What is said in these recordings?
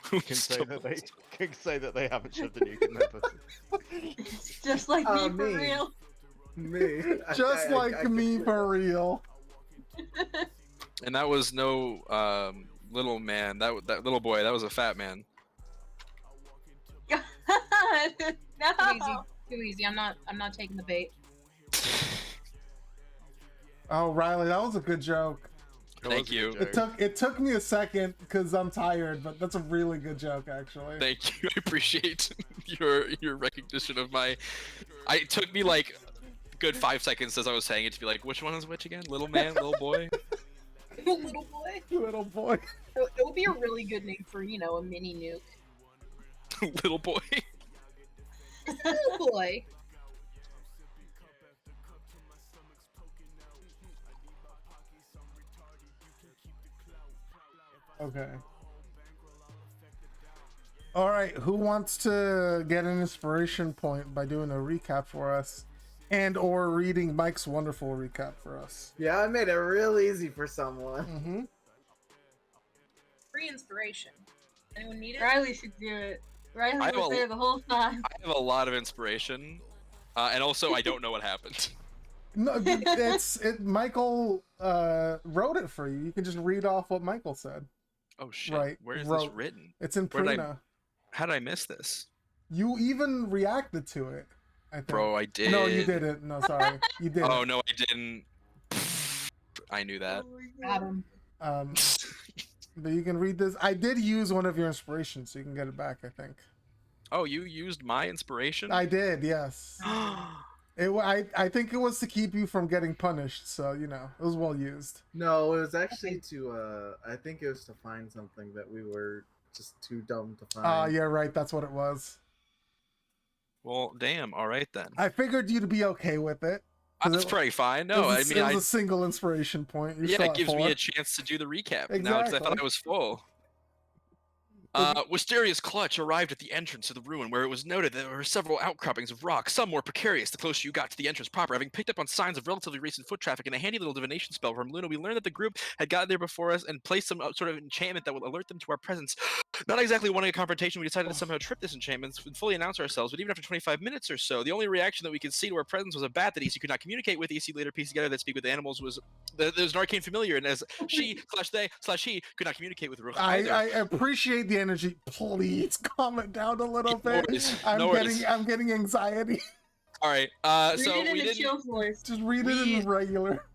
can say that they can say that they haven't shoved a nuke in their pussy. It's just like me for me. real. Me. Just like me for real. And that was no little man. That little boy. That was a fat man. No. Too easy. I'm not taking the bait. Oh, Riley, that was a good joke. Thank you. It took me a second because I'm tired, but that's a really good joke, actually. Thank you. I appreciate your recognition of my. It took me like a good 5 seconds as I was saying it to be like, which one is which again? Little man, little boy. Little boy. Little boy. It would be a really good name for, you know, a mini nuke. Little boy. Little boy. Okay. All right, who wants to get an inspiration point by doing a recap for us and or reading Mike's wonderful recap for us? Yeah, I made it real easy for someone. Mm-hmm. Free inspiration. Anyone need it? Riley should do it. Riley was there the whole time. I have a lot of inspiration, and also I don't know what happened. No, Michael wrote it for you. You can just read off what Michael said. Oh shit! Right. Where is this written? It's in Prina. How did I miss this? You even reacted to it, I think. Bro, I did. No, you didn't. No, sorry. You didn't. Oh no, I didn't. I knew that. Got him. But you can read this. I did use one of your inspirations, so you can get it back, I think. Oh, you used my inspiration? I did, yes. I think it was to keep you from getting punished, so you know it was well used. No, it was actually to I think it was to find something that we were just too dumb to find. Yeah, right. That's what it was. Well, damn. All right then. I figured you'd be okay with it. That's pretty fine. No, I mean, it was a single inspiration point. Yeah, it gives me a chance to do the recap now because I thought I was full. Wisteria's clutch arrived at the entrance of the ruin, where it was noted that there were several outcroppings of rock, some more precarious the closer you got to the entrance proper. Having picked up on signs of relatively recent foot traffic and a handy little divination spell from Luna, we learned that the group had gotten there before us and placed some sort of enchantment that will alert them to our presence. Not exactly wanting a confrontation, we decided to somehow trip this enchantment and fully announce ourselves, but even after 25 minutes or so, the only reaction that we could see to our presence was a bat that EC could not communicate with. EC later pieced together that speak with animals was there's an arcane familiar, and as she/they/he could not communicate with Ruch either. I appreciate the energy. Please calm it down a little bit. Worries. I'm getting anxiety. All right. So we didn't just read it in regular.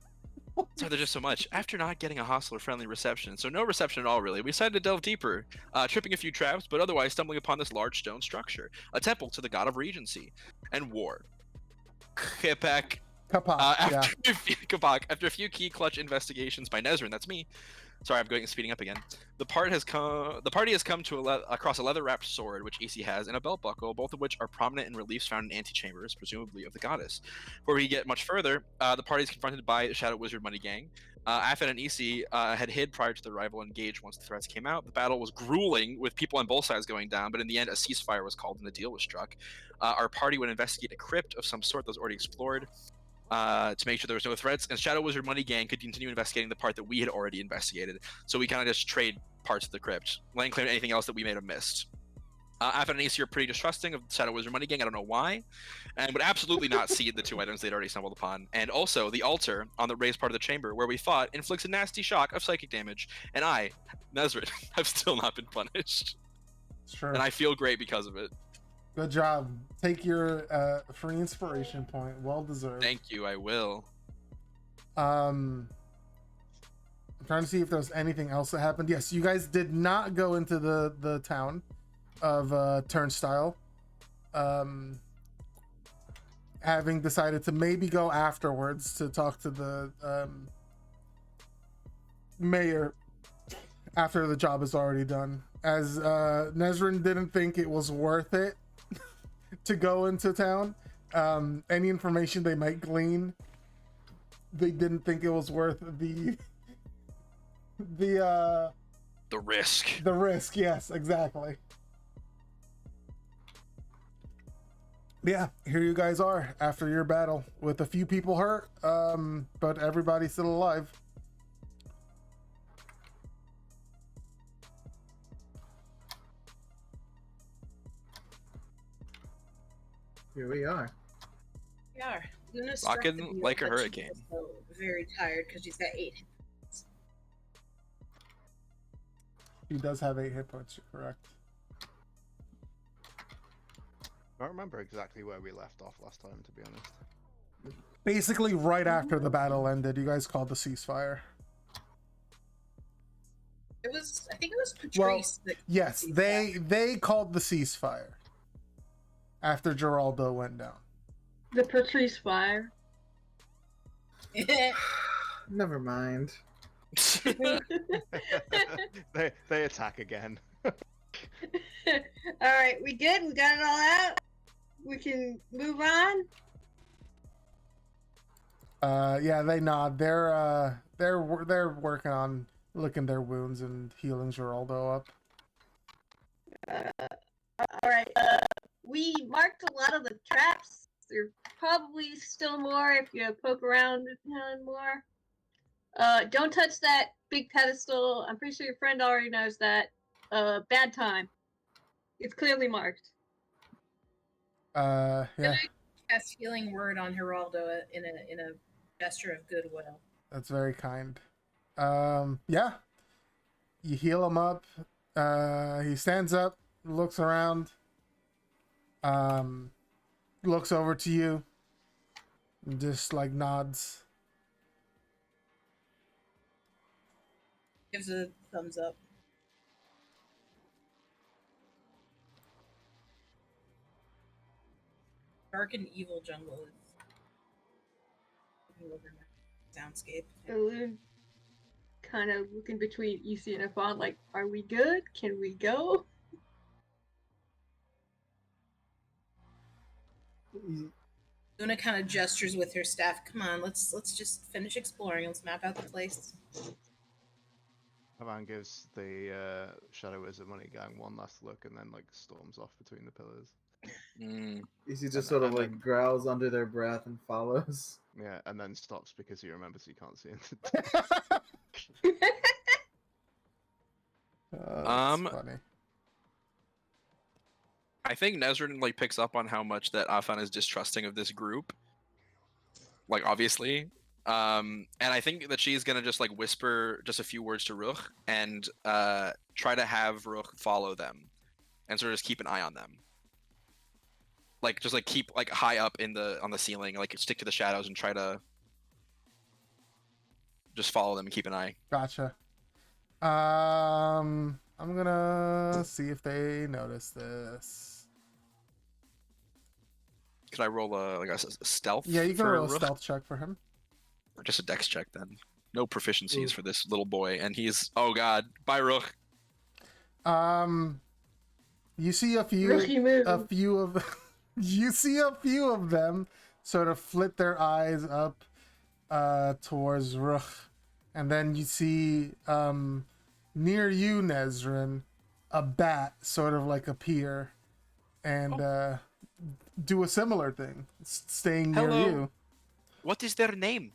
So there's just so much. After not getting a hostile or friendly reception, so no reception at all really, we decided to delve deeper, tripping a few traps, but otherwise stumbling upon this large stone structure, a temple to the god of regency and war. Kapak. After a few key clutch investigations by Nezrin, that's me. Sorry, I'm speeding up again. The party has come to across a leather-wrapped sword, which EC has, and a belt buckle, both of which are prominent in reliefs found in antechambers, presumably of the goddess. Before we get much further, the party is confronted by the Shadow Wizard Money Gang. Afin and EC had hid prior to the arrival and engaged once the threats came out. The battle was grueling, with people on both sides going down, but in the end, a ceasefire was called and a deal was struck. Our party would investigate a crypt of some sort that was already explored, to make sure there was no threats, and Shadow Wizard Money Gang could continue investigating the part that we had already investigated. So we kind of just trade parts of the crypt, laying claim to anything else that we may have missed. Afin and EC are pretty distrusting of Shadow Wizard Money Gang, I don't know why, and would absolutely not cede the two items they'd already stumbled upon. And also, the altar on the raised part of the chamber, where we fought, inflicts a nasty shock of psychic damage, and I, Nezrin, have still not been punished. Sure. And I feel great because of it. Good job. Take your free inspiration point. Well deserved. Thank you, I will. I'm trying to see if there's anything else that happened. Yes, you guys did not go into the town of Turnstile. Having decided to maybe go afterwards to talk to the mayor after the job is already done. As Nezrin didn't think it was worth it to go into town. Any information they might glean, they didn't think it was worth the risk. The risk, yes, exactly. Yeah, here you guys are after your battle with a few people hurt, but everybody's still alive. Here we are. We are. Luna Rocking struck the deal, like a but she's hurricane. also very tired because she's got 8. He does have 8 hit points, you're correct. I don't remember exactly where we left off last time, to be honest. Basically, right after the battle ended, you guys called the ceasefire. It was, I think it was Patrice. Well, that yes, did they called the ceasefire after Geraldo went down. The Patrice fire. that. Never mind. they attack again. Alright, we good? We got it all out? We can move on? Yeah, they nod. They're working on licking their wounds and healing Geraldo up. Alright, we marked a lot of the traps. There probably still more if you poke around more. Don't touch that big pedestal. I'm pretty sure your friend already knows that. Bad time. It's clearly marked. Yeah, Cast healing word on Geraldo in a gesture of goodwill. that's very kind. Yeah, you heal him up. He stands up, looks around, looks over to you, and just like nods. Gives a thumbs up. Dark and evil jungle is looking over my soundscape. Balloon kind of looking between EC and Avon, like, are we good? Can we go? Luna kind of gestures with her staff. Come on, let's just finish exploring. Let's map out the place. Havan gives the Shadow Wizard Money Gang one last look and then like storms off between the pillars. Easy just sort of and like then- growls under their breath and follows. Yeah, and then stops because he remembers he can't see into That's funny. I think Nezrin like picks up on how much that Afan is distrusting of this group. Like obviously. And I think that she's gonna just like whisper just a few words to Ruch and try to have Ruch follow them and sort of just keep an eye on them. Like just like keep like high up in on the ceiling, like stick to the shadows and try to just follow them and keep an eye. Gotcha. I'm gonna see if they notice this. Could I roll a stealth? Yeah, you can for roll a Ruch? stealth check for him. Or just a dex check then. No proficiencies Ooh. for this little boy, and he's oh god, bye Ruch. You see a few Rookie move. you see a few of them sort of flit their eyes up towards Ruch, and then you see near you, Nezrin, a bat sort of like appear and do a similar thing, staying near Hello. you. What is their name?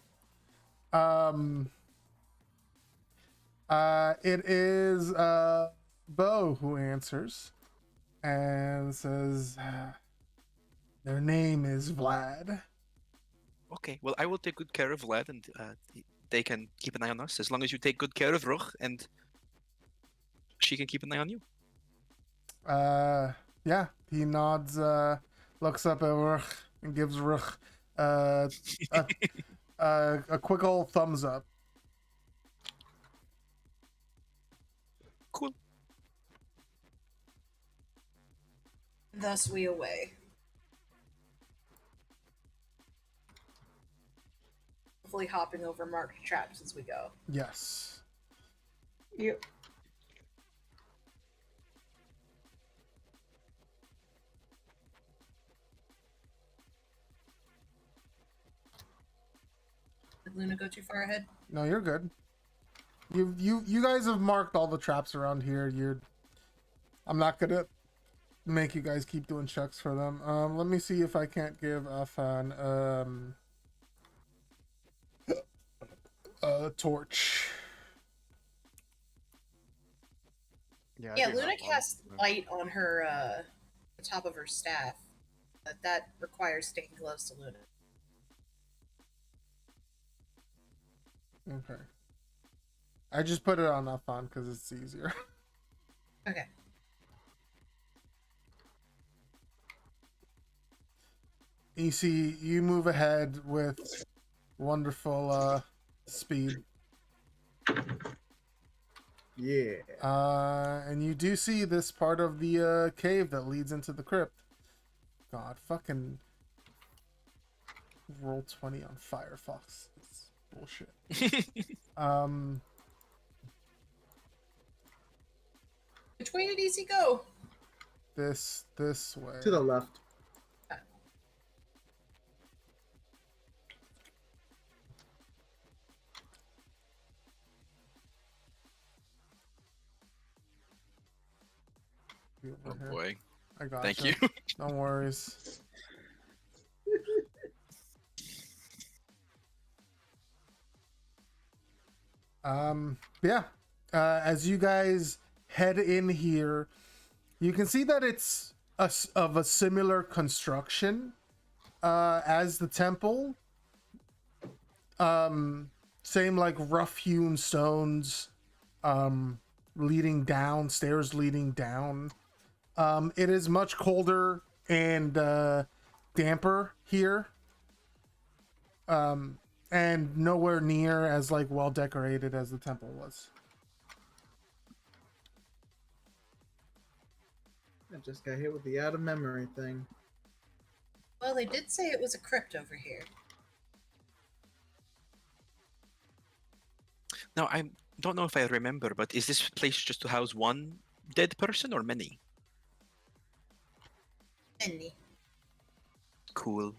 It is Bo who answers and says, their name is Vlad. Okay, well I will take good care of Vlad, and they can keep an eye on us as long as you take good care of Ruch, and she can keep an eye on you. Yeah, he nods, looks up at Ruch and gives Ruch a quick old thumbs up. Cool. Thus we away. Hopefully hopping over marked traps as we go. Yes. Yep. Did Luna go too far ahead? No, you're good. You guys have marked all the traps around here. I'm not gonna make you guys keep doing checks for them. Let me see if I can't give Afan a torch. Yeah, I do Luna have one. casts light on her, the top of her staff. that requires staying close to Luna. Okay. I just put it on up on because it's easier. Okay. You see, you move ahead with wonderful speed. Yeah. And you do see this part of the cave that leads into the crypt. God, fucking roll 20 on Firefox. It's bullshit. Which way did Easy go? This way. To the left. Be Oh over here. boy. I got Thank you. you. No worries. Yeah. As you guys head in here, you can see that it's of a similar construction as the temple. Same like rough-hewn stones, leading down, stairs leading down. It is much colder and damper here. And nowhere near as like well decorated as the temple was. I just got hit with the out of memory thing. Well, they did say it was a crypt over here. Now, I don't know if I remember, but is this place just to house one dead person or many? Many. Cool.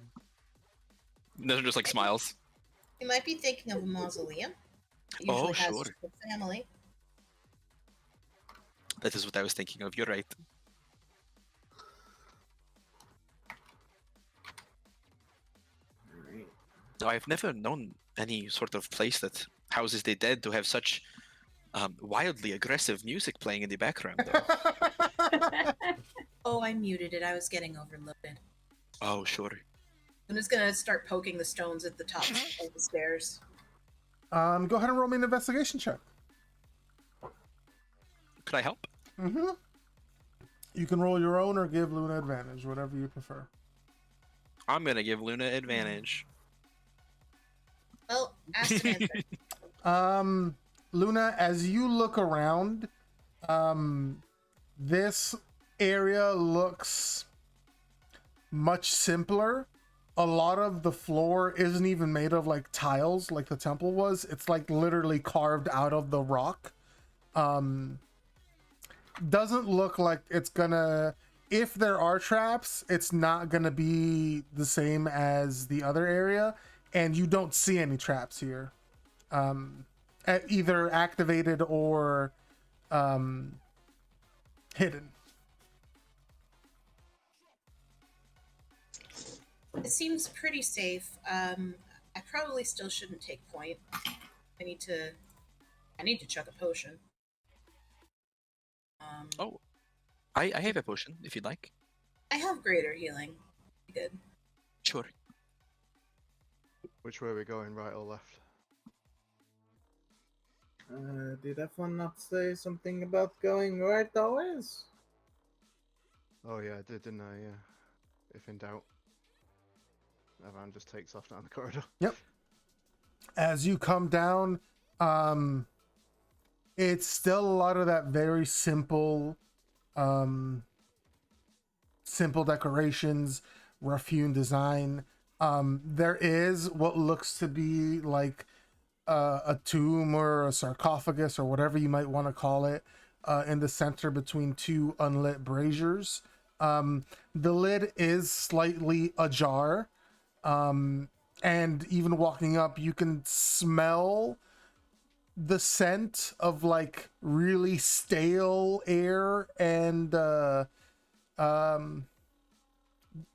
Those are just like smiles. You might be thinking of a mausoleum. It Oh, usually has sure. just the family. That is what I was thinking of. You're right. Alright. Now, I've never known any sort of place that houses the dead to have such wildly aggressive music playing in the background, though. Oh, I muted it. I was getting overloaded. Oh, sure. I'm just gonna start poking the stones at the top of the stairs. Go ahead and roll me an investigation check. Could I help? Mm-hmm. You can roll your own or give Luna advantage, whatever you prefer. I'm gonna give Luna advantage. Well, ask and answer. Luna, as you look around, this area looks much simpler. A lot of the floor isn't even made of like tiles like the temple was. It's like literally carved out of the rock. Doesn't look like it's gonna, if there are traps, it's not gonna be the same as the other area, and you don't see any traps here. Either activated or hidden. It seems pretty safe. I probably still shouldn't take point. I need to chuck a potion. Oh, I have a potion if you'd like. I have greater healing. Good. Sure. Which way are we going, right or left? Did F1 not say something about going right always? Oh yeah, I did, didn't I? Yeah. If in doubt. Everyone just takes off down the corridor. Yep. As you come down, it's still a lot of that very simple decorations, rough-hewn design. There is what looks to be like a tomb or a sarcophagus or whatever you might want to call it in the center between two unlit braziers. The lid is slightly ajar. And even walking up, you can smell the scent of like really stale air and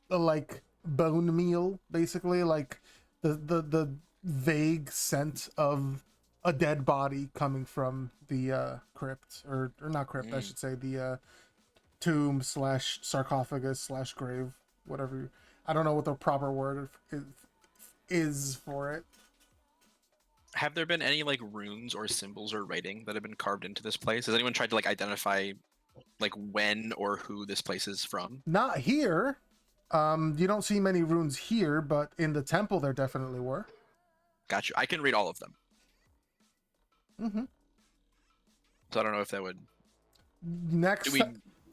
like bone meal, basically, like the vague scent of a dead body coming from the crypt, or not crypt, I should say, the tomb slash sarcophagus slash grave, whatever I don't know what the proper word is for it. Have there been any like runes or symbols or writing that have been carved into this place? Has anyone tried to like identify like when or who this place is from? Not here. You don't see many runes here, but in the temple there definitely were. Gotcha. I can read all of them. Mm-hmm. So I don't know if that would.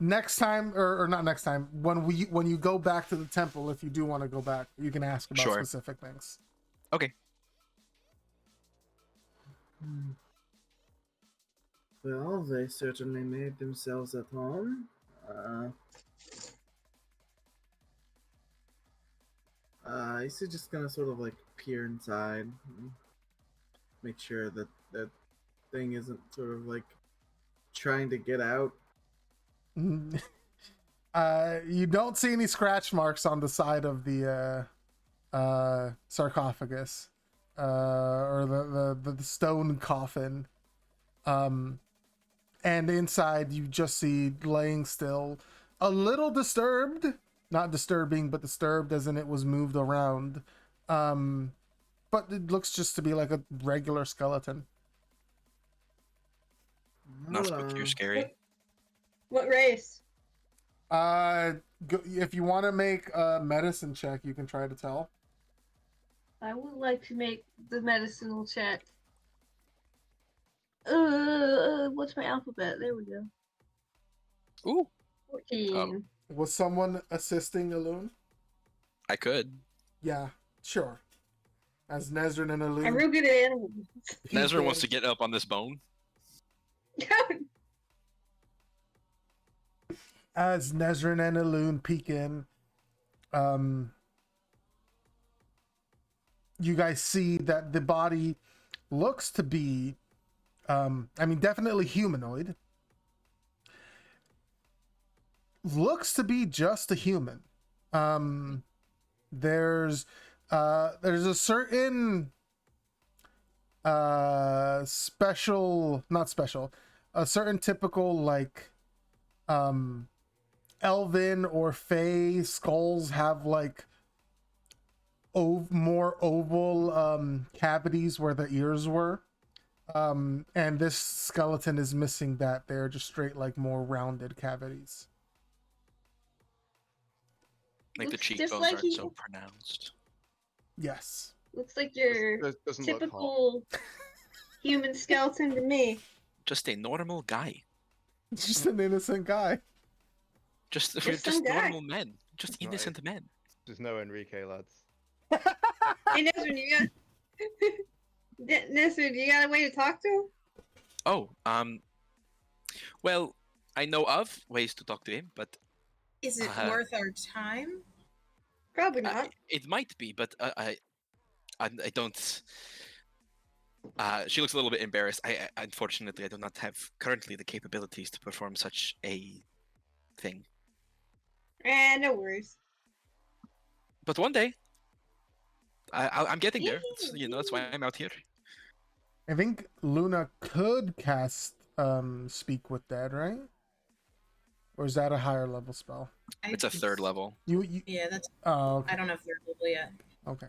Next time, or not next time, when you go back to the temple, if you do want to go back, you can ask about specific things. Okay. Well, they certainly made themselves at home. Is he just gonna sort of like peer inside, and make sure that that thing isn't sort of like trying to get out? You don't see any scratch marks on the side of the sarcophagus, or the stone coffin. And inside you just see laying still, a little disturbed, not disturbing, but disturbed as in it was moved around. But it looks just to be like a regular skeleton. Not spooky or scary. What race? If you want to make a medicine check, you can try to tell. I would like to make the medicinal check. What's my alphabet? There we go. Ooh. 14. Was someone assisting Alun? I could. Yeah, sure. As Nezrin and Alun. I'm real good at animals. Nezrin wants to get up on this bone. As Nezrin and Alun peek in, you guys see that the body looks to be, definitely humanoid. Looks to be just a human. There's a certain a certain typical like elven or fey skulls have like more oval cavities where the ears were, and this skeleton is missing that. They're just straight like more rounded cavities. Like the Looks just cheekbones like aren't he- so pronounced. Yes. Looks like your Doesn't look hot. typical human skeleton to me. Just a normal guy. Just an innocent guy. Just some guy. normal men. Just That's right. innocent men. There's no Enrique, lads. Hey, Nesrin, Nesrin, you got a way to talk to him? Oh, well, I know of ways to talk to him, but Is it worth our time? Probably not. it might be, but I don't. She looks a little bit embarrassed. Unfortunately, I do not have currently the capabilities to perform such a thing. No worries. But one day, I'm getting there. That's why I'm out here. I think Luna could cast Speak with Dead, right? Or is that a higher level spell? It's a third level. Yeah, that's. Oh, okay. I don't have third level yet. Okay.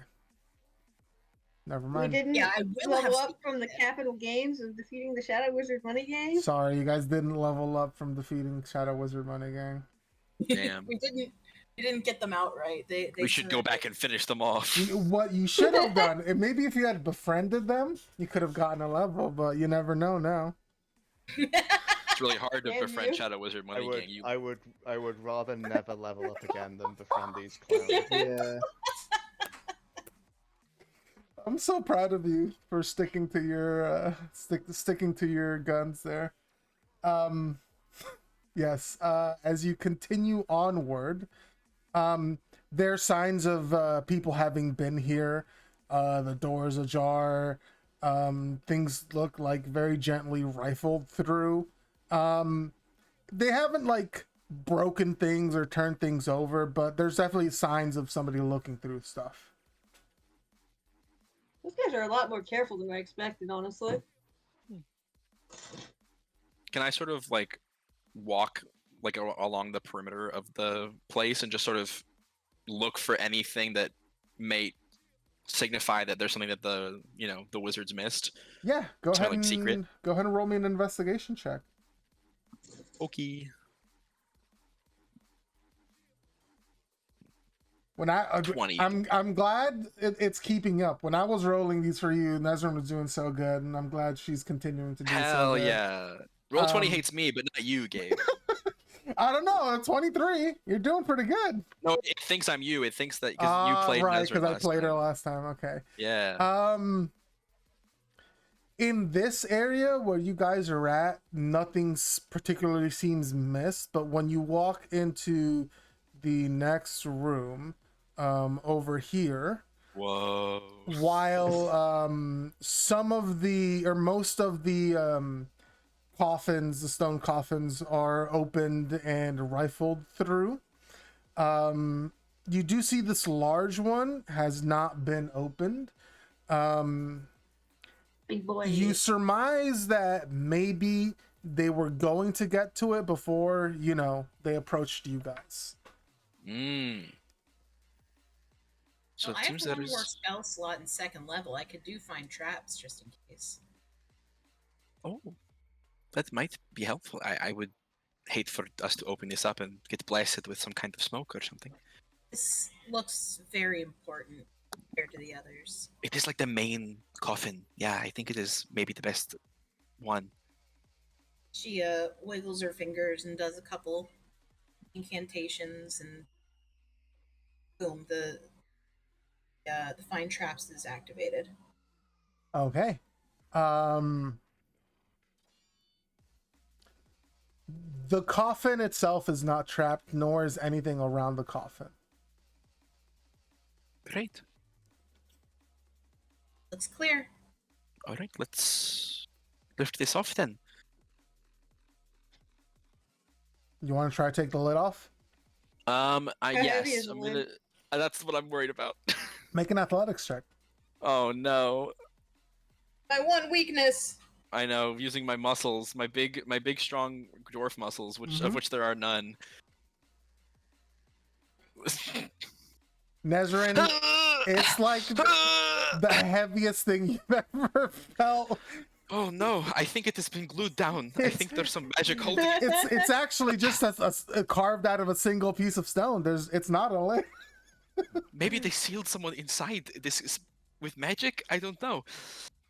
Never We mind. didn't Yeah, I will level have up from the capital games of defeating the Shadow Wizard money game. Sorry, you guys didn't level up from defeating Shadow Wizard Money Gang. Damn. We didn't get them out right. They We should go back and finish them off. What you should have done, and maybe if you had befriended them, you could have gotten a level, but you never know now. It's really hard to Damn befriend you. Shadow Wizard Money Gang. I would rather never level up again than befriend these clowns. Yeah. I'm so proud of you for sticking to your sticking to your guns there. Yes, as you continue onward, there are signs of people having been here. The doors ajar. Things look like very gently rifled through. They haven't like broken things or turned things over, but there's definitely signs of somebody looking through stuff. Those guys are a lot more careful than I expected, honestly. Can I sort of like walk like along the perimeter of the place and just sort of look for anything that may signify that there's something that the wizards missed. Yeah, go Something ahead like secret? and go ahead and roll me an investigation check. Okay. When 20. I'm glad it's keeping up. When I was rolling these for you, Nezrin was doing so good, and I'm glad she's continuing to do so Hell good. yeah. Roll 20 Um, hates me, but not you, Gabe. I don't know. 23. You're doing pretty good. No, it thinks I'm you. It thinks that because you played right, because I played her last time. Okay. Yeah. In this area where you guys are at, nothing particularly seems missed, but when you walk into the next room, over here, Whoa. while some of the or most of the coffins, the stone coffins, are opened and rifled through, you do see this large one has not been opened. Big boy. You surmise that maybe they were going to get to it before, they approached you guys. So Well, it I have seems that one more is. spell slot in second level. I could do find traps just in case. Oh, that might be helpful. I would hate for us to open this up and get blasted with some kind of smoke or something. This looks very important compared to the others. It is like the main coffin. Yeah, I think it is maybe the best one. She wiggles her fingers and does a couple incantations, and boom, the find traps is activated. Okay. The coffin itself is not trapped, nor is anything around the coffin. Great. Looks clear. All right, let's lift this off then. You want to try to take the lid off? heavy Yes, is the I'm lid? gonna. That's what I'm worried about. Make an athletics check. Oh no. My one weakness. I know, using my muscles, my big strong dwarf muscles, of which there are none. Nezrin, it's like the heaviest thing you've ever felt. Oh no, I think it has been glued down. I think there's some magic holding it. It's actually just a carved out of a single piece of stone. It's not a lid. Maybe they sealed someone inside this with magic? I don't know.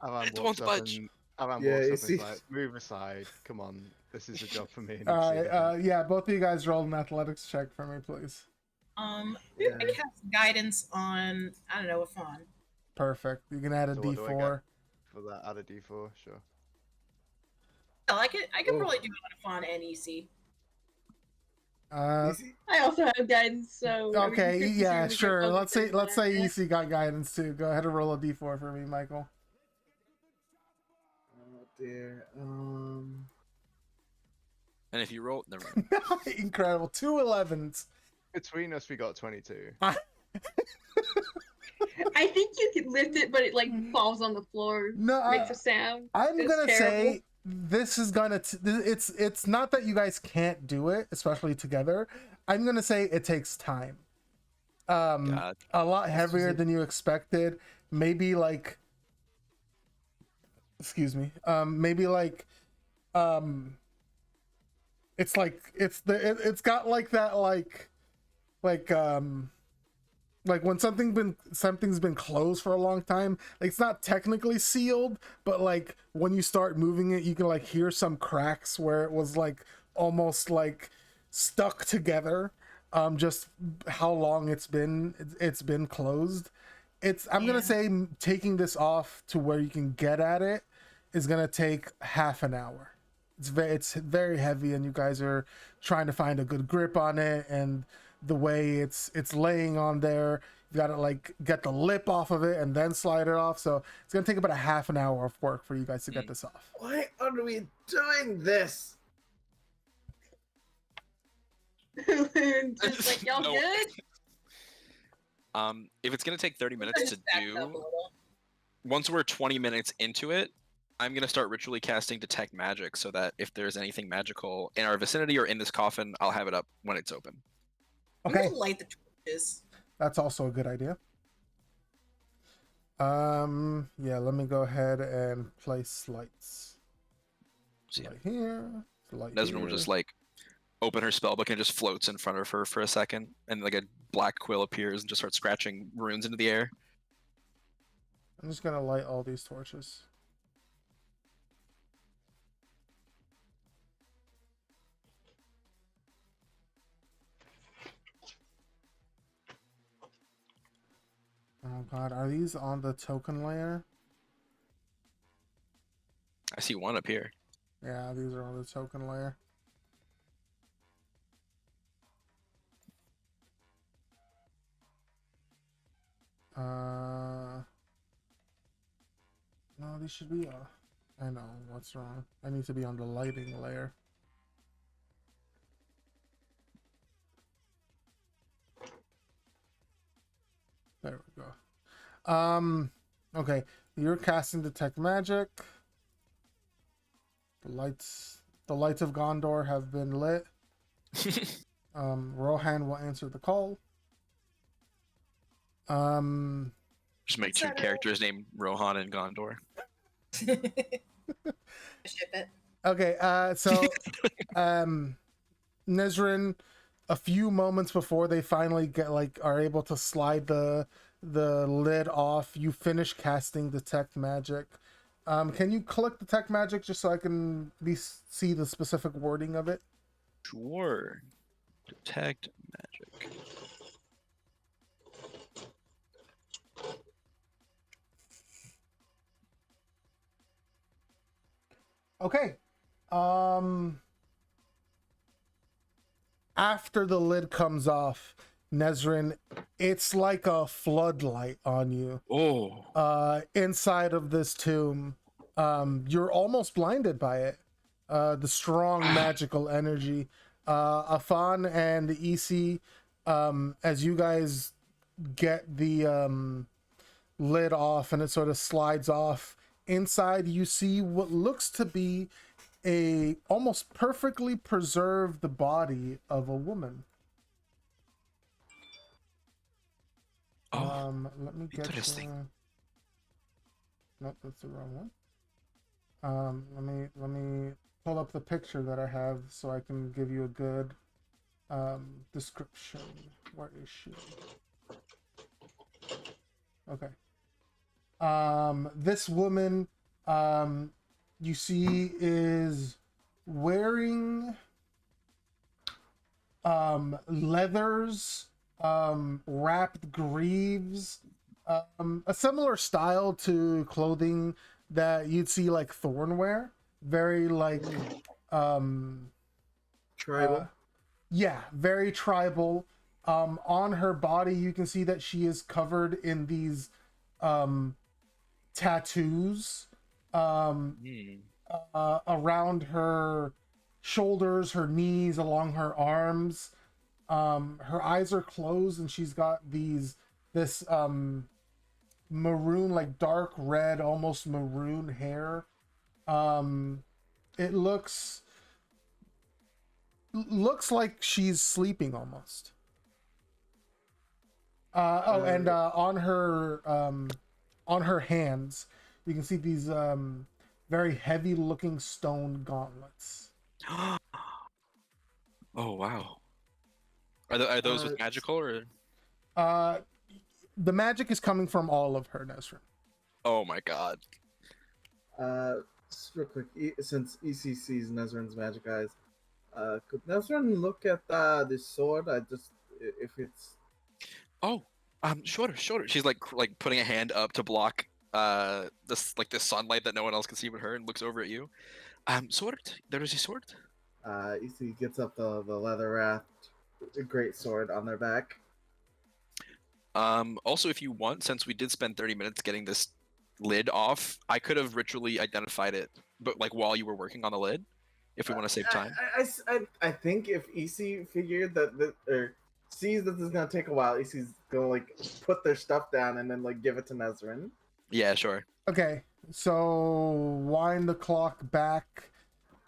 Alan It walks won't up budge. and Alan Yeah, walks you up and see- is like, move aside. Come on, this is a job for me. All right, yeah, both of you guys roll an athletics check for me, please. Yeah. I cast guidance on, I don't know, a fawn. Perfect. You can add a So what do I D4. get? For that, add a D4, sure. Oh, I could Oh. probably do it on a fawn and EC. Easy? I also have guidance, so. I mean, Okay, 50 yeah, we sure. can Let's say focus on that. EC got guidance too. Go ahead and roll a D4 for me, Michael. Oh dear. And if you roll, never mind. Incredible. 2 11s. Between us, we got 22. I think you could lift it, but it like falls on the floor, No, makes a sound. I'm It's gonna terrible. say this is gonna. It's not that you guys can't do it, especially together. I'm gonna say it takes time. God. A lot heavier than you expected. Maybe like. Excuse me. Maybe like. It's like it's got like that like when something's been closed for a long time, like it's not technically sealed, but like when you start moving it, you can like hear some cracks where it was like almost like stuck together. Just how long it's been closed. I'm gonna say taking this off to where you can get at it is gonna take half an hour. It's very heavy, and you guys are trying to find a good grip on it, and the way it's laying on there, you gotta like get the lip off of it and then slide it off. So it's gonna take about a half an hour of work for you guys to get this off. Why are we doing this? Just like, y'all No. good? If it's gonna take 30 minutes to Just back up a do, little. once we're 20 minutes into it, I'm gonna start ritually casting detect magic so that if there's anything magical in our vicinity or in this coffin, I'll have it up when it's open. I'm Okay. gonna light the torches. That's also a good idea. Yeah, let me go ahead and place lights. So, yeah, Light here, light Nesrin will here. just like open her spellbook and it just floats in front of her for a second, and like a black quill appears and just starts scratching runes into the air. I'm just gonna light all these torches. Oh god, are these on the token layer? I see one up here. Yeah, these are on the token layer. No, these should be, I know, what's wrong. I need to be on the lighting layer. There we go. Okay, you're casting Detect Magic. The lights of Gondor have been lit. Rohan will answer the call. Just make two characters named Rohan and Gondor. Ship it. Okay, so Nesrin, a few moments before they finally are able to slide the lid off, you finish casting Detect Magic. Can you click Detect Magic just so I can see the specific wording of it? Sure. Detect magic. Okay. After the lid comes off, Nesrin, it's like a floodlight on you. Oh. Inside of this tomb, you're almost blinded by it. The strong magical energy. Afan and EC, as you guys get the lid off and it sort of slides off, inside you see what looks to be a almost perfectly preserved body of a woman. Oh. Let me get Interesting. you. Nope, that's the wrong one. Let me pull up the picture that I have so I can give you a good description. Where is she? Okay. This woman, you see, is wearing leathers, wrapped greaves, a similar style to clothing that you'd see like Thorn wear. Very like Tribal. yeah, very tribal. On her body you can see that she is covered in these tattoos around her shoulders, her knees, along her arms. Her eyes are closed and she's got this maroon, like dark red, almost maroon hair. It looks like she's sleeping almost. And on her hands, you can see these very heavy looking stone gauntlets. Oh wow. Are those with magical or? The magic is coming from all of her, Nesrin. Oh my god. Just real quick, since EC sees Nezrin's magic eyes, could Nezrin look at the sword? If it's Oh, shorter. She's like putting a hand up to block this sunlight that no one else can see but her, and looks over at you. Sword. There is a sword. EC gets up the leather wrapped great sword on their back. Also, if you want, since we did spend 30 minutes getting this lid off, I could have ritually identified it, but like while you were working on the lid, if we want to save time. I think if EC figured that or sees that this is gonna take a while, EC's gonna like put their stuff down and then like give it to Nezrin. Yeah, sure. Okay, so wind the clock back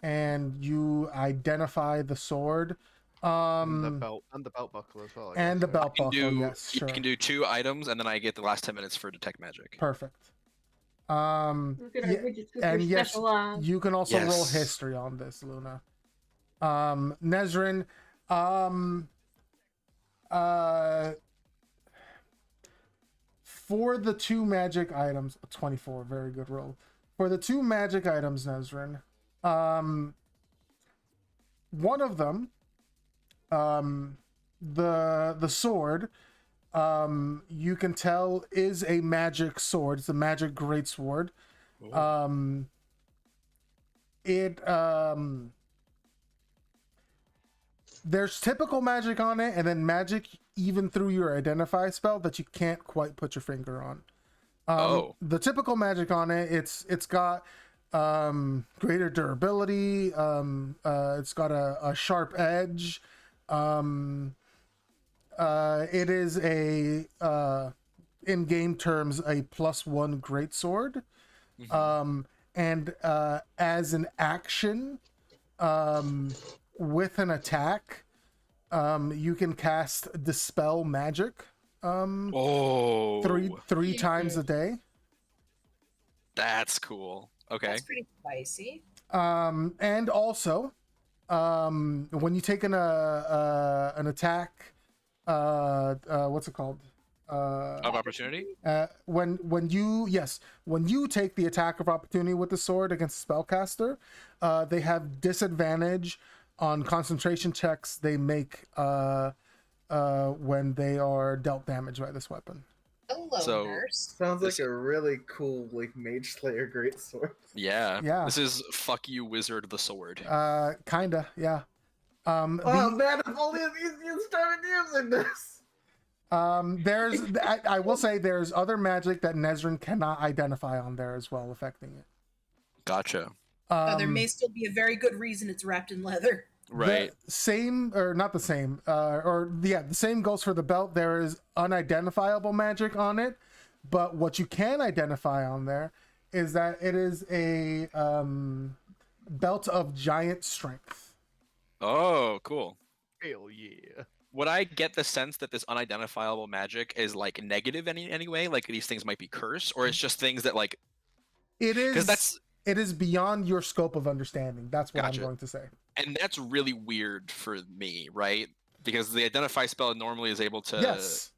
and you identify the sword. And the belt buckle as well. I and guess, the right? belt You can buckle. do Yes, you sure. can do 2 items, and then I get the last 10 minutes for detect magic. Perfect. Look at our Yeah, widgets with their and yes, special eyes. you can also roll Yes. history on this, Luna. Nezrin, for the 2 magic items, 24, very good roll. For the 2 magic items, Nezrin, one of them, the sword, you can tell is a magic sword. It's a magic greatsword. It there's typical magic on it, and then magic even through your identify spell that you can't quite put your finger on. The typical magic on it, it's got greater durability. It's got a sharp edge. It is a in game terms a +1 greatsword. And as an action, with an attack, you can cast Dispel Magic three times a day. That's cool. Okay. That's pretty spicy. And also, when you take an attack, what's it called? Of opportunity? When you take the attack of opportunity with the sword against a spellcaster, they have disadvantage on concentration checks they make when they are dealt damage by this weapon. Hello, So- nurse. Sounds like a really cool like Mage Slayer greatsword. Yeah. Yeah. This is fuck you, wizard the sword. Kinda, yeah. Oh man, if only you started using this. I will say there's other magic that Nezrin cannot identify on there as well, affecting it. Gotcha. There may still be a very good reason it's wrapped in leather. Right. The same, or not the same, the same goes for the belt. There is unidentifiable magic on it, but what you can identify on there is that it is a belt of giant strength. Oh, cool. Hell yeah. Would I get the sense that this unidentifiable magic is like negative any way? Like these things might be cursed, or it's just things that like It is. that's It is beyond your scope of understanding. That's what Gotcha. I'm going to say. and that's really weird for me, right? Because the identify spell normally is able to Yes.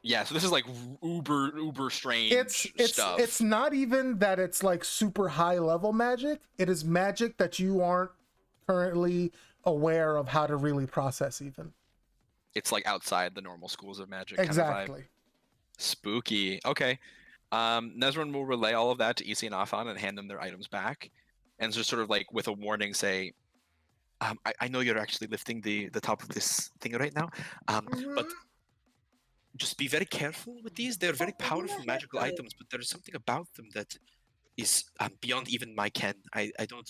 Yeah, so this is like uber strange stuff. It's not even that it's like super high level magic. It is magic that you aren't currently aware of how to really process even. It's like outside the normal schools of magic kind of vibe. Exactly. Spooky. Okay. Nezrin will relay all of that to Isi and Afan and hand them their items back, and just sort of like with a warning say, I know you're actually lifting the top of this thing right now, but just be very careful with these. They're very powerful magical items, but there's something about them that is beyond even my ken. I don't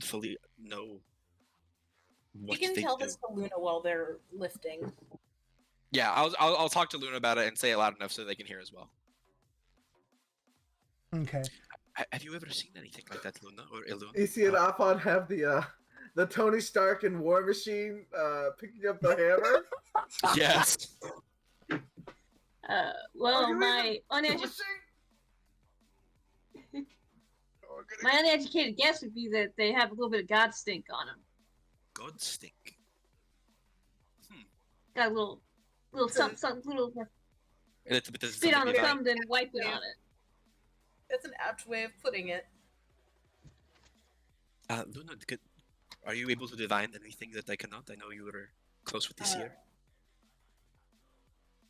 fully know You what can they tell do. this to Luna while they're lifting. Yeah, I'll talk to Luna about it and say it loud enough so they can hear as well. Okay. Have you ever seen anything like that, Luna or Iluna? Isi and Afon have the Tony Stark and War Machine picking up the hammer. Yes. Well, you my uneducated guess would be that they have a little bit of God stink on them. God stink. Got a little something, little A little bit of spit on the something thumb, then wipe it Yeah. on it. That's an apt way of putting it. Luna, are you able to divine anything that I cannot? I know you were close with this year.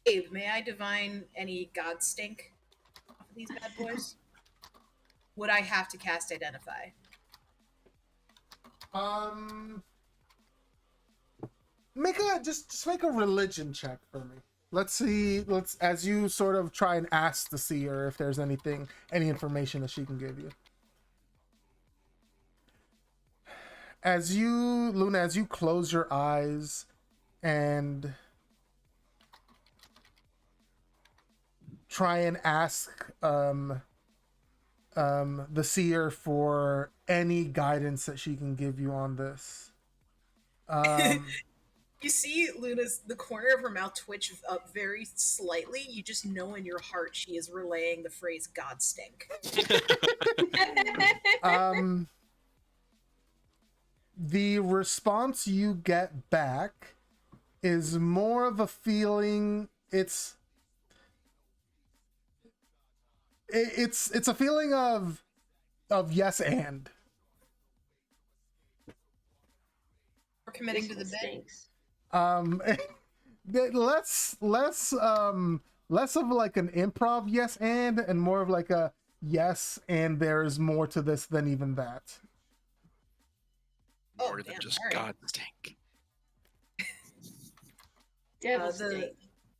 Abe, may I divine any god stink off of these bad boys? Would I have to cast Identify? Just make a religion check for me. Let's as you sort of try and ask the seer if there's any information that she can give you. Luna, as you close your eyes and try and ask the seer for any guidance that she can give you on this. You see the corner of her mouth twitch up very slightly. You just know in your heart she is relaying the phrase "God stink." The response you get back is more of a feeling. It's a feeling of yes and. We're committing to This the one bit. stinks. Less of like an improv yes and more of like a yes and there's more to this than even that. Oh, More than damn, just all right. God stink. Devil the stink.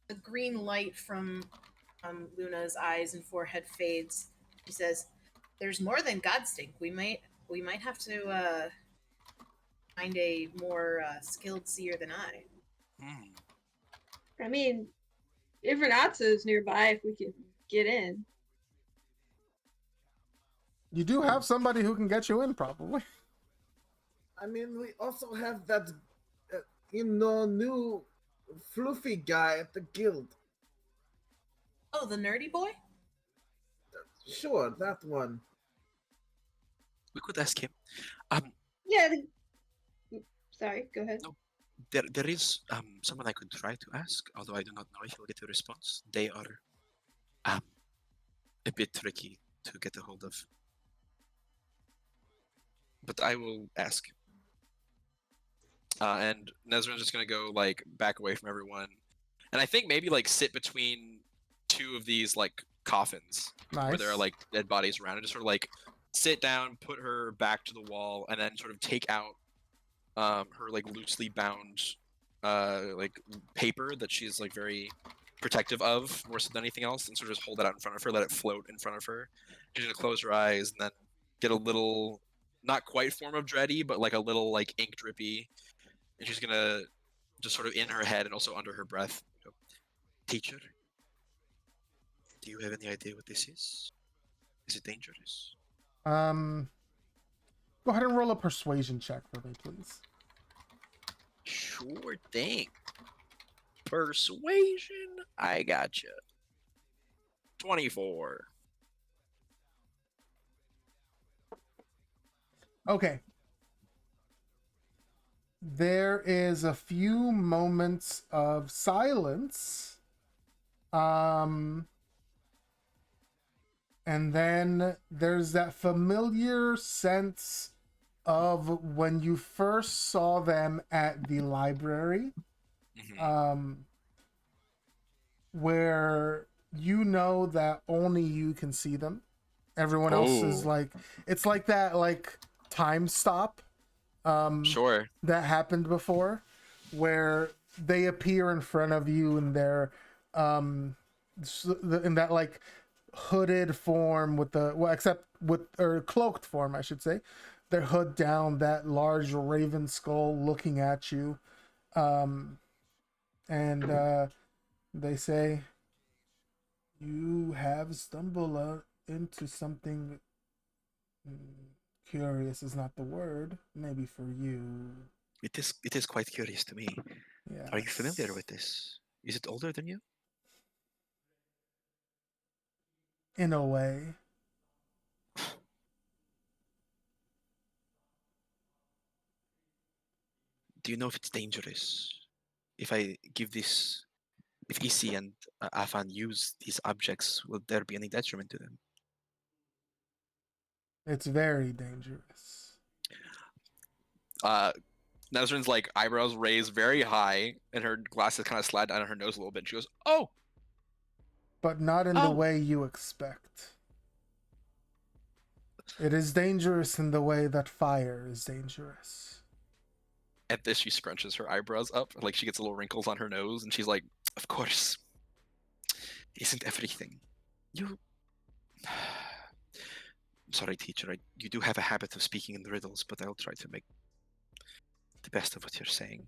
the green light from Luna's eyes and forehead fades. She says, "There's more than God stink. We might have to find a more skilled seer than I." Hmm. I mean, if Renatsu's nearby, if we can get in. You do have somebody who can get you in, probably. I mean, we also have that, new fluffy guy at the guild. Oh, the nerdy boy? Sure, that one. We could ask him. Yeah. Sorry, go ahead. No. There is someone I could try to ask, although I do not know if he'll get a response. They are a bit tricky to get a hold of. But I will ask. And Nezrin's just gonna go like back away from everyone, and I think maybe like sit between two of these like coffins Nice. where there are like dead bodies around, and just sort of like sit down, put her back to the wall, and then sort of take out her like loosely bound like paper that she's like very protective of more so than anything else, and sort of just hold it out in front of her, let it float in front of her. She's gonna close her eyes and then get a little, not quite form of dready, but like a little like ink drippy, and she's gonna just sort of in her head and also under her breath go, "Teacher, do you have any idea what this is? Is it dangerous?" Go ahead and roll a persuasion check for me, please. Sure thing. Persuasion, I gotcha. 24. Okay. There is a few moments of silence. And then there's that familiar sense of when you first saw them at the library, where you know that only you can see them. Everyone else is like, it's like that like time stop Sure. that happened before, where they appear in front of you and they're in that like hooded form with the or cloaked form, I should say. Their hood down, that large raven skull looking at you, and they say, "You have stumbled into something curious is not the word. Maybe for you. It is quite curious to me. Yeah. Are you familiar with this? Is it older than you? In a way. Do you know if it's dangerous? If I give this, if Isi and Afan use these objects, will there be any detriment to them? It's very dangerous. Nezrin's like eyebrows raised very high, and her glasses kind of slide down on her nose a little bit. She goes, "Oh, But not in the way you expect. It is dangerous in the way that fire is dangerous." At this, she scrunches her eyebrows up, like she gets little wrinkles on her nose, and she's like, "Of course, isn't everything you?" Sorry, teacher. You do have a habit of speaking in riddles, but I'll try to make the best of what you're saying.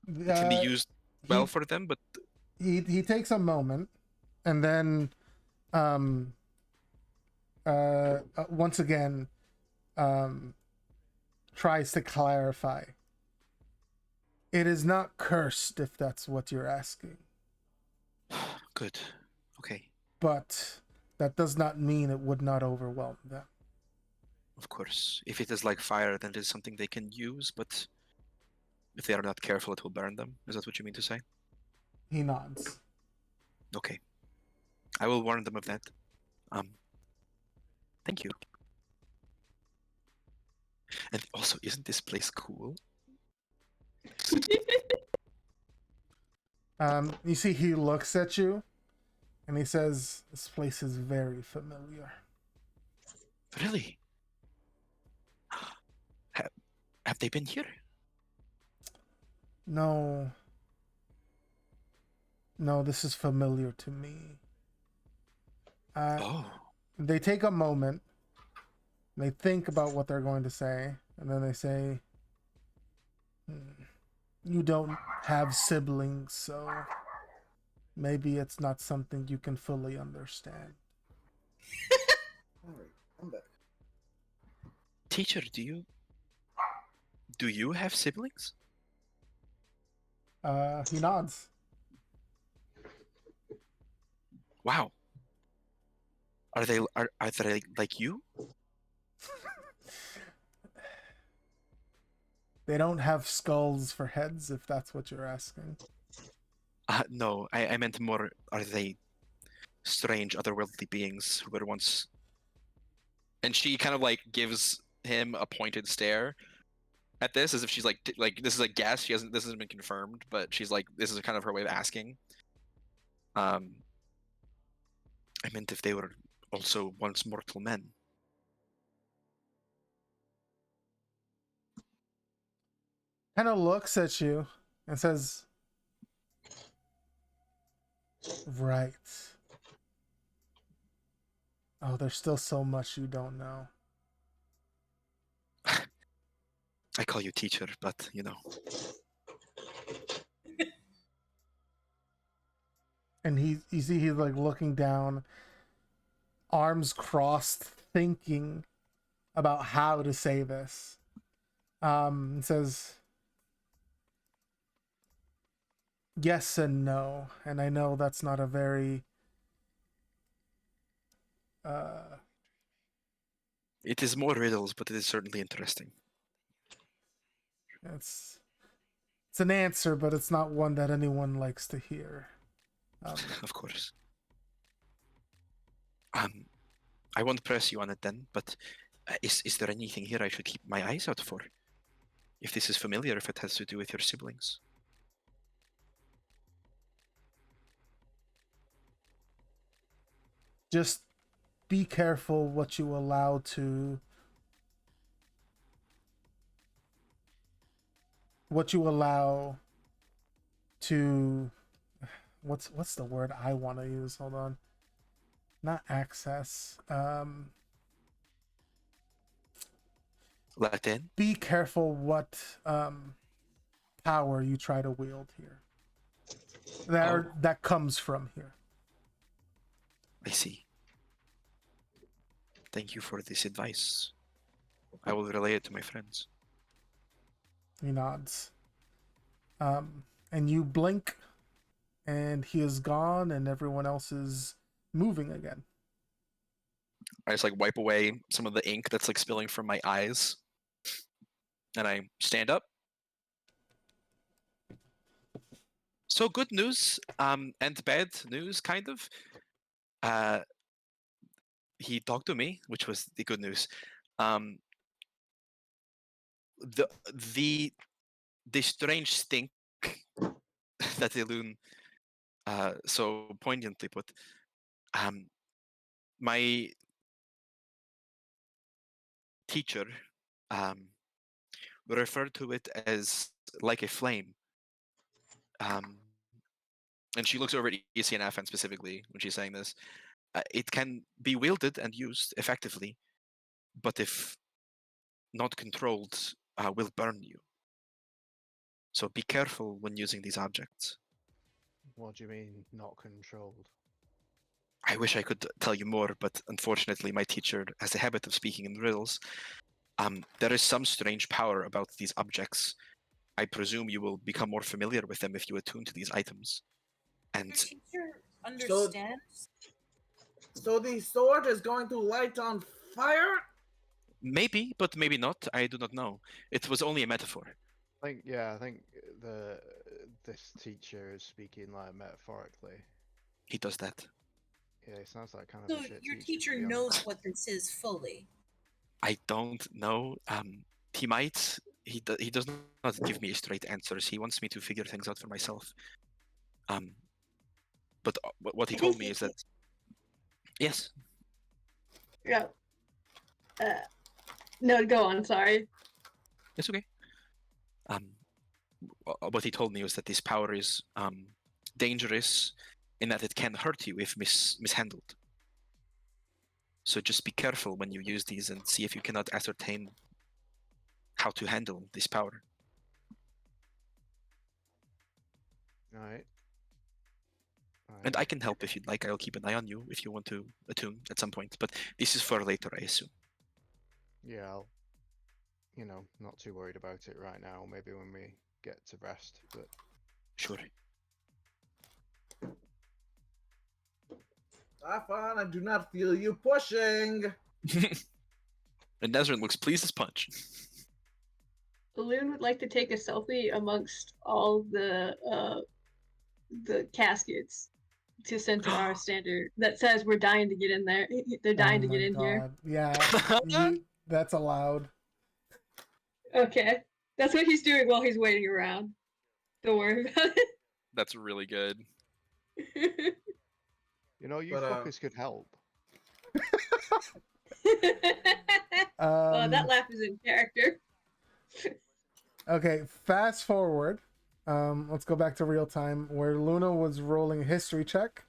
It can be used well for them, but he takes a moment, and then once again tries to clarify. It is not cursed, if that's what you're asking. Good. Okay. But that does not mean it would not overwhelm them. Of course. If it is like fire, then it is something they can use, but if they are not careful, it will burn them. Is that what you mean to say? He nods. Okay. I will warn them of that. Thank you. And also, isn't this place cool? You see, he looks at you, and he says, "This place is very familiar." Really? Have they been here? No. No, this is familiar to me. Oh. They take a moment. They think about what they're going to say, and then they say, "You don't have siblings, so maybe it's not something you can fully understand." Alright, I'm back. Teacher, do you have siblings? He nods. Wow. Are they like you? They don't have skulls for heads, if that's what you're asking. No, I meant more, are they strange otherworldly beings who were once... And she kind of like gives him a pointed stare at this, as if she's like this is a guess. This hasn't been confirmed, but she's like, this is kind of her way of asking. I meant if they were also once mortal men. Kind of looks at you and says, "Right. Oh, there's still so much you don't know." I call you teacher, but you know. And you see he's like looking down, arms crossed, thinking about how to say this. And says, "Yes and no." And I know that's not a very It is more riddles, but it is certainly interesting. it's an answer, but it's not one that anyone likes to hear. Of course. I won't press you on it then, but is there anything here I should keep my eyes out for? If this is familiar, if it has to do with your siblings. Just be careful what you allow to what's the word I want to use? Hold on. Not access. Let in? Be careful what power you try to wield here. That comes from here. I see. Thank you for this advice. I will relay it to my friends. He nods. And you blink, and he is gone, and everyone else is moving again. I just like wipe away some of the ink that's like spilling from my eyes. And I stand up. So good news, and bad news, kind of. He talked to me, which was the good news. The strange stink that Elune so poignantly put. My teacher referred to it as like a flame. And she looks over at ECNF and specifically when she's saying this. It can be wielded and used effectively, but if not controlled, will burn you. So be careful when using these objects. What do you mean, not controlled? I wish I could tell you more, but unfortunately my teacher has a habit of speaking in riddles. There is some strange power about these objects, I presume you will become more familiar with them if you attune to these items. And Your teacher understands. So the sword is going to light on fire? maybe, but maybe not. I do not know. It was only a metaphor. I think this teacher is speaking like metaphorically. He does that. Yeah, he sounds like kind of So a shit your teacher, teacher to be knows honest. what this is fully. I don't know. He might. He does not give me straight answers. He wants me to figure things out for myself. But what he I told think me he- is that yes, Yeah. No, go on. Sorry. it's okay. What he told me was that this power is dangerous in that it can hurt you if mishandled. So just be careful when you use these and see if you cannot ascertain how to handle this power. Alright. And I can help if you'd like. I'll keep an eye on you if you want to attune at some point. But this is for later, I assume. Yeah, I'll, not too worried about it right now. Maybe when we get to rest, but Sure. Afan, I do not feel you pushing. And Nezrin looks pleased as punch. Balloon would like to take a selfie amongst all the caskets to send to our standard that says we're dying to get in there. They're dying to get in here. Yeah, that's allowed. Okay, that's what he's doing while he's waiting around. Don't worry about That's really good. it. you But, fuckers could help. Oh, that laugh is in character. Okay, fast forward. Let's go back to real time where Luna was rolling a history check.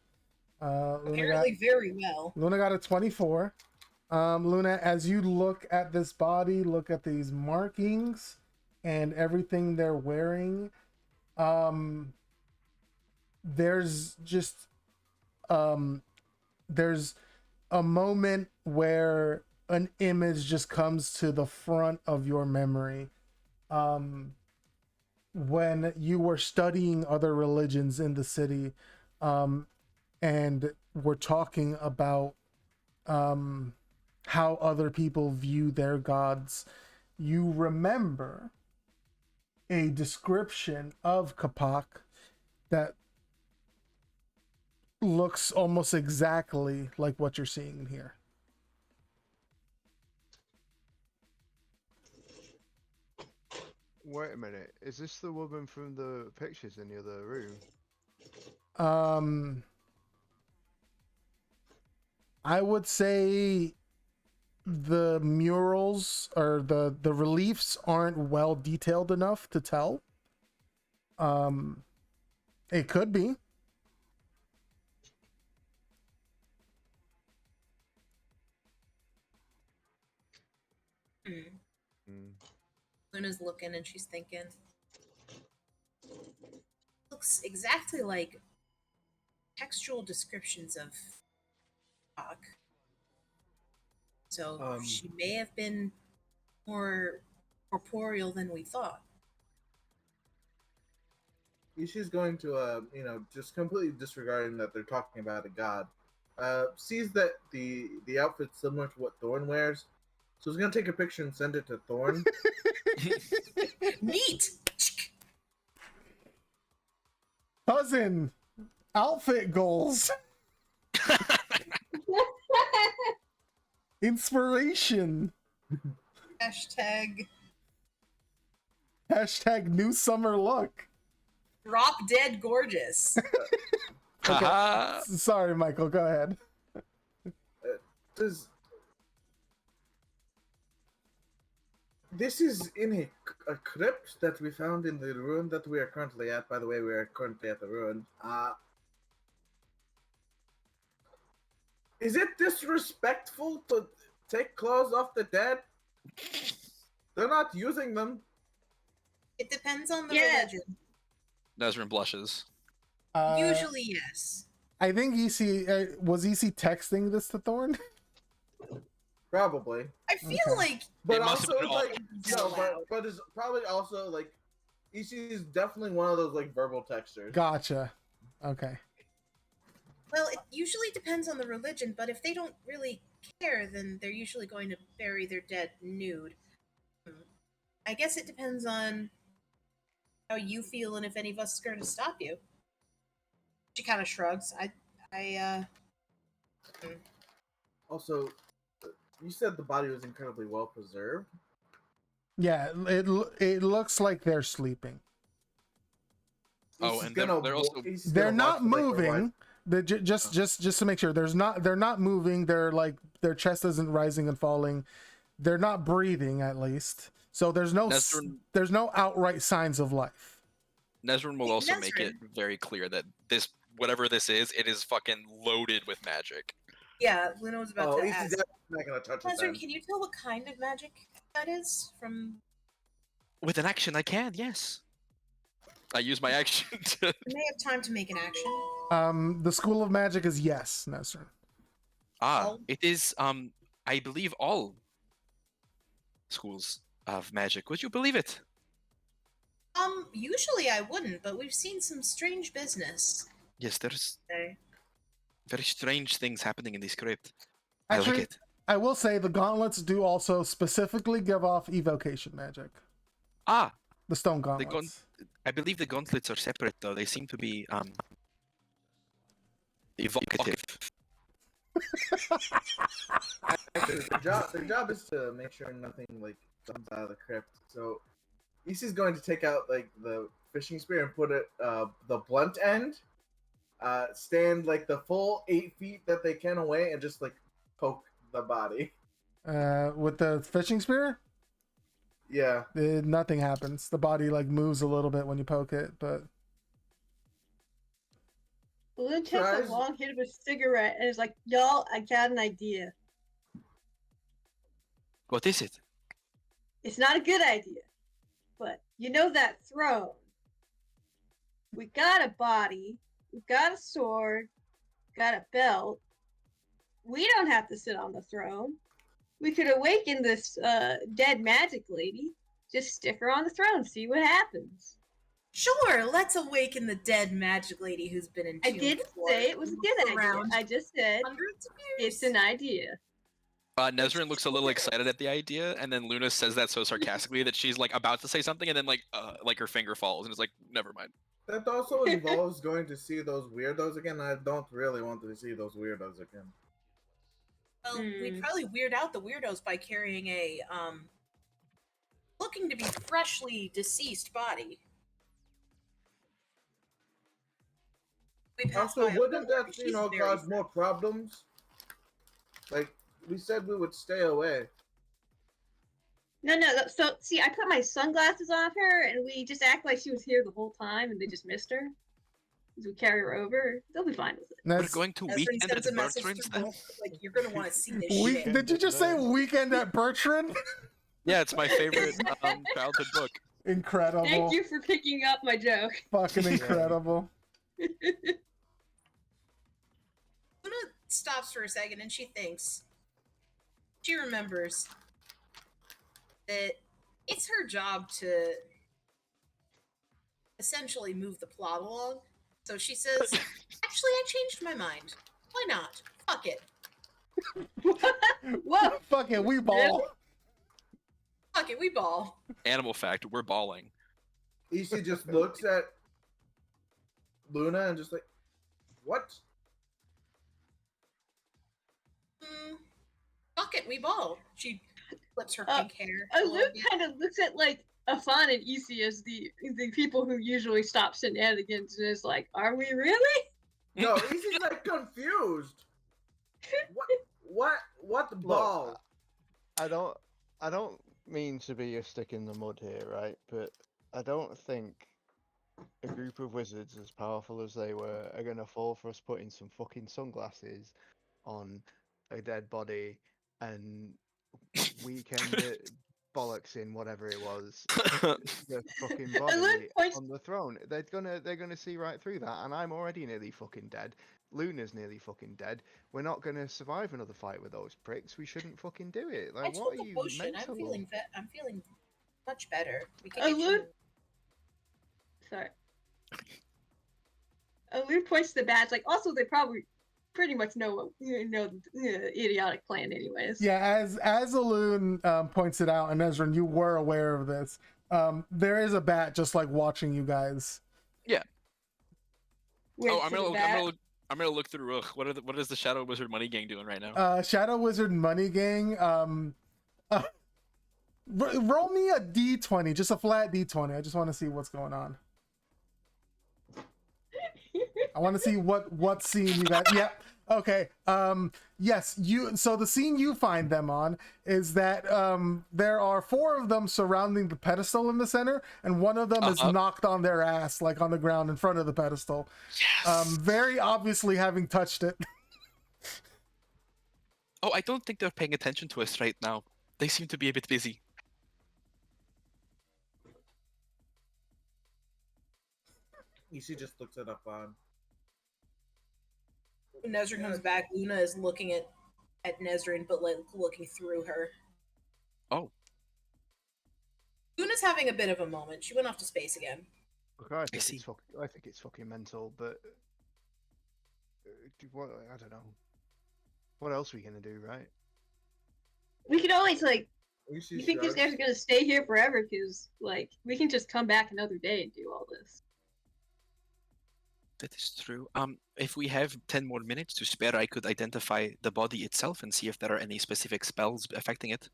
Apparently, very well. Luna got a 24. Luna, as you look at this body, look at these markings and everything they're wearing, there's just there's a moment where an image just comes to the front of your memory. When you were studying other religions in the city, and we're talking about how other people view their gods, you remember a description of Kapak that looks almost exactly like what you're seeing here. Wait a minute, is this the woman from the pictures in the other room? I would say the murals or the reliefs aren't well detailed enough to tell. It could be. Hmm. Luna's looking and she's thinking. Looks exactly like textual descriptions of Hawk. So she may have been more corporeal than we thought. Ishi's going to, just completely disregarding that they're talking about a god. Sees that the outfit's similar to what Thorn wears, so he's gonna take a picture and send it to Thorn. Neat! Cousin, outfit goals. Inspiration. Hashtag new summer look. Drop dead gorgeous. Haha. Sorry, Michael, go ahead. This is in a crypt that we found in the ruin that we are currently at. By the way, we are currently at the ruin. Is it disrespectful to take clothes off the dead? They're not using them. It depends on the Yes. religion. Nezrin blushes. Usually, yes. I think EC was EC texting this to Thorn. Probably. I feel Okay. like But It must have also, been all- like, no, but it's probably also, like, Ishi's definitely one of those like verbal texters. Gotcha. Okay. Well, it usually depends on the religion, but if they don't really care, then they're usually going to bury their dead nude. I guess it depends on how you feel and if any of us are going to stop you. She kind of shrugs. Also, you said the body was incredibly well preserved. Yeah, it looks like they're sleeping. Oh, Ishi's and they're also Ishi's They're gonna not watch, like, her wife- moving. Just to make sure, they're not moving. They're like their chest isn't rising and falling. They're not breathing, at least. So there's no outright signs of life. Nesrin will Hey, also make it Nesrin. very clear that this, whatever this is, it is fucking loaded with magic. Yeah, Luna was about Oh, to Ishi's ask. definitely not gonna touch it. Nazrin, Then. can you tell what kind of magic that is from? With an action, I can, yes. I use my action to. You may have time to make an action. The School of Magic is yes, Nesrin. All? It is, I believe all schools of magic. Would you believe it? Usually I wouldn't, but we've seen some strange business Yes, there's today. very strange things happening in this crypt. I like Actually, it. I will say the gauntlets do also specifically give off evocation magic. Ah, The stone gauntlets. I believe the gauntlets are separate though. They seem to be evocative. Actually, their job is to make sure nothing like comes out of the crypt. So, Ishi's going to take out like the fishing spear and put it the blunt end, stand like the full 8 feet that they can away, and just like poke the body. With the fishing spear, Yeah. nothing happens. The body like moves a little bit when you poke it, but Balloon takes Tries- a long hit of a cigarette and is like, "Y'all, I got an idea. What is it? It's not a good idea, but you know that throne? We got a body, we got a sword, got a belt. We don't have to sit on the throne. We could awaken this dead magic lady. Just stick her on the throne, see what happens." Sure, let's awaken the dead magic lady who's been in. I didn't say it was a good idea. around I just said hundreds of years. it's an idea. Nesrin looks a little excited at the idea, and then Luna says that so sarcastically that she's like about to say something, and then like her finger falls, and is like, never mind. That also involves going to see those weirdos again. I don't really want to see those weirdos again. Well, we'd probably weird out the weirdos by carrying a looking to be freshly deceased body. We passed Also, by a wouldn't woman, that she's very cause sad. more problems? Like we said, we would stay away. No. So, see, I put my sunglasses on her, and we just act like she was here the whole time, and they just missed her. As we carry her over, they'll be fine with it. We're that's going to Ezrin weekend sends at a message Bertrand's to then? Wolf, like you're gonna want to see this we. shit. Did you just say weekend at Bertrand? Yeah, it's my favorite childhood book. Incredible. Thank you for picking up my joke. Fucking incredible. Luna stops for a second and she thinks. She remembers that it's her job to essentially move the plot along. So she says, "Actually, I changed my mind. Why not? Fuck it. Whoa! Fuck it, we ball. Fuck it, we ball." Animal fact, we're bawling. Ishi just looks at Luna and just like, what? Fuck it, we ball. She flips her pink hair. Luke kind of looks at like Afan and Isi as the people who usually stop shenanigans, and is like, "Are we really?" No, Ishi's like confused. What the ball? I don't mean to be a stick in the mud here, right? But I don't think a group of wizards as powerful as they were are gonna fall for us putting some fucking sunglasses on a dead body and weekend it bollocks in whatever it was the fucking body points- on the throne. They're gonna see right through that, and I'm already nearly fucking dead. Luna's nearly fucking dead. We're not gonna survive another fight with those pricks. We shouldn't fucking do it. I Like, took what are a you potion. mental? I'm feeling much better. We can get you- Sorry. Lou points to the badge. Like, also, they probably pretty much know the idiotic plan, anyways. Yeah, as Alun points it out, and Ezrin, you were aware of this. There is a bat just like watching you guys. Wait I'm for gonna the look, bat. I'm gonna look through. What is the Shadow Wizard Money Gang doing right now? Shadow Wizard Money Gang. Roll me a d20, just a flat d20. I just want to see what's going on. I want to see what scene you got. Yep. Okay. Yes, so the scene you find them on is that there are 4 of them surrounding the pedestal in the center, and one of them is knocked on their ass, like on the ground in front of the pedestal. Yes. Very obviously having touched it. Oh, I don't think they're paying attention to us right now. They seem to be a bit busy. EC just looks it up on. When Nezrin comes back, Luna is looking at Nezrin, but like looking through her. Oh, Luna's having a bit of a moment. She went off to space again. Look, I think see. it's fucking mental, but what? I don't know. What else are we gonna do, right? We could always like. EC You think these guys shrugs. are gonna stay here forever? Because like we can just come back another day and do all this. that is true. If we have 10 more minutes to spare, I could identify the body itself and see if there are any specific spells affecting it.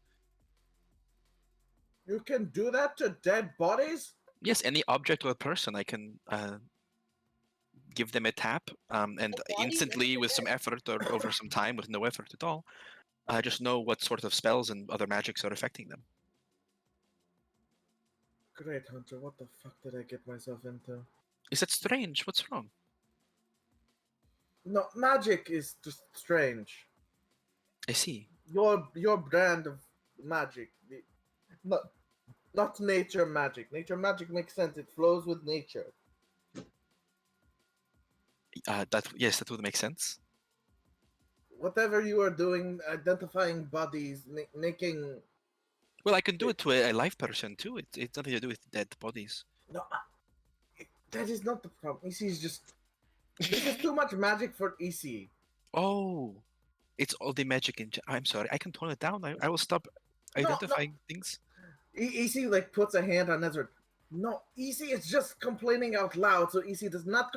You can do that to dead bodies? Yes, any object or person, I can give them a tap, and body instantly, with some effort or over some time, with no effort at all, just know what sort of spells and other magics are affecting them. Great, Hunter. What the fuck did I get myself into? Is that strange? What's wrong? No, magic is just strange. I see. Your brand of magic. Not nature magic. Nature magic makes sense. It flows with nature. Yes, that would make sense. Whatever you are doing, identifying bodies, making... Well, I can do it to a live person too. It's nothing to do with dead bodies. No, that is not the problem. EC is just... This is too much magic for EC. Oh, it's all the magic in. I'm sorry. I can tone it down. I will stop identifying things. EC like puts a hand on Ezra. No, EC is just complaining out loud, so EC does not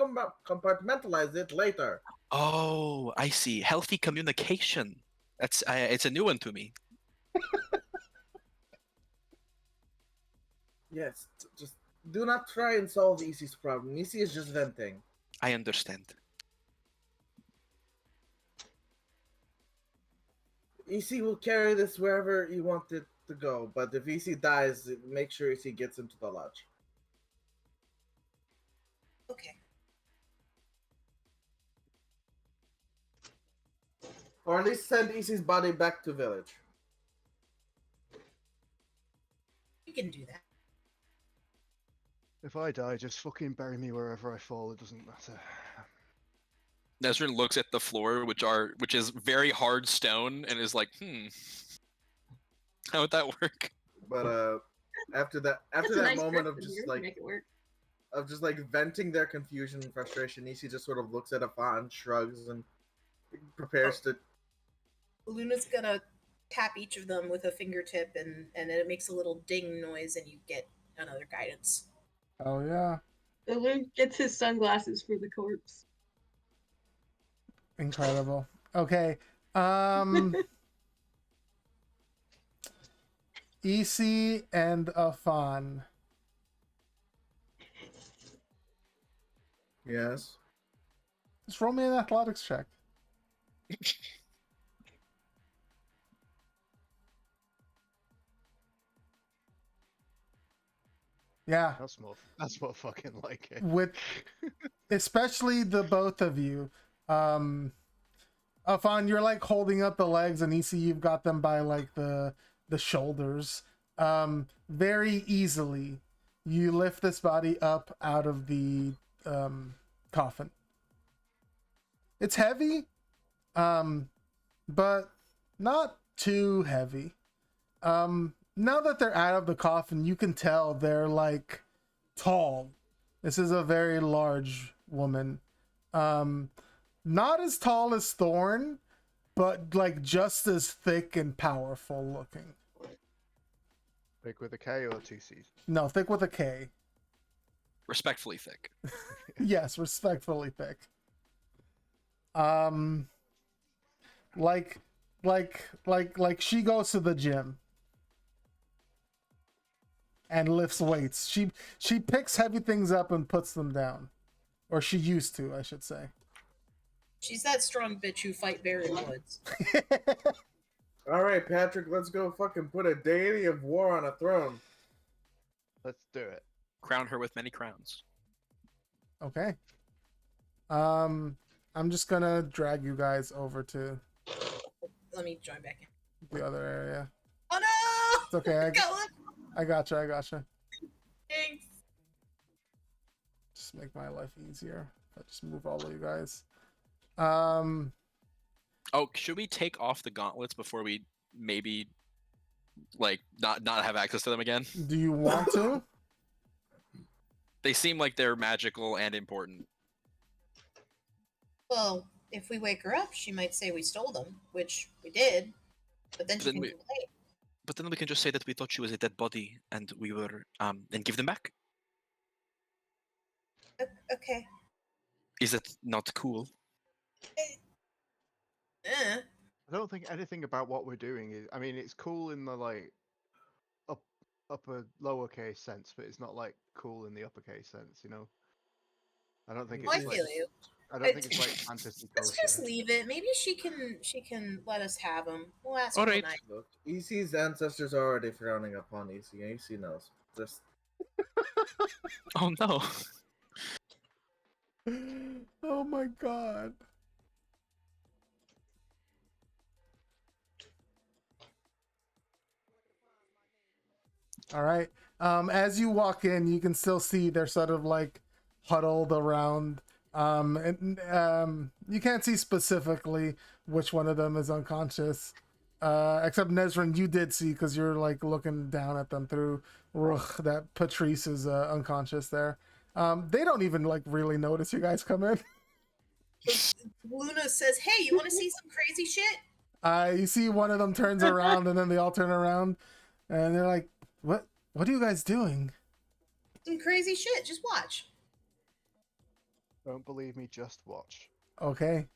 compartmentalize it later. Oh, I see. Healthy communication. That's it's a new one to me. Yes, just do not try and solve EC's problem. EC is just venting. I understand. EC will carry this wherever you want it to go, but if EC dies, make sure EC gets into the lodge. Okay. Or at least send EC's body back to village. We can do that. If I die, just fucking bury me wherever I fall. It doesn't matter. Nezrin looks at the floor, which is very hard stone, and is like, how would that work? But after that That's a nice moment trick of from just here. like Make it work. venting their confusion and frustration, EC just sort of looks at Afan, shrugs, and prepares to. Luna's gonna tap each of them with a fingertip, and it makes a little ding noise, and you get another guidance. Oh yeah. Luke gets his sunglasses for the corpse. Incredible. Okay. EC and Afan. Yes. Just roll me an athletics check. Yeah. That's more fucking like it. With especially the both of you. Afan, you're like holding up the legs, and EC, you've got them by like the shoulders. Very easily, you lift this body up out of the coffin. It's heavy, but not too heavy. Now that they're out of the coffin, you can tell they're like tall. This is a very large woman. Not as tall as Thorn, but like just as thick and powerful looking. Big with a K or two C's? No, thick with a K. Respectfully thick. Yes, respectfully thick. Like she goes to the gym and lifts weights. She picks heavy things up and puts them down, or she used to, I should say. She's that strong bitch who fight bear in woods. All right, Patrick, let's go fucking put a deity of war on a throne. Let's do it. Crown her with many crowns. Okay. I'm just gonna drag you guys over to Let me join back in. the other area. Oh no! It's okay. Going. I gotcha. Thanks. Just make my life easier. I just move all of you guys. Oh, should we take off the gauntlets before we maybe like not have access to them again? Do you want to? They seem like they're magical and important. Well, if we wake her up, she might say we stole them, which we did. But then she Then can we- complain. But then we can just say that we thought she was a dead body and we were and give them back. Okay. Is it not cool? Eh. I don't think anything about what we're doing is. I mean, it's cool in the like upper lowercase sense, but it's not like cool in the uppercase sense. You know. I don't think Well, I it's like. feel you. I don't think it's like fantasy Let's kosher. just leave it. Maybe she can let us have them. We'll ask All her right. tonight. Look, EC's ancestors are already frowning upon EC, and EC knows. Just Oh no. Oh my god. All right. As you walk in, you can still see they're sort of like huddled around. You can't see specifically which one of them is unconscious. Except Nezrin, you did see because you're like looking down at them through Ruch that Patrice is unconscious there. They don't even like really notice you guys come in. Luna says, "Hey, you want to see some crazy shit?" You see one of them turns around and then they all turn around and they're like, What are you guys doing? Some crazy shit. Just watch. Don't believe me, just watch. Okay.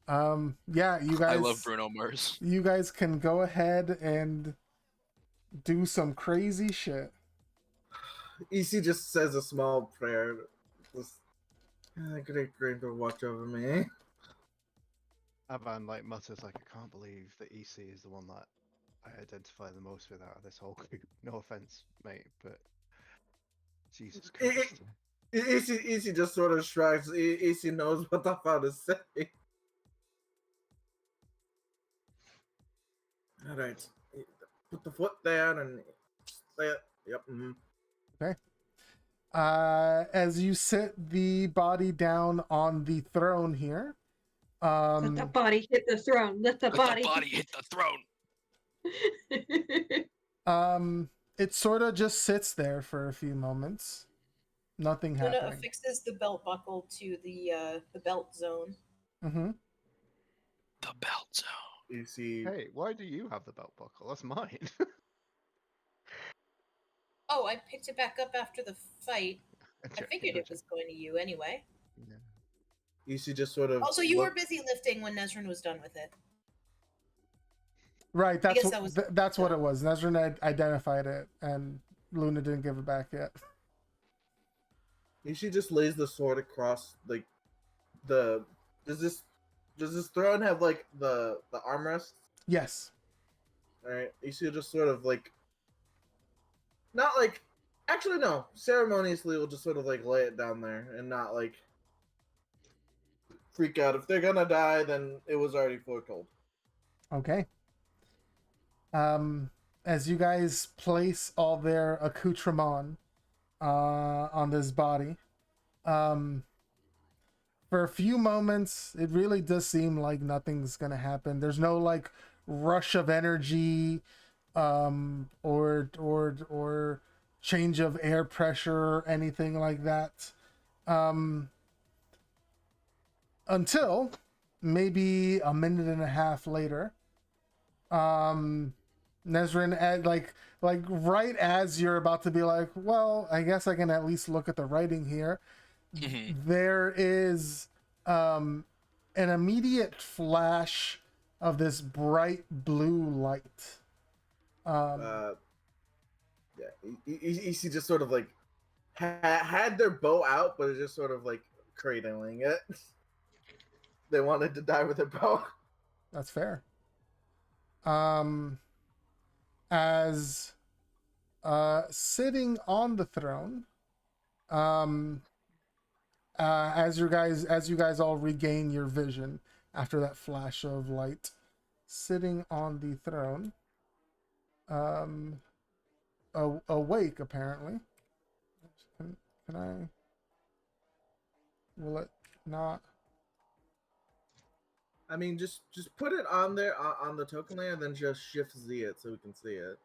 Yeah, you guys I love Bruno Mars. You guys can go ahead and do some crazy shit. EC just says a small prayer. Just, great to watch over me. Avan like mutters like, I can't believe that EC is the one that I identify the most with out of this whole group. No offense, mate, but Jesus Christ. EC just sort of shrugs. EC knows what the fuck to say. All right, put the foot there and say it. Yep. Mm-hmm. As you sit the body down on the throne here, Let the body hit the throne. Let the Let body. the body hit the throne. It sort of just sits there for a few moments. Nothing Luna happening. affixes the belt buckle to the belt zone. Mm-hmm. The belt zone. EC. Hey, why do you have the belt buckle? That's mine. Oh, I picked it back up after the fight. I Okay, figured it okay. was going to you anyway. Yeah. EC just sort of. Also, you were busy lifting when Nezrin was done with it. Right, that's guess what, that was- that's what it was. Nezrin had identified it, and Luna didn't give it back yet. EC just lays the sword across like the. Does this throne have like the armrest? Yes. Alright, EC just sort of like. Not like. Actually, no. Ceremoniously, we'll just sort of like lay it down there and not like. Freak out. If they're gonna die, then it was already foretold. Okay. As you guys place all their accoutrement on this body, for a few moments, it really does seem like nothing's gonna happen. There's no like rush of energy, or change of air pressure or anything like that. Until maybe a minute and a half later, Nezrin, like right as you're about to be like, well, I guess I can at least look at the writing here. There is an immediate flash of this bright blue light. Yeah, Easy just sort of like had their bow out, but it's just sort of like cradling it. They wanted to die with their bow. That's fair. As sitting on the throne, as you guys all regain your vision after that flash of light, sitting on the throne, awake apparently. Can I? Will it not? I mean, just put it on there on the token layer, and then just Shift Z it so we can see it.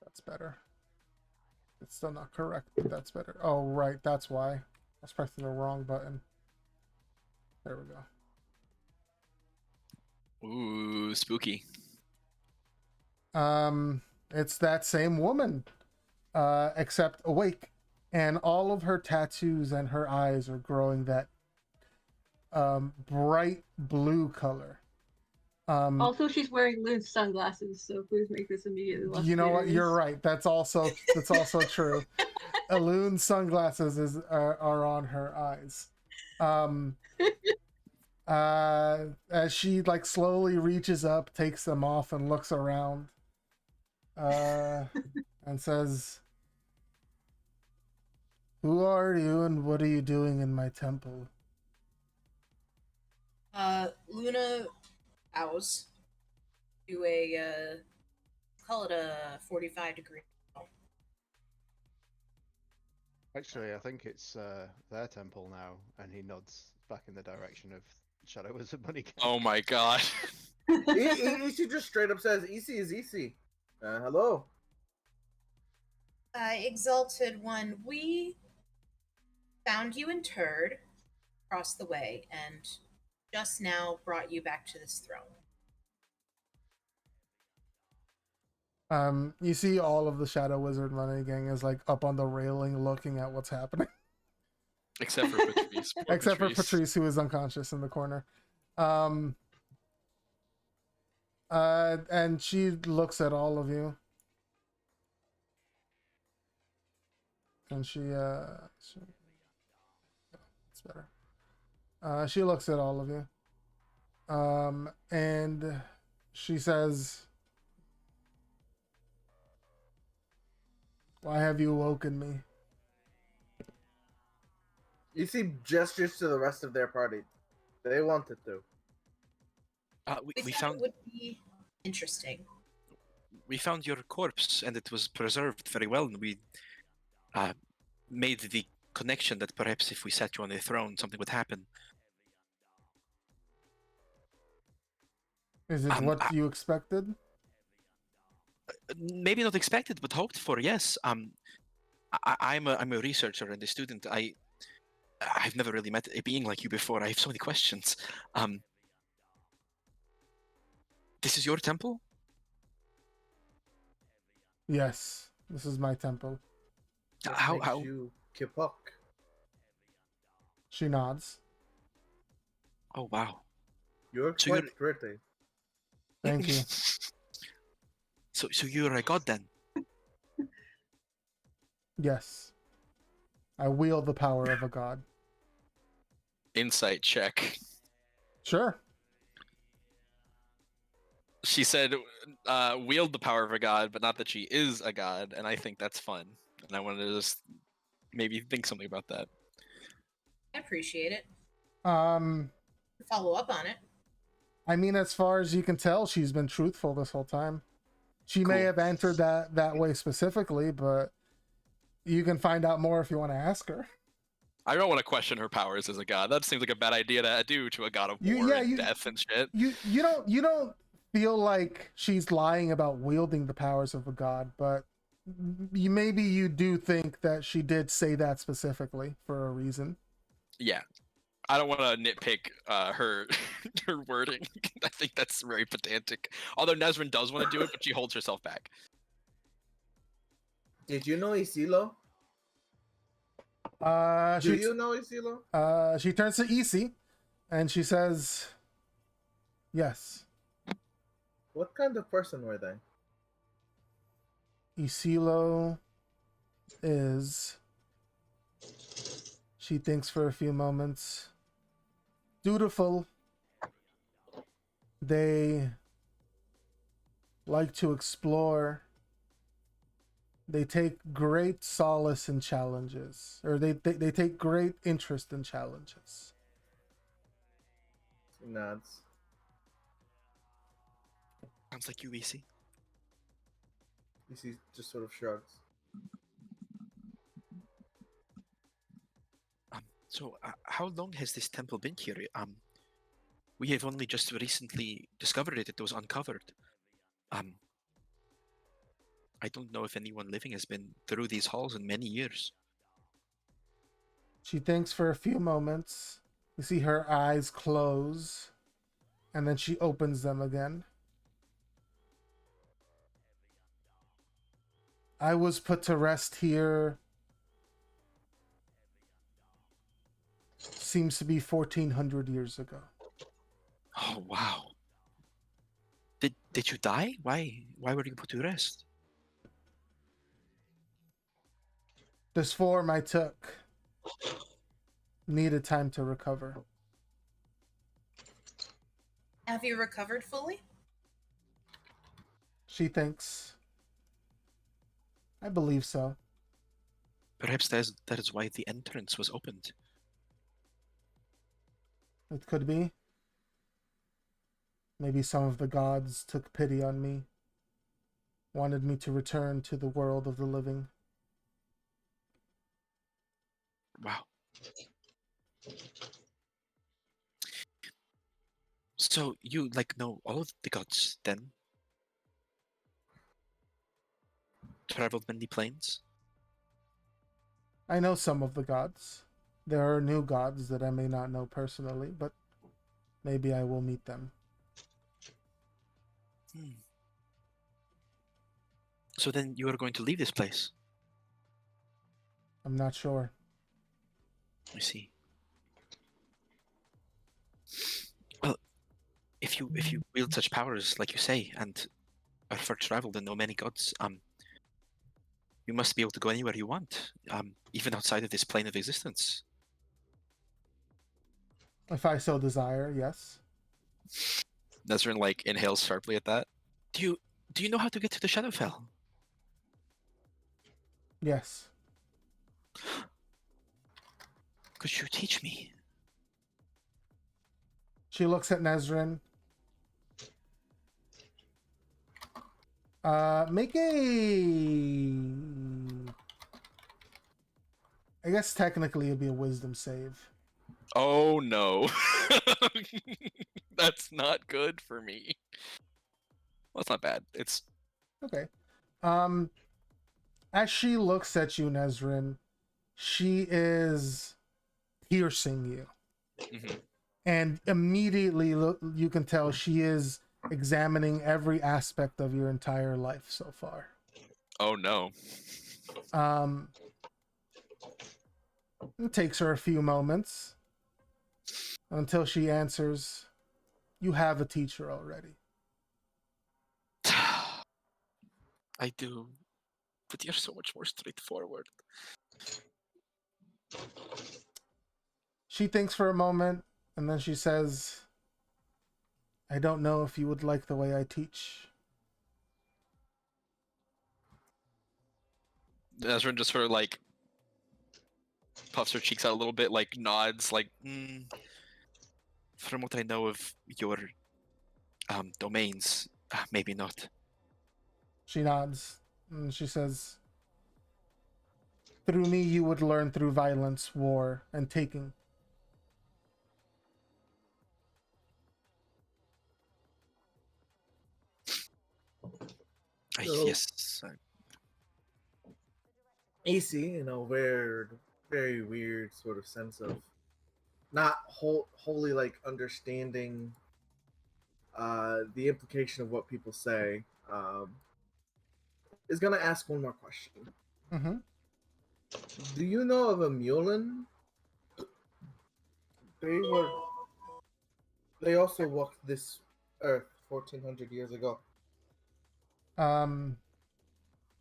That's better. It's still not correct, but that's better. Oh, right, that's why. I was pressing the wrong button. There we go. Ooh, spooky. It's that same woman, except awake, and all of her tattoos and her eyes are growing that bright blue color. Also, she's wearing Lynn's sunglasses, so please make this immediately less You know what? serious. You're right. That's also true. Elun's sunglasses are on her eyes. As she like slowly reaches up, takes them off, and looks around, and says, "Who are you, and what are you doing in my temple?" Luna bows to a call it a 45-degree angle. Actually, I think it's their temple now, and he nods back in the direction of Shadow as a bunny. Oh my god. Easy just straight up says, "Easy is easy." Hello. Exalted One, we found you interred across the way and just now brought you back to this throne. You see all of the Shadow Wizard money gang is like up on the railing looking at what's happening. Except for Patrice. Poor Except for Patrice, who is unconscious in the corner. And she looks at all of you. And it's better. She looks at all of you. And she says, "Why have you woken me?" Easy gestures to the rest of their party. They wanted to. We thought found it would be interesting. we found your corpse, and it was preserved very well. And we made the connection that perhaps if we sat you on the throne, something would happen. Is it what you expected? Maybe not expected, but hoped for. Yes. I'm a researcher and a student. I've never really met a being like you before. I have so many questions. This is your temple? Yes, this is my temple. What How makes you Kipok? She nods. Oh wow. You're So quite you're- pretty. Thank you. So you're a god then? Yes. I wield the power of a god. Insight check. Sure. She said, wield the power of a god, but not that she is a god, and I think that's fun. And I wanted to just maybe think something about that. I appreciate it. Follow up on it. I mean, as far as you can tell, she's been truthful this whole time. She may Cool. have answered that way specifically, but you can find out more if you want to ask her. I don't want to question her powers as a god. That seems like a bad idea to do to a god of war and death and shit. You don't feel like she's lying about wielding the powers of a god, but maybe you do think that she did say that specifically for a reason. Yeah. I don't want to nitpick her her wording. I think that's very pedantic. Although Nesrin does want to do it, but she holds herself back. Did you know Isilo? Do you know Isilo? She turns to Isi and she says, yes. What kind of person were they? Isilo is... She thinks for a few moments. Dutiful. They like to explore. They take great solace in challenges, or they take great interest in challenges. She nods. Sounds like you, EC. He just sort of shrugs. So, how long has this temple been here? We have only just recently discovered it. It was uncovered. I don't know if anyone living has been through these halls in many years. She thinks for a few moments. You see her eyes close, and then she opens them again. I was put to rest here. Seems to be 1400 years ago. Oh wow! Did you die? Why were you put to rest? This form I took needed time to recover. Have you recovered fully? She thinks. I believe so. Perhaps that is why the entrance was opened. It could be. Maybe some of the gods took pity on me, wanted me to return to the world of the living. Wow. So you know all of the gods then? Traveled many planes? I know some of the gods. There are new gods that I may not know personally, but maybe I will meet them. So then you are going to leave this place? I'm not sure. I see. Well, if you wield such powers like you say, and are far traveled and know many gods, you must be able to go anywhere you want, even outside of this plane of existence. If I so desire, yes. Nesrin inhales sharply at that. Do you know how to get to the Shadowfell? Yes. Could you teach me? She looks at Nesrin. Make a... I guess technically it'd be a wisdom save. Oh no. That's not good for me. Well, it's not bad. It's Okay. As she looks at you, Nesrin, she is piercing you. Mhm. And immediately you can tell she is examining every aspect of your entire life so far. Oh no. It takes her a few moments until she answers, "You have a teacher already." I do, but you're so much more straightforward. She thinks for a moment, and then she says, "I don't know if you would like the way I teach." Ezra just sort of puffs her cheeks out a little bit, nods, from what I know of your domains, maybe not. She nods, and she says, Through me, you would learn through violence, war, and taking. So- Yes. AC, weird, very weird sort of sense of not wholly like understanding the implication of what people say, is gonna ask one more question. Mm-hmm. Do you know of a Mulin? They were. They also walked this earth 1400 years ago.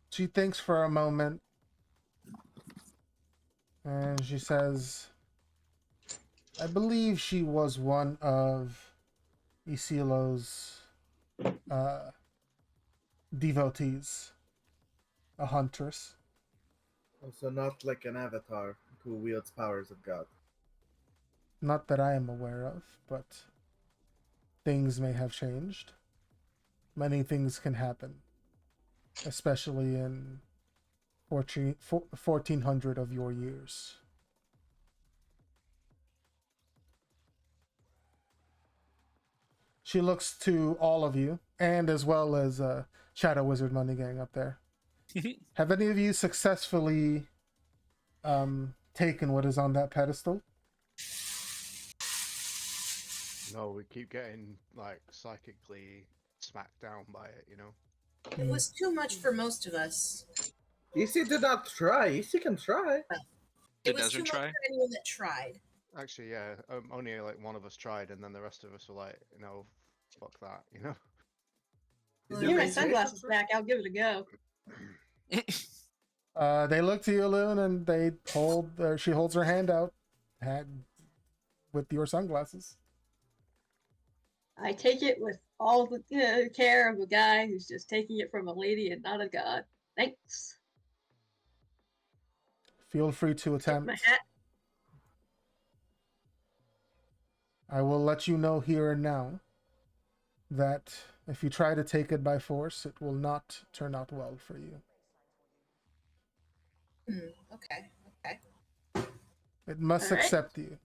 She thinks for a moment, and she says, I believe she was one of Isilo's devotees, a huntress. Also, not like an avatar who wields powers of God. Not that I am aware of, but things may have changed. Many things can happen, especially in 1400 of your years. She looks to all of you, and as well as Shadow Wizard Money Gang up there. Have any of you successfully taken what is on that pedestal? No, we keep getting like psychically smacked down by it, you know. It was too much for most of us. EC did not try. EC can try. It Did was too Nezrin much try? for anyone that tried. Actually, yeah, only like one of us tried, and then the rest of us were like, no, fuck that, you know. Is Give me my it sunglasses back. I'll give it a go. They look to you, Loon, and they hold. She holds her hand out, with your sunglasses. I take it with all the care of a guy who's just taking it from a lady and not a god. Thanks. Feel free to Tip attempt. my hat. I will let you know here and now that if you try to take it by force, it will not turn out well for you. Okay. It must All right. accept you.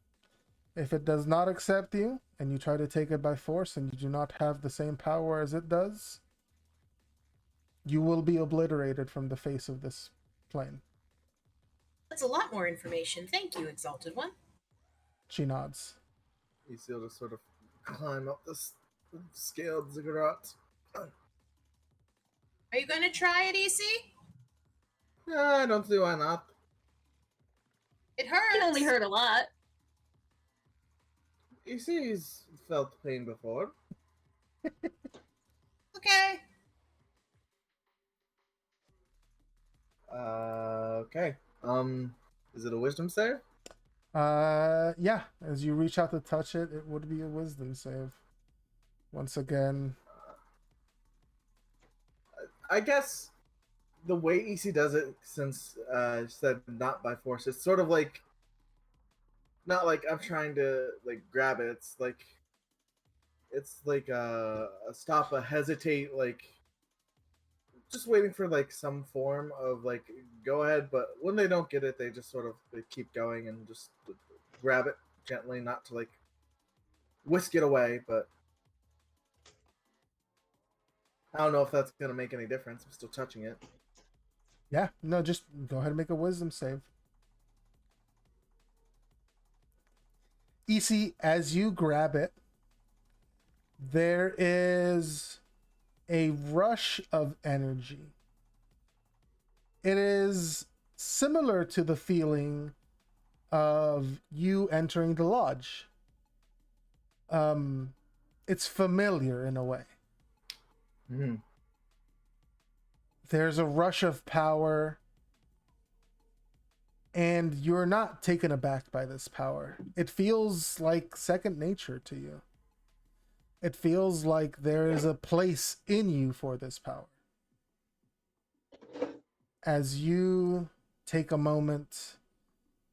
If it does not accept you, and you try to take it by force, and you do not have the same power as it does, you will be obliterated from the face of this plane. That's a lot more information. Thank you, Exalted One. She nods. EC will just sort of climb up this scaled ziggurat. Are you going to try it, EC? Yeah, I don't see why not. It hurts. Can only hurt a lot. EC's felt pain before. Okay. Okay. Is it a wisdom save? Yeah. As you reach out to touch it, it would be a wisdom save. Once again, I guess the way EC does it, since she said not by force, it's sort of like not like I'm trying to like grab it. It's like a stop, a hesitate, like just waiting for like some form of like go ahead. But when they don't get it, they just sort of they keep going and just grab it gently, not to like whisk it away. But I don't know if that's gonna make any difference. I'm still touching it. yeah, no, just go ahead and make a wisdom save. EC, as you grab it, there is a rush of energy. It is similar to the feeling of you entering the lodge. It's familiar in a way. Mm-hmm. There's a rush of power, and you're not taken aback by this power. It feels like second nature to you. It feels like there is a place in you for this power. As you take a moment,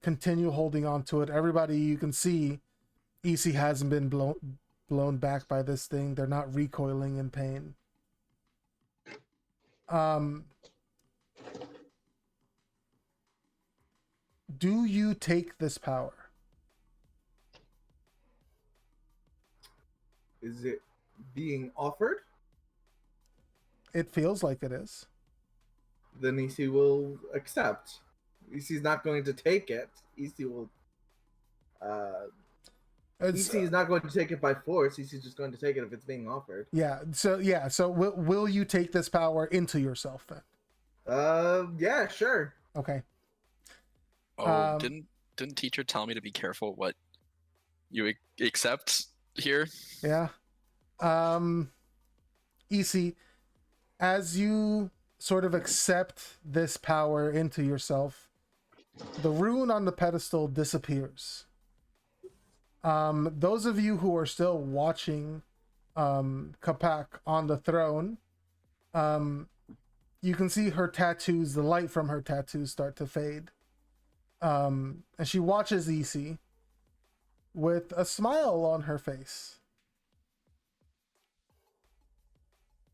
continue holding on to it. Everybody, you can see EC hasn't been blown back by this thing. They're not recoiling in pain. Do you take this power? Is it being offered? It feels like it is. Then EC will accept. EC's not going to take it. EC will. EC is not going to take it by force. EC is just going to take it if it's being offered. Yeah. So will you take this power into yourself then? Yeah, sure. Okay. Oh, didn't teacher tell me to be careful what you accept here? Yeah. EC, as you sort of accept this power into yourself, the rune on the pedestal disappears. Those of you who are still watching Kapak on the throne, you can see her tattoos, the light from her tattoos start to fade. And she watches EC with a smile on her face.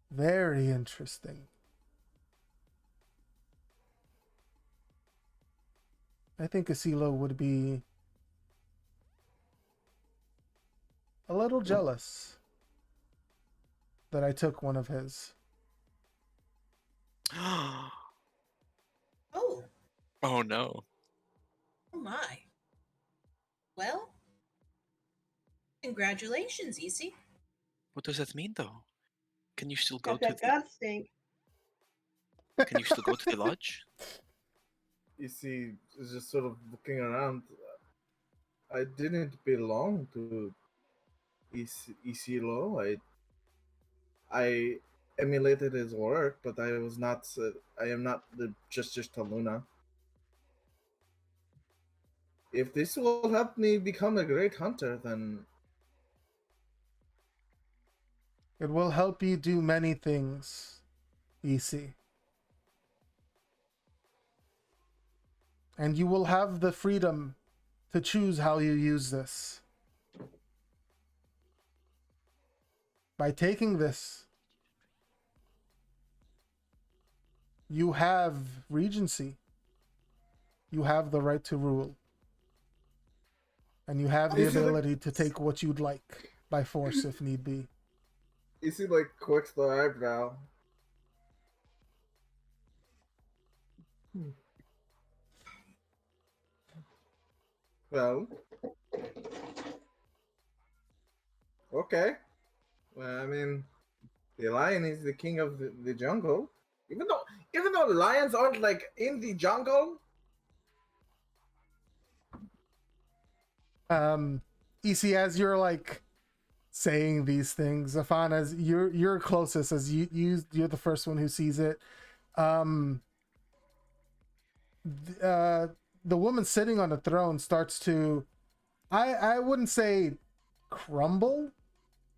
Very interesting. I think Asilo would be a little jealous that I took one of his. Oh, Oh no. oh my. Well, congratulations, EC. What does that mean though? Can you still go Got to that god stink. Can you still go to the lodge? EC is just sort of looking around. I didn't belong to EC I emulated his work, but I was not. I am not the just to Luna. If this will help me become a great hunter, then It will help you do many things, EC. And you will have the freedom to choose how you use this. By taking this, you have regency. You have the right to rule. And you have the ability to take what you'd like by force if need be. EC like quirks the eyebrow. Well, okay. Well, I mean, the lion is the king of the jungle. Even though lions aren't like in the jungle. EC, as you're like saying these things, Afan, as you're closest, as you're the first one who sees it. The woman sitting on the throne starts to, I wouldn't say crumble,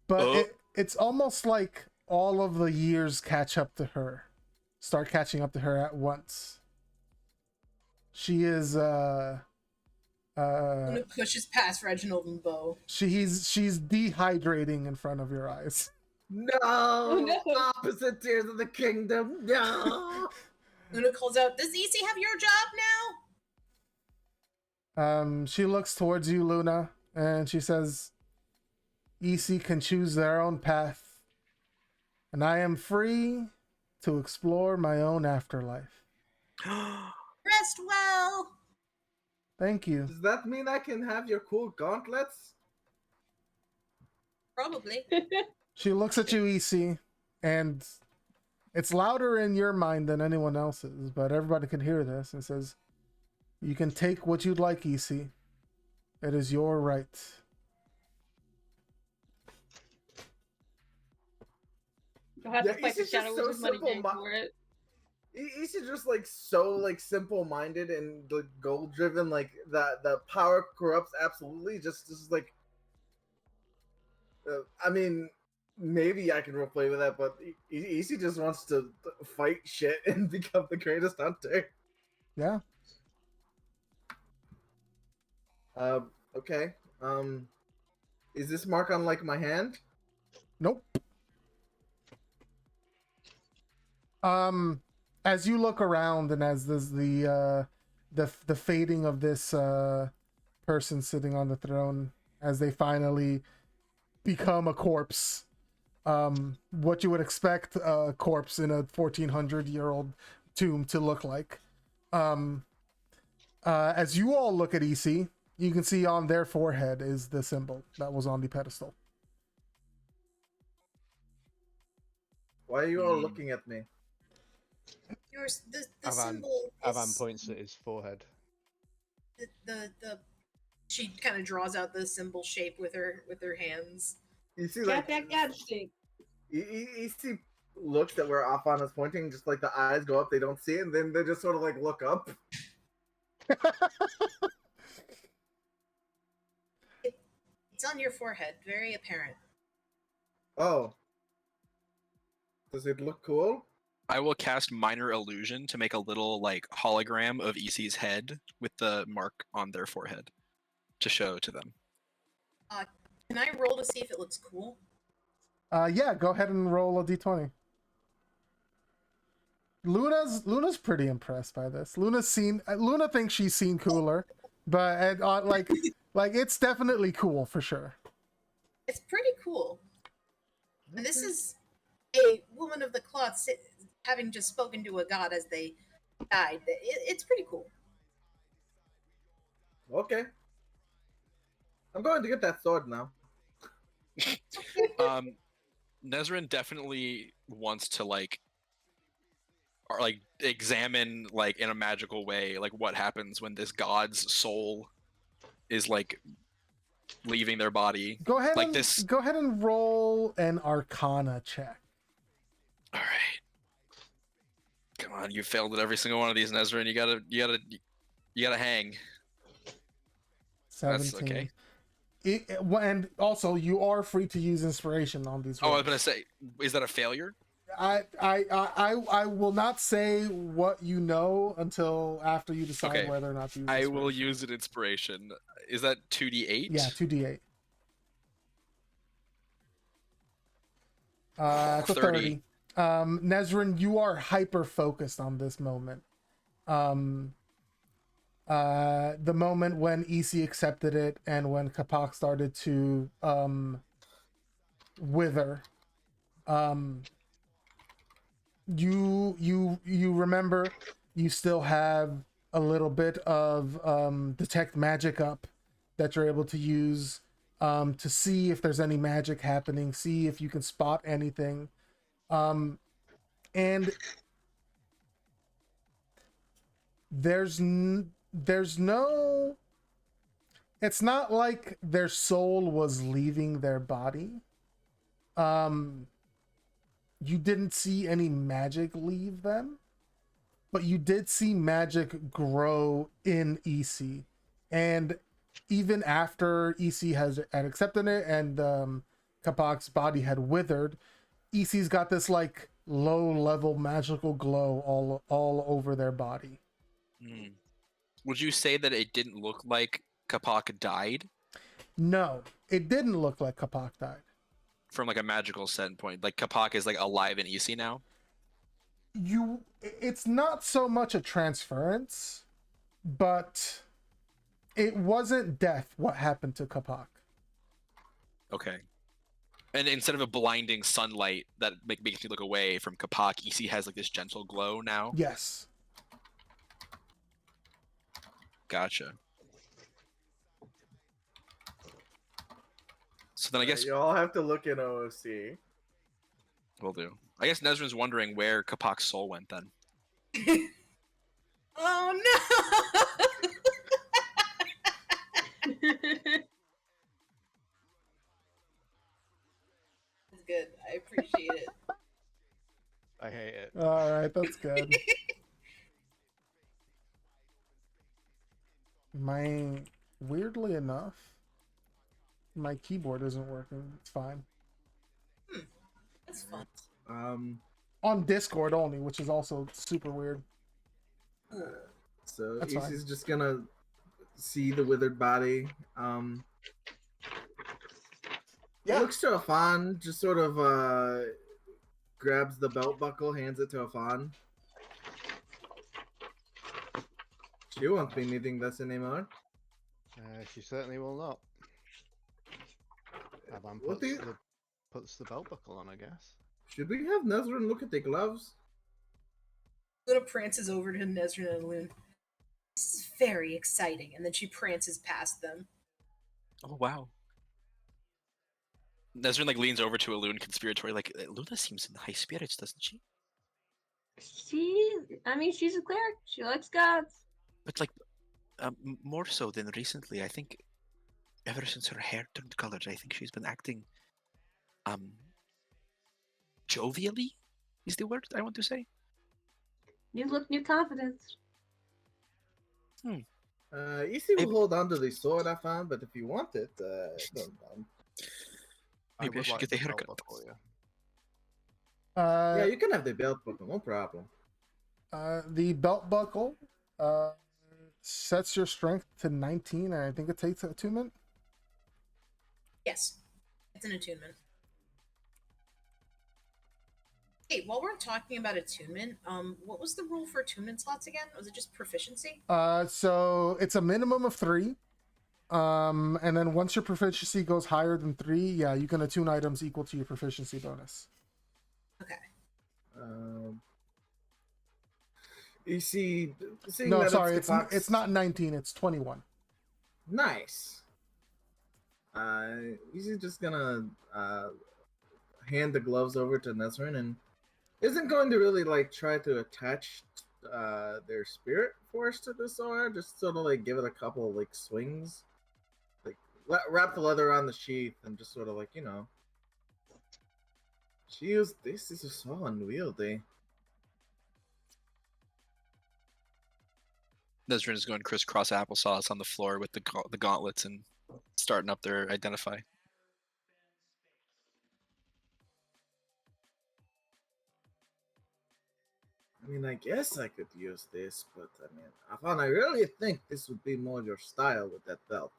but it's almost like all of the years start catching up to her at once. She is Luna pushes past Reginald and Bo. she's dehydrating in front of your eyes. No, no. opposite tiers of the kingdom. No. Luna calls out, "Does EC have your job now?" She looks towards you, Luna, and she says, EC can choose their own path, and I am free to explore my own afterlife. Rest well. Thank you. Does that mean I can have your cool gauntlets? Probably. She looks at you, EC, and it's louder in your mind than anyone else's, but everybody can hear this, and says, you can take what you'd like, EC. It is your right. You'll have Yeah, to fight it's the just Shadow so Wizard money simple, game for it. He's just like so like simple-minded and like goal-driven. Like the power corrupts absolutely. Just like, I mean, maybe I can roleplay with that, but Easy just wants to fight shit and become the greatest hunter. Yeah. Okay. Is this mark on like my hand? Nope. As you look around and as the the fading of this person sitting on the throne as they finally become a corpse. What you would expect a corpse in a 1400-year-old tomb to look like. As you all look at EC, you can see on their forehead is the symbol that was on the pedestal. Why are you all looking at me? The Avan, symbol Avan is points at his forehead. the she kind of draws out the symbol shape with her hands. You see, Got like, that god stink. you see looks that where Afan is pointing, just like the eyes go up, they don't see it, and then they just sort of like look up. It's on your forehead, very apparent. Oh. Does it look cool? I will cast Minor Illusion to make a little like hologram of EC's head with the mark on their forehead to show to them. Can I roll to see if it looks cool? Yeah, go ahead and roll a d20. Luna's pretty impressed by this. Luna thinks she's seen cooler, but like it's definitely cool for sure. It's pretty cool. And this is a woman of the cloth having just spoken to a god as they died. It's pretty cool. Okay. I'm going to get that sword now. Nezrin definitely wants to like examine like in a magical way like what happens when this god's soul is like leaving their body. Go ahead Like and this. go ahead and roll an Arcana check. All right. Come on, you failed at every single one of these, Nezrin. You gotta hang. 17. That's okay. And also, you are free to use inspiration on these. Oh, I was rolls. gonna say, is that a failure? I will not say what you know until after you decide Okay. whether or not to use. I will use an inspiration. Is that 2d8? Yeah, 2d8. It's a 30. Nezrin, you are hyper focused on this moment. The moment when EC accepted it and when Kapak started to wither. You remember you still have a little bit of detect magic up that you're able to use to see if there's any magic happening, see if you can spot anything. And there's no, it's not like their soul was leaving their body. You didn't see any magic leave them, but you did see magic grow in EC. And even after EC had accepted it and Kapak's body had withered, EC's got this like low level magical glow all over their body. Would you say that it didn't look like Kapak died? No, it didn't look like Kapak died. From like a magical standpoint, like Kapak is like alive in EC now. It's not so much a transference, but it wasn't death what happened to Kapak. Okay. And instead of a blinding sunlight that makes me look away from Kapak, EC has like this gentle glow now. Yes. Gotcha. So then I guess You all have to look in OOC. we'll do. I guess Nezrin's wondering where Kapak's soul went then. Oh no! That's good. I appreciate it. I hate it. All right, that's good. Weirdly enough, my keyboard isn't working. It's fine. That's fun. On Discord only, which is also super weird. So That's fine. Ace's just gonna see the withered body. Looks to Afan, just sort of grabs the belt buckle, hands it to Afan. She She won't be needing this anymore. She certainly will not. Avan What do you... puts the belt buckle on, I guess. Should we have Nezrin look at the gloves? Luna prances over to Nezrin and Loon. This is very exciting, and then she prances past them. Oh wow. Nezrin like leans over to a Loon conspiratorially, like Luna seems in high spirits, doesn't she? She's a cleric. She likes gods. But like, more so than recently. I think ever since her hair turned colored, I think she's been acting, jovially, is the word I want to say. New look, new confidence. Easy will hold on to the sword I found, but if you want it, Maybe I would should like get the belt haircut. buckle, yeah. yeah, you can have the belt buckle, no problem. The belt buckle sets your strength to 19, and I think it takes attunement. Yes, it's an attunement. Hey, while we're talking about attunement, what was the rule for attunement slots again? Was it just proficiency? So it's a minimum of 3. And then once your proficiency goes higher than 3, yeah, you can attune items equal to your proficiency bonus. Okay. You see, No, sorry, it's not 19, it's 21. Nice. He's just gonna hand the gloves over to Nezrin and isn't going to really like try to attach their spirit force to the sword. Just sort of like give it a couple of like swings, like wrap the leather around the sheath and just sort of like this is so unwieldy. Nezrin is going crisscross applesauce on the floor with the gauntlets and starting up their identify. I mean, I guess I could use this, but I mean, Afan, I really think this would be more your style with that belt.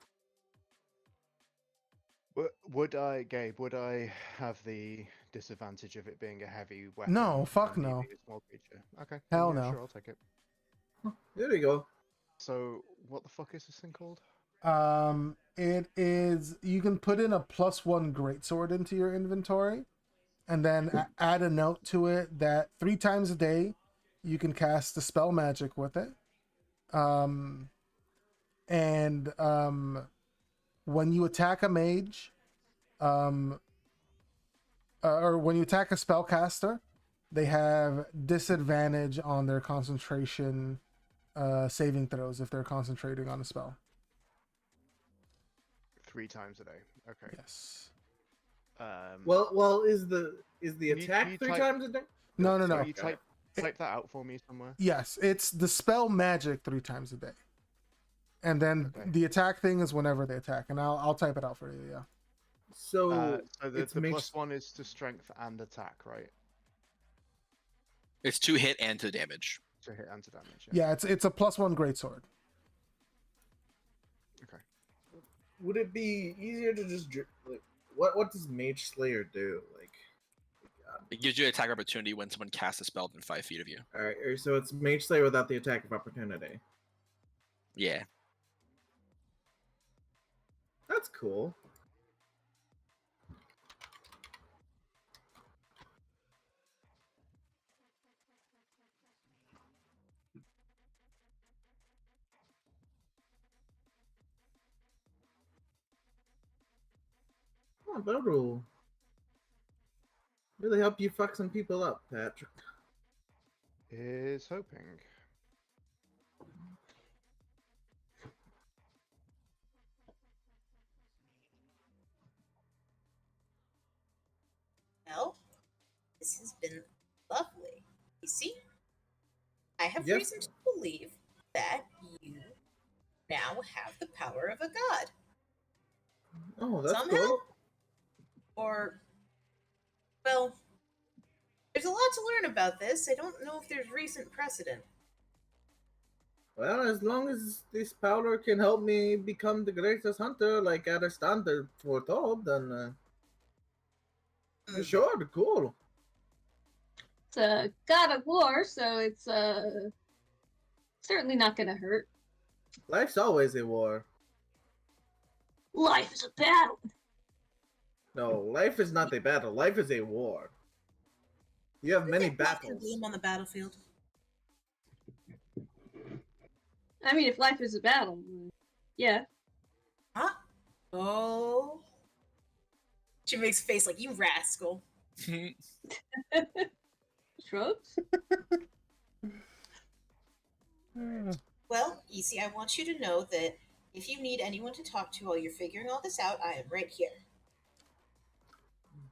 Would I, Gabe? Would I have the disadvantage of it being a heavy weapon? No, fuck and me no. being a small creature? Okay. Hell yeah, no. Sure, I'll take it. There we go. So, what the fuck is this thing called? It is, you can put in a +1 greatsword into your inventory, and then add a note to it that 3 times a day you can cast a spell magic with it. When you attack a mage, or when you attack a spellcaster, they have disadvantage on their concentration saving throws if they're concentrating on a spell. 3 times a day. Okay. Yes. Well, is the attack can you 3 type- times a day? No. Can you type that out for me somewhere? Yes, it's the spell magic 3 times a day. And then Okay. the attack thing is whenever they attack, and I'll type it out for you. Yeah. So, So the +1 is to strength and attack, right? It's to hit and to damage. To hit and to damage. Yeah, it's a +1 greatsword. Okay. would it be easier to just like what does Mage Slayer do? Like, It gives you an attack opportunity when someone casts a spell within 5 feet of you. all right, so it's Mage Slayer without the attack of opportunity. Yeah. That's cool. Oh, that'll really help you fuck some people up, Patrick. Is hoping. Well, this has been lovely. You see, I have Yep. reason to believe that you now have the power of a god. Oh, that's Somehow? cool. Or, well, there's a lot to learn about this. I don't know if there's recent precedent. Well, as long as this power can help me become the greatest hunter, like at a standard foretold, then sure, cool. It's a god of war, so it's certainly not gonna hurt. Life's always a war. Life is a battle. No, life is not a battle. Life is a war. You have many Isn't life a battles. game on the battlefield? I mean, if life is a battle, yeah. Huh? Oh. She makes a face like, you rascal. Shrugs. Well, Easy, I want you to know that if you need anyone to talk to while you're figuring all this out, I am right here.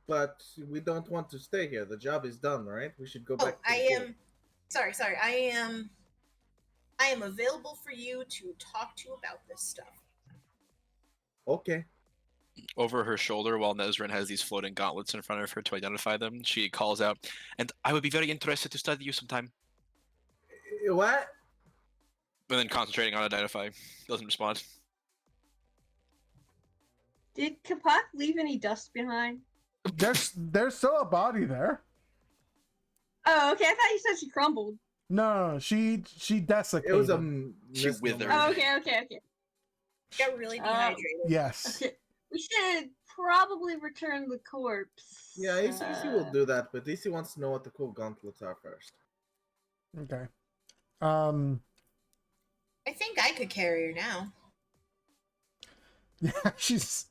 But we don't want to stay here. The job is done, right? We should go Oh, back to I the am. Sorry. I am available for you to talk to about this stuff. Okay. Over her shoulder, while Nezrin has these floating gauntlets in front of her to identify them, she calls out, "And I would be very interested to study you sometime." What? And then concentrating on identify, doesn't respond. Did Kapak leave any dust behind? There's still a body there. Oh, okay. I thought you said she crumbled. No, she desiccated. It was a She misnomer. withered. Oh, okay. Got really dehydrated. Yes. Okay. We should probably return the corpse. Yeah, EC will do that, but EC wants to know what the cool gauntlets are first. Okay. I think I could carry her now. Yeah, she's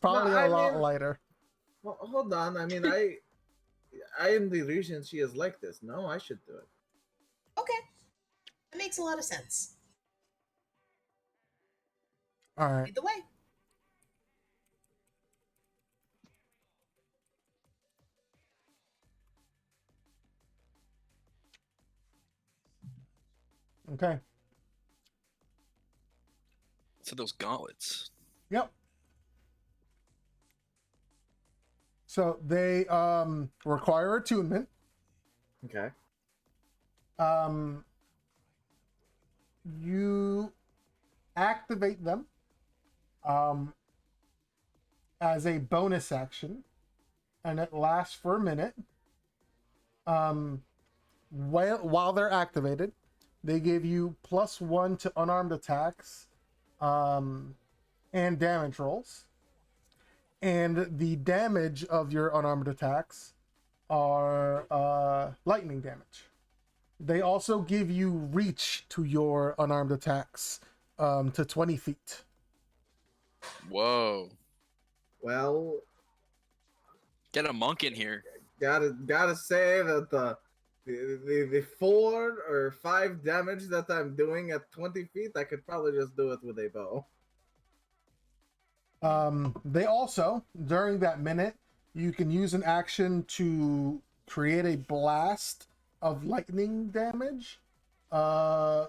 probably I a lot mean- lighter. Well, hold on. I mean, I am the reason she is like this. No, I should do it. Okay. That makes a lot of sense. All right. Lead the way. Okay. So those gauntlets. Yep. So they require attunement. Okay. You activate them as a bonus action, and it lasts for a minute. While they're activated, they give you +1 to unarmed attacks and damage rolls. And the damage of your unarmed attacks are lightning damage. They also give you reach to your unarmed attacks to 20 feet. Whoa. Well, Get a monk in here. gotta say that the 4 or 5 damage that I'm doing at 20 feet, I could probably just do it with a bow. They also, during that minute, you can use an action to create a blast of lightning damage,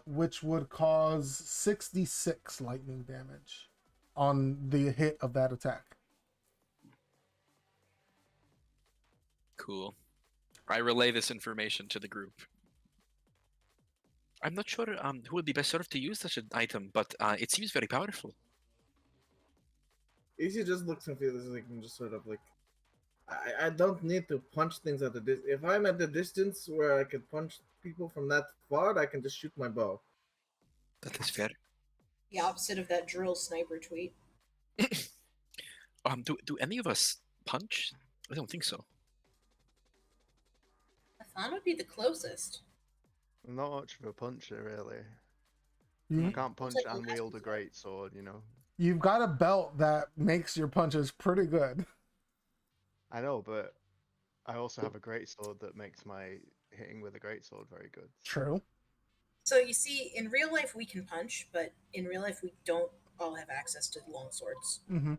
which would cause 66 lightning damage on the hit of that attack. Cool. I relay this information to the group. I'm not sure who would be best served to use such an item, but it seems very powerful. Easy just looks and feels like I'm just sort of like, I don't need to punch things at the distance. If I'm at the distance where I can punch people from that far, I can just shoot my bow. That is fair. The opposite of that drill sniper tweet. Do any of us punch? I don't think so. Athan would be the closest. I'm not much of a puncher, really. You, I can't punch like and the wield a great sword, you know. you've got a belt that makes your punches pretty good. I know, but I also have a great sword that makes my hitting with a great sword very good. True. So you see, in real life we can punch, but in real life we don't all have access to long swords. Hmm.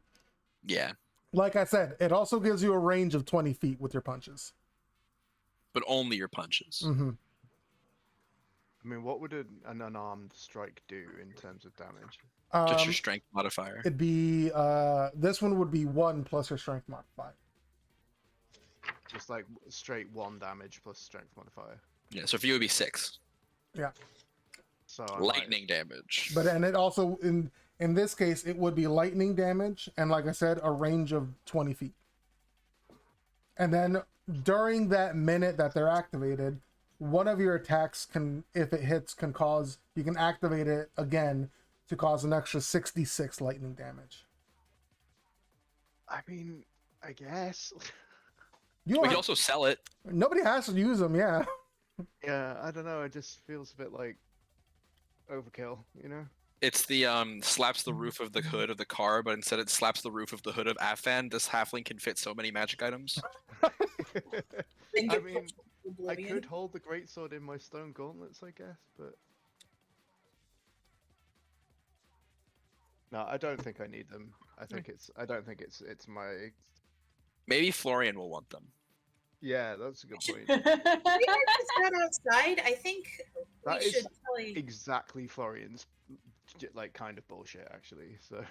Yeah, Like I said, it also gives you a range of 20 feet with your punches. but only your punches. Hmm. I mean, what would an unarmed strike do in terms of damage? Just your strength modifier. It'd be this one would be 1 plus your strength modifier. Just like straight 1 damage plus strength modifier. Yeah, so for you it would be 6. Yeah. So I might- Lightning damage. But and it also in this case it would be lightning damage and like I said a range of 20 feet. And then during that minute that they're activated, one of your attacks can, if it hits, can cause, you can activate it again to cause an extra 66 lightning damage. I mean, I guess. You We don't can have, also sell it. nobody has to use them, yeah. Yeah, I don't know. It just feels a bit like overkill, you know? It's the slaps the roof of the hood of the car, but instead it slaps the roof of the hood of Afan. This halfling can fit so many magic items. And I get mean, pushed to I oblivion. could hold the greatsword in my stone gauntlets, I guess, but no, I don't think I need them. I don't think it's my. Maybe Florian will want them. Yeah, that's a good point. We it's not outside. I think That we is should probably. exactly Florian's like kind of bullshit, actually. So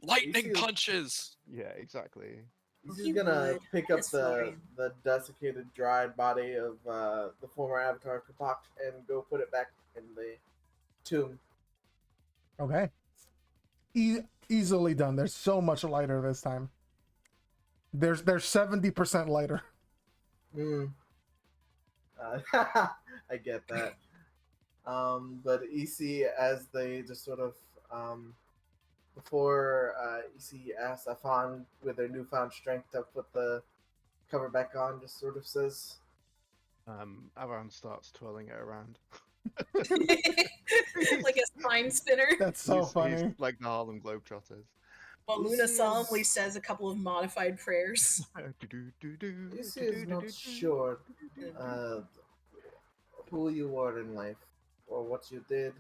Lightning see- punches. yeah, exactly. He's He just gonna would. pick up That's Florian. the desiccated, dried body of the former Avatar Kapak and go put it back in the tomb. Okay. Easily done. There's so much lighter this time. They're 70% lighter. Hmm. I get that. But EC, as they just sort of before EC asks Afan with their newfound strength to put the cover back on, just sort of says, Avaran starts twirling it around. Like a spine spinner. That's so He's funny. like the Harlem Globetrotters. While This Luna is- solemnly says a couple of modified prayers. EC is not sure who you are in life or what you did.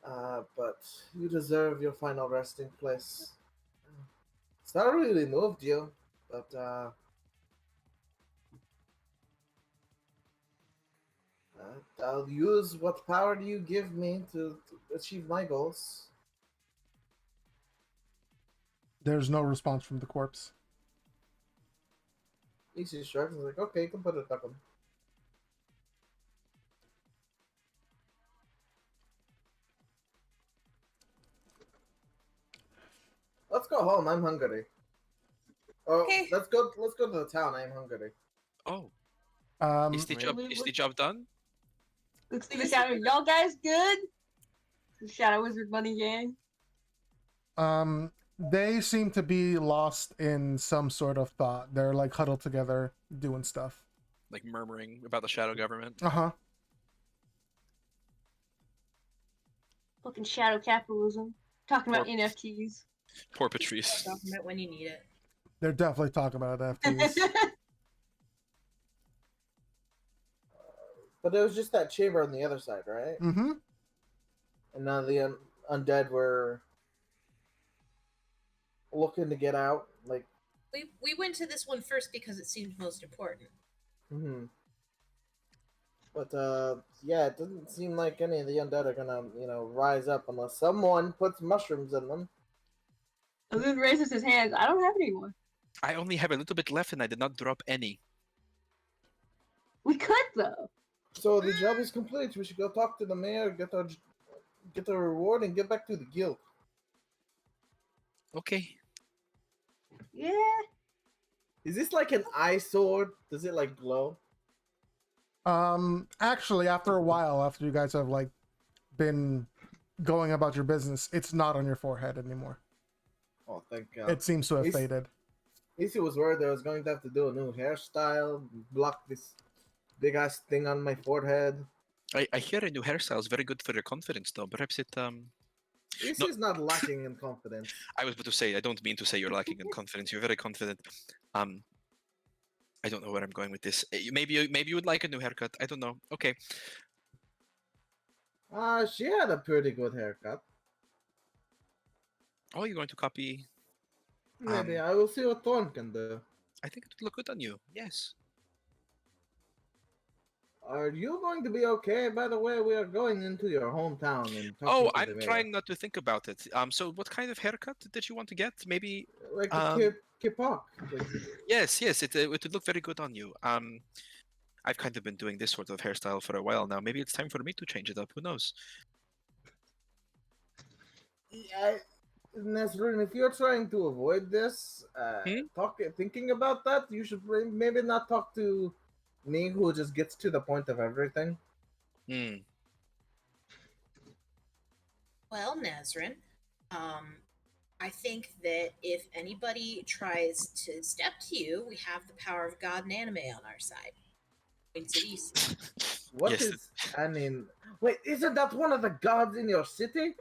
But you deserve your final resting place. It's not really moved you, but I'll use what power you give me to achieve my goals. There's no response from the corpse. EC shrugs and is like, okay, you can put it back on. Let's go home. I'm hungry. Oh, Okay. let's go to the town. I'm hungry. Oh, Um, is the job done? Looks to the shadow. Y'all guys good? The Shadow Wizard Bunny Gang. they seem to be lost in some sort of thought. They're like huddled together doing stuff. Like murmuring about the shadow government. Uh-huh. Fucking shadow capitalism. Talking about Poor- NFTs. Poor Patrice. Government when you need it. They're definitely talking about FTs. But it was just that chamber on the other side, right? Mm-hmm. And now the undead were looking to get out. Like, We went to this one first because it seemed most important. hmm. But yeah, it doesn't seem like any of the undead are gonna, rise up unless someone puts mushrooms in them. Alun raises his hands. I don't have any more. I only have a little bit left and I did not drop any. We could though. So the job is complete. We should go talk to the mayor, get our reward, and get back to the guild. Okay. Yeah. Is this like an eye sword? Does it like glow? Actually, after a while, after you guys have like been going about your business, it's not on your forehead anymore. Oh, thank God. It seems to have It's- faded. Issy was worried I was going to have to do a new hairstyle, block this big ass thing on my forehead. I hear a new hairstyle is very good for your confidence though. Perhaps it Issy's not lacking in confidence. I was about to say I don't mean to say you're lacking in confidence. You're very confident. I don't know where I'm going with this. Maybe you would like a new haircut. I don't know. Okay. She had a pretty good haircut. Oh, you're going to copy? Maybe I will see what Thorn can do. I think it would look good on you. Yes. Are you going to be okay? By the way, we are going into your hometown and talking Oh, to the I'm mayor. trying not to think about it. So what kind of haircut did you want to get? Maybe Like a kipak. Like, yes. It would look very good on you. I've kind of been doing this sort of hairstyle for a while now. Maybe it's time for me to change it up. Who knows? yeah, Nesrin, if you're trying to avoid this, thinking about that, you should maybe not talk to me, who just gets to the point of everything. Hmm. Well, Nazrin, I think that if anybody tries to step to you, we have the power of God and anime on our side. Points at Isi. What Yes. is Wait, isn't that one of the gods in your city?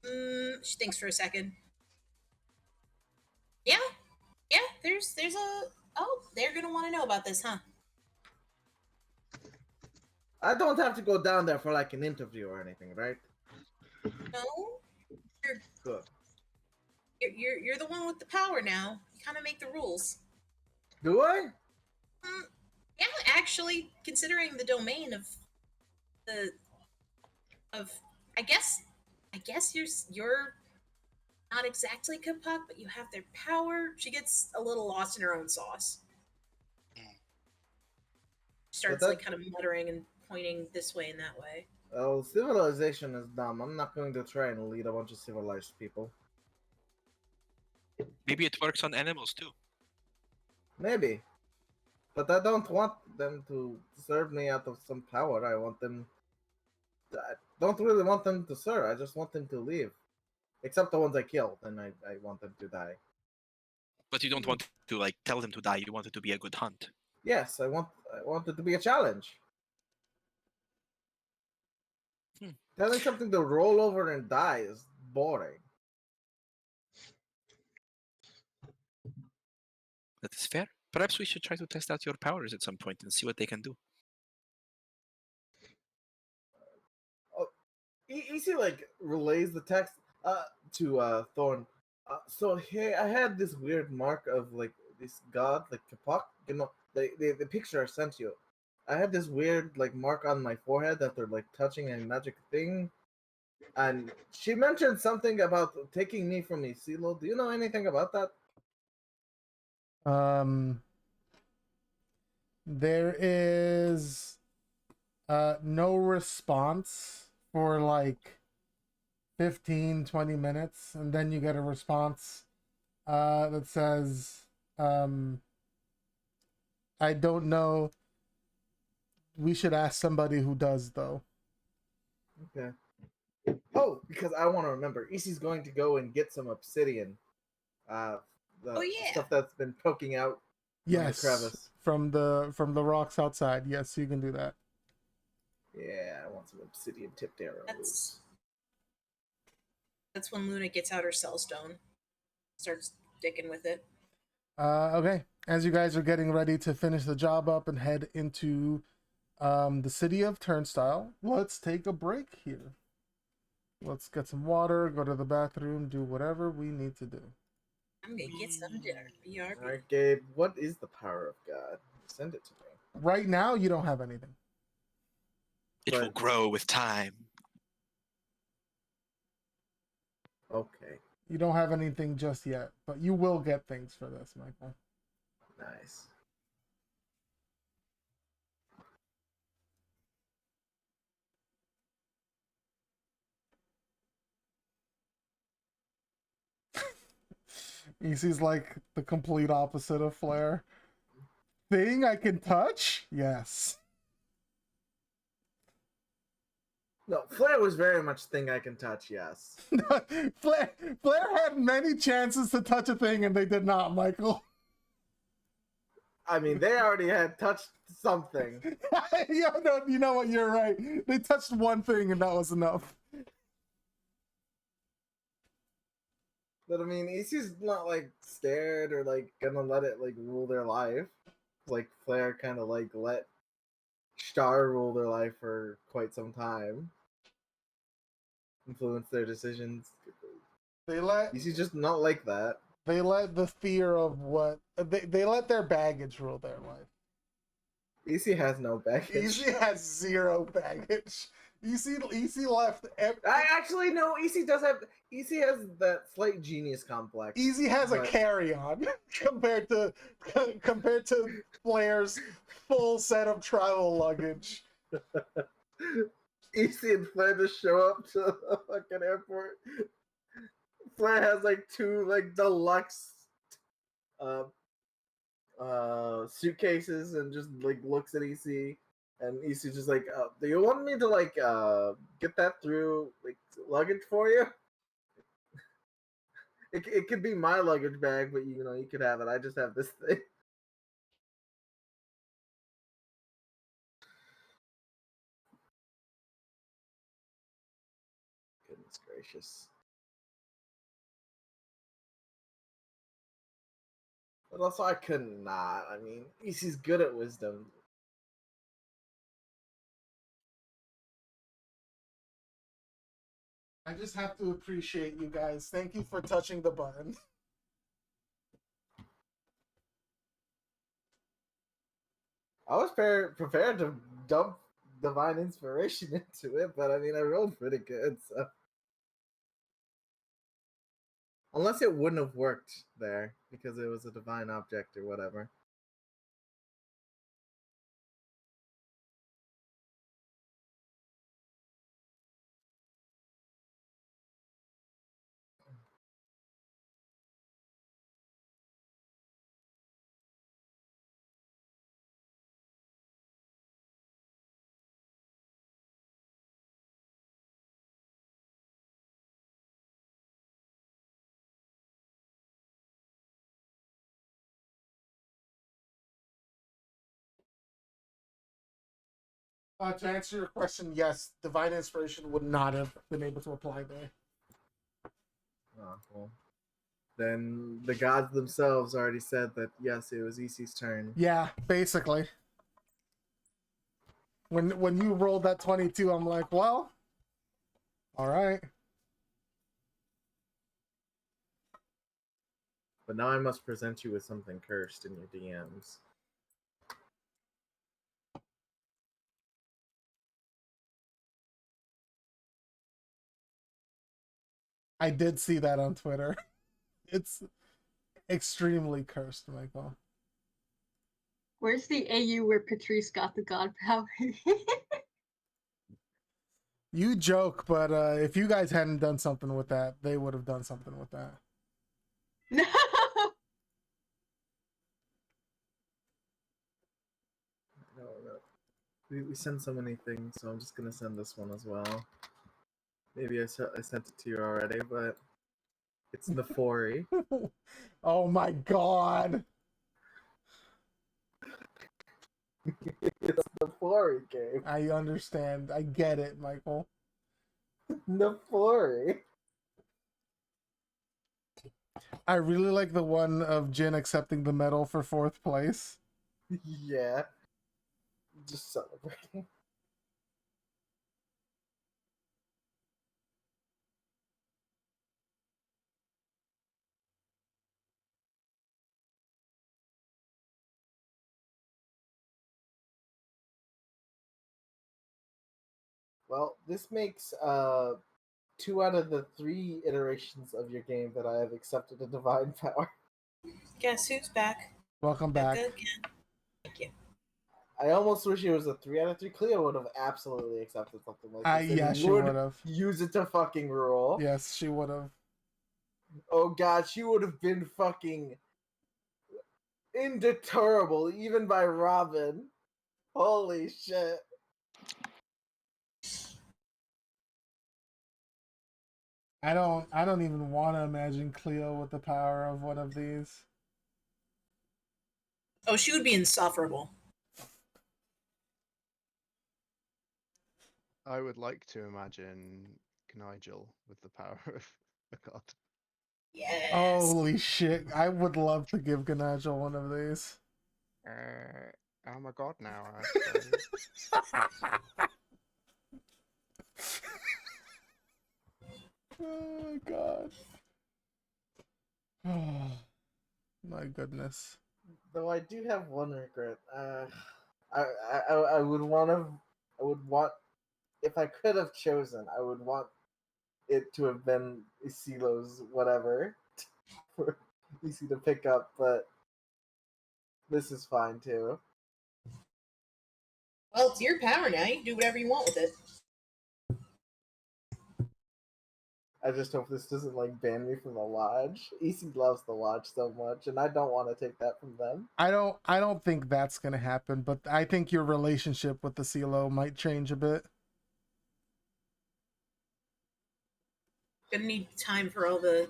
She thinks for a second. Yeah, there's a. Oh, they're gonna want to know about this, huh? I don't have to go down there for like an interview or anything, right? No, you're Good. you're the one with the power now. You kind of make the rules. Do I? Yeah, actually, considering the domain of the of, I guess you're not exactly Kapak, but you have their power. She gets a little lost in her own sauce. Starts like kind of muttering and pointing this way and that way. Oh, civilization is dumb. I'm not going to try and lead a bunch of civilized people. Maybe it works on animals too. Maybe. But I don't want them to serve me out of some power. I don't really want them to serve. I just want them to live. Except the ones I killed, and I want them to die. But you don't want to like tell them to die. You want it to be a good hunt. Yes, I want it to be a challenge. Telling something to roll over and die is boring. That is fair. Perhaps we should try to test out your powers at some point and see what they can do. Easy like relays the text to Thorn. So hey, I had this weird mark of like this god, like Kapak. You know, the picture I sent you. I had this weird like mark on my forehead that they're like touching a magic thing. And she mentioned something about taking me from Isilo. Do you know anything about that? There is no response for like 15-20 minutes, and then you get a response that says, I don't know. We should ask somebody who does, though. Okay. Oh, because I want to remember. Isi's going to go and get some obsidian. The stuff that's been poking out. Yes, from the crevice. From the rocks outside. Yes, you can do that. Yeah, I want some obsidian tipped arrows. That's when Luna gets out her cell stone, starts sticking with it. Okay. As you guys are getting ready to finish the job up and head into the city of Turnstile, let's take a break here. Let's get some water, go to the bathroom, do whatever we need to do. I'm gonna get some dinner. BRB. Alright, Gabe, what is the power of God? Send it to me. Right now, you don't have anything. It will grow with time. Okay. You don't have anything just yet, but you will get things for this, Michael. Nice. EC's like the complete opposite of Flare. Thing I can touch? Yes. No, Flare was very much thing I can touch, yes. Flare had many chances to touch a thing and they did not, Michael. I mean, they already had touched something. Yeah, no, you know what? You're right. They touched one thing and that was enough. But I mean, EC's not like scared or like gonna let it like rule their life. Like Flare kind of like let Star rule their life for quite some time. Influence their decisions. EC's just not like that. They let the fear of what they let their baggage rule their life. EC has no baggage. EC has zero baggage. EC left. I actually no. EC does have. EC has that slight genius complex. EC has a carry-on compared to Flair's full set of travel luggage. EC and Flair just show up to the fucking airport. Flair has like two like deluxe suitcases and just like looks at EC. And EC's just like, do you want me to like get that through like luggage for you? It could be my luggage bag, but you know you could have it. I just have this thing. Goodness gracious. But also, I could not. I mean, EC's good at wisdom. I just have to appreciate you guys. Thank you for touching the button. I was prepared to dump divine inspiration into it, but I mean, I rolled pretty good, so. Unless it wouldn't have worked there because it was a divine object or whatever. To answer your question, yes, divine inspiration would not have been able to apply there. Oh, well. Then the gods themselves already said that yes, it was EC's turn. Yeah, basically. When you rolled that 22, I'm like, well, all right. But now I must present you with something cursed in your DMs. I did see that on Twitter. It's extremely cursed, Michael. Where's the AU where Patrice got the god power? You joke, but if you guys hadn't done something with that, they would have done something with that. No. No. We send so many things, so I'm just gonna send this one as well. Maybe I sent it to you already, but it's Nefori. Oh my god. It's Nefori game. I understand. I get it, Michael. Nefori. I really like the one of Jin accepting the medal for 4th place. Yeah. Just celebrating. Well, this makes 2 out of the 3 iterations of your game that I have accepted a divine power. Guess who's back? Welcome back. Again. Thank you. I almost wish it was a 3 out of 3. Cleo would have absolutely accepted something like this. Yeah, and she would have. Use it to fucking rule. Yes, she would have. Oh god, she would have been fucking indeterrable, even by Robin. Holy shit. I don't even want to imagine Cleo with the power of one of these. Oh, she would be insufferable. I would like to imagine Nigel with the power of a god. Yes. Holy shit. I would love to give Ganagel one of these. I'm a god now, I suppose. Oh god. Oh my goodness. Though I do have one regret. I would want, if I could have chosen, I would want it to have been Isilo's whatever for easy to pick up, but this is fine too. Well, it's your power now. You can do whatever you want with it. I just hope this doesn't like ban me from the lodge. EC loves the lodge so much, and I don't want to take that from them. I don't think that's gonna happen, but I think your relationship with the CLO might change a bit. Gonna need time for all the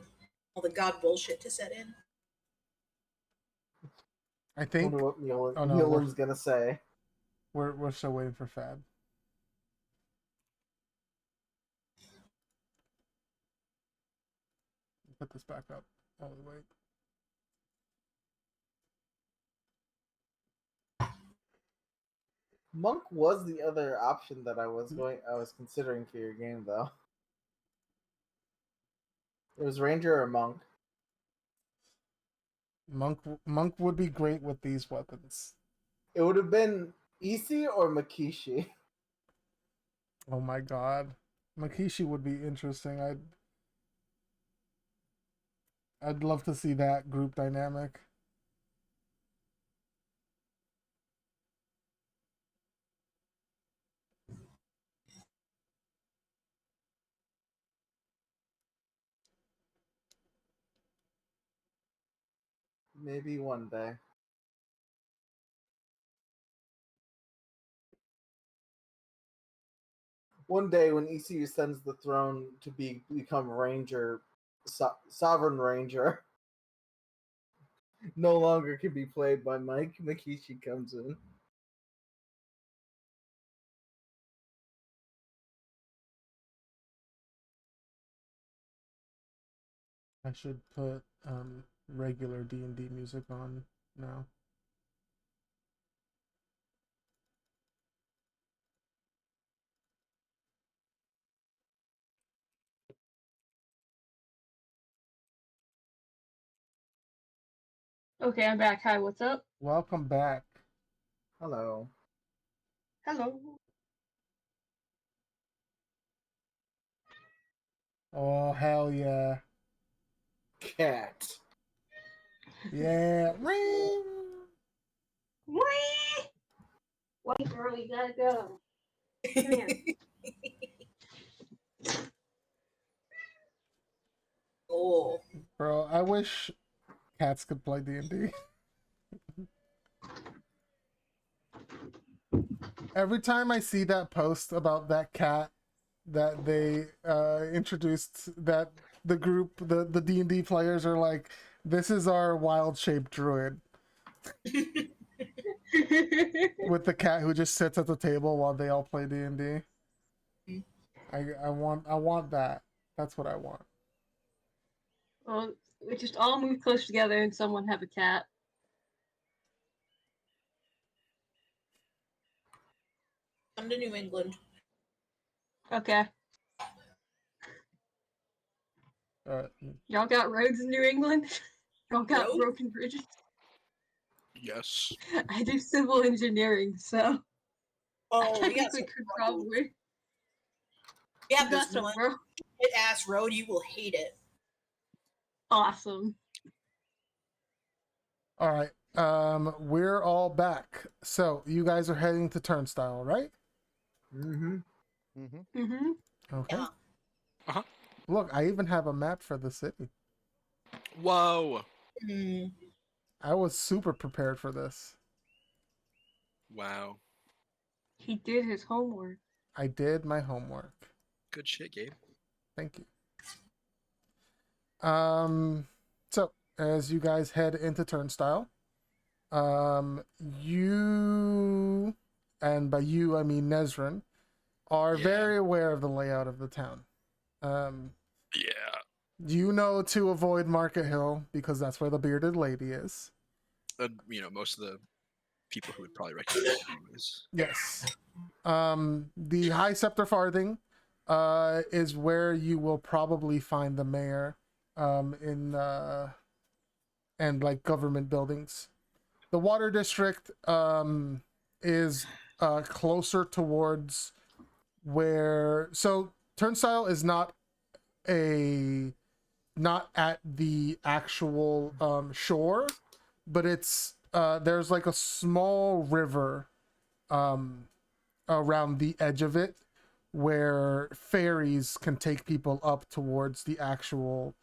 god bullshit to set in. I I think wonder what Oh, no, Muellen's gonna say. we're still waiting for Fab. Put this back up all the way. Monk was the other option that I was considering for your game though. It was Ranger or Monk. Monk would be great with these weapons. It would have been Isi or Makishi. Oh my god. Makishi would be interesting. I'd love to see that group dynamic. Maybe one day. One day when ECU sends the throne to become Ranger, Sovereign Ranger, no longer can be played by Mike, Makishi comes in. I should put regular D&D music on now. Okay, I'm back. Hi, what's up? Welcome back. Hello. Hello. Oh hell yeah. Cat. Yeah. Ring. Whee! White girl, you gotta go. Come here. Oh. Bro, I wish cats could play D&D. Every time I see that post about that cat that they introduced, that the group, the D&D players are like, this is our wild shaped druid with the cat who just sits at the table while they all play D&D. I want that. That's what I want. Well, we just all move close together and someone have a cat. Come to New England. Okay. Y'all got roads in New England? Y'all got Roads? broken bridges? Yes. I do civil engineering, so Oh, I we got technically some could road. probably. We have You got this some one road. ass road. You will hate it. Awesome. All right. We're all back. So you guys are heading to Turnstile, right? Mm-hmm. Mm-hmm. Mm-hmm. Okay. Yeah. Uh-huh. Look, I even have a map for the city. Whoa. Mm. I was super prepared for this. Wow. He did his homework. I did my homework. Good shit, Gabe. Thank you. So as you guys head into Turnstile, you, and by you I mean Nezrin, are Yeah. very aware of the layout of the town. Yeah. You know to avoid Market Hill because that's where the bearded lady is. Most of the people who would probably recognize it anyways. Yes. The High Scepter Farthing is where you will probably find the mayor in and like government buildings. The Water District is closer towards where, so Turnstile is not at the actual shore, but it's there's like a small river around the edge of it where ferries can take people up towards the actual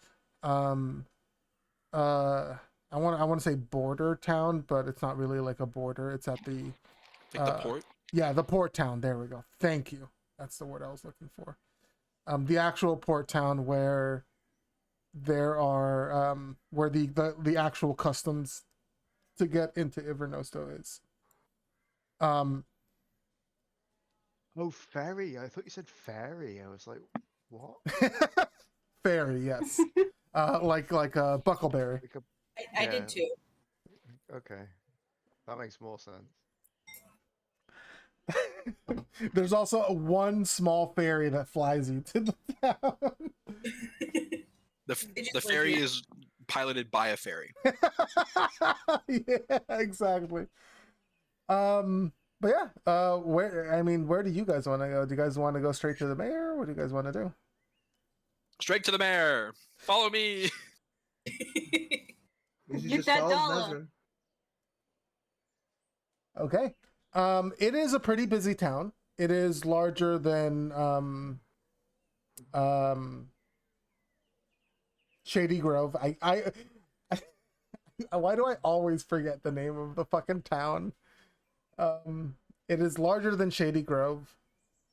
um I want to say border town, but it's not really like a border. It's at the Like the port. yeah, the port town. There we go. Thank you. That's the word I was looking for. The actual port town where there are where the actual customs to get into Ivernosto is. Oh, ferry. I thought you said fairy. I was like, what? Ferry, yes. Like a Buckleberry. Like a, I Yeah. did too. okay. That makes more sense. There's also one small ferry that flies you to the town. It just The was ferry you. is piloted by a ferry. Yeah, exactly. But yeah, where do you guys want to go? Do you guys want to go straight to the mayor? What do you guys want to do? Straight to the mayor. Follow me. You should Get just that follow dollar. Nesrin. Okay. It is a pretty busy town. It is larger than um Shady Grove. Why do I always forget the name of the fucking town? Um, it is larger than Shady Grove.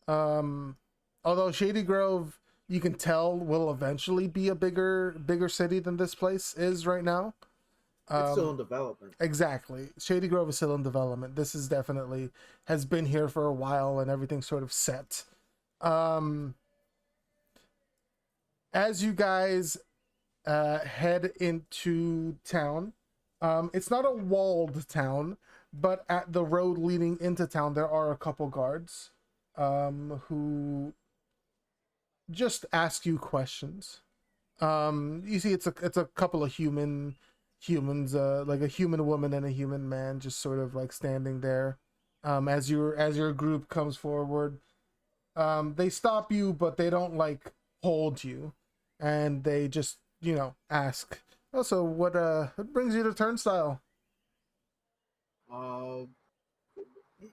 Um, although Shady Grove, you can tell, will eventually be a bigger city than this place is right now. It's still in development. Exactly. Shady Grove is still in development. This is definitely has been here for a while and everything's sort of set. As you guys head into town, it's not a walled town, but at the road leading into town, there are a couple guards who just ask you questions. You see, it's a couple of humans, like a human woman and a human man, just sort of like standing there. As your group comes forward, they stop you, but they don't like hold you, and they just ask. Oh, so what brings you to Turnstile? Uh,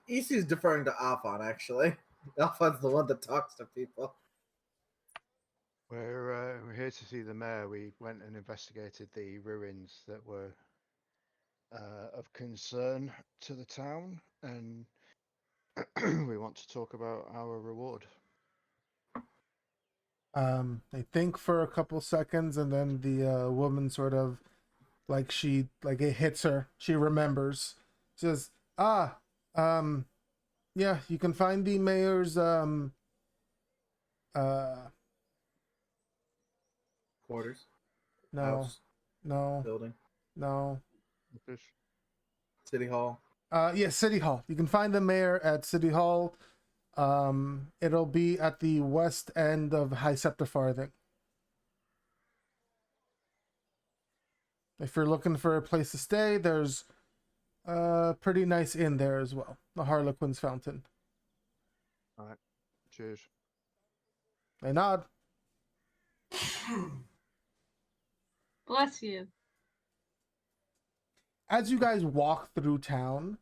EC is deferring to Alphon, actually. Alphon's the one that talks to people. We're here to see the mayor. We went and investigated the ruins that were of concern to the town, and we want to talk about our reward. They think for a couple seconds, and then the woman sort of like it hits her. She remembers. She says, "Ah, um, yeah, you can find the mayor's uh Quarters, no, house, no, building, no. Fish. city hall. Yeah, City Hall. You can find the mayor at City Hall. It'll be at the west end of High Scepter Farthing. If you're looking for a place to stay, there's a pretty nice inn there as well. The Harlequin's Fountain. All right. Cheers. They nod. Bless you. As you guys walk through town,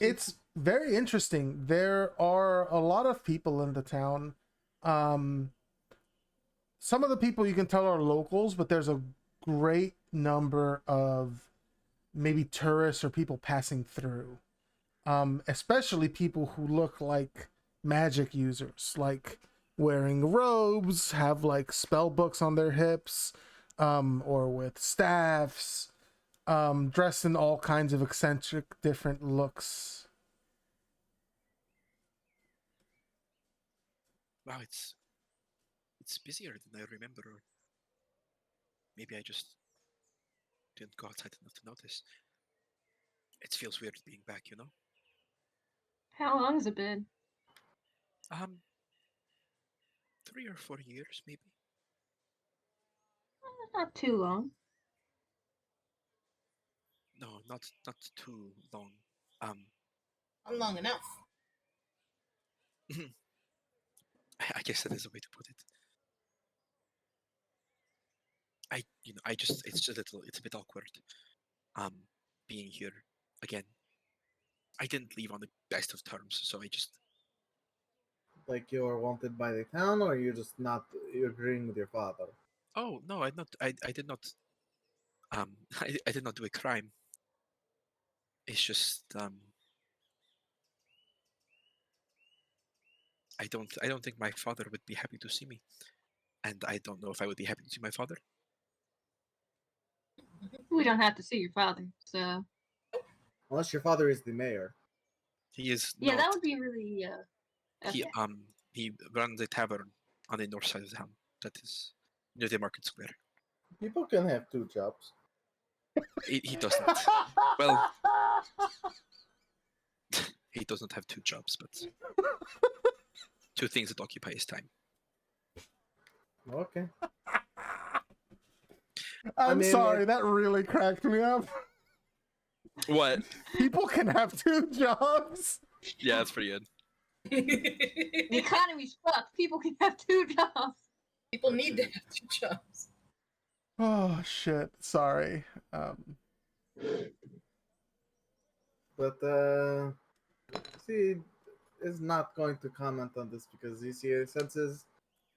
it's very interesting. There are a lot of people in the town. Some of the people you can tell are locals, but there's a great number of maybe tourists or people passing through. Especially people who look like magic users, like wearing robes, have like spell books on their hips, or with staffs, dressed in all kinds of eccentric different looks. Wow, it's busier than I remember. Or maybe I just didn't go outside enough to notice. It feels weird being back, you know. How long has it been? 3 or 4 years, maybe. Not too long. No, not too long. Um, Not long enough. I guess that is a way to put it. I just it's a bit awkward. Being here again. I didn't leave on the best of terms, so I just Like you're wanted by the town, or you're just not agreeing with your father? Oh no, I not. I did not. I did not do a crime. It's just I don't think my father would be happy to see me, and I don't know if I would be happy to see my father. We don't have to see your father, so Unless your father is the mayor. He is yeah, that not. would be really He okay. he runs a tavern on the north side of town. That is near the market square. People can have two jobs. He doesn't. Well, he doesn't have two jobs, but two things that occupy his time. Okay. I'm mean, sorry, that really cracked me up. What? People can have two jobs. Yeah, that's pretty good. The economy's fucked. People can have two jobs. People need to have two jobs. Oh shit! Sorry. But see, is not going to comment on this because you see, senses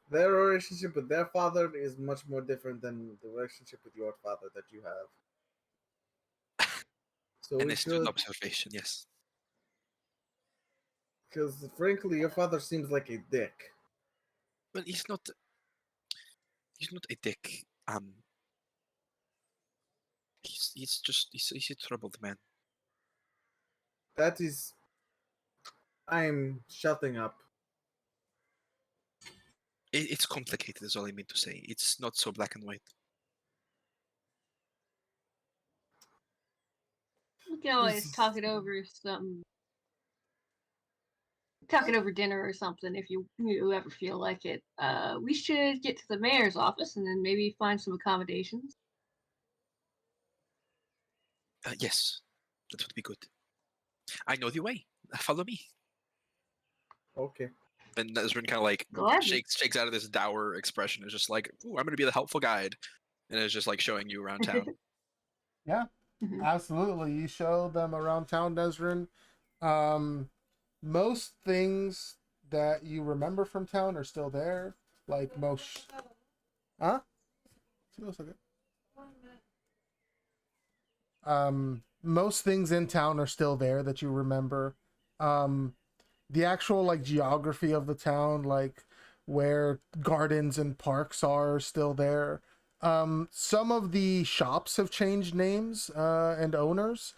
their relationship with their father is much more different than the relationship with your father that you have. So An we astute should, observation, yes. because frankly, your father seems like a dick. Well, he's not. He's not a dick. He's just he's a troubled man. That is, I'm shutting up. It's complicated, is all I mean to say. It's not so black and white. We can always talk it over talk it over dinner or something if you ever feel like it. We should get to the mayor's office and then maybe find some accommodations. Yes, that would be good. I know the way. Follow me. Okay. And Nezrin kind of like Gladly. shakes out of this dour expression. It's just like, "Ooh, I'm going to be the helpful guide," and it's just like showing you around town. Yeah, Mhm. absolutely. You show them around town, Desrin. Most things that you remember from town are still there. Like most, huh? Most things in town are still there that you remember. The actual like geography of the town, like where gardens and parks are still there. Some of the shops have changed names and owners,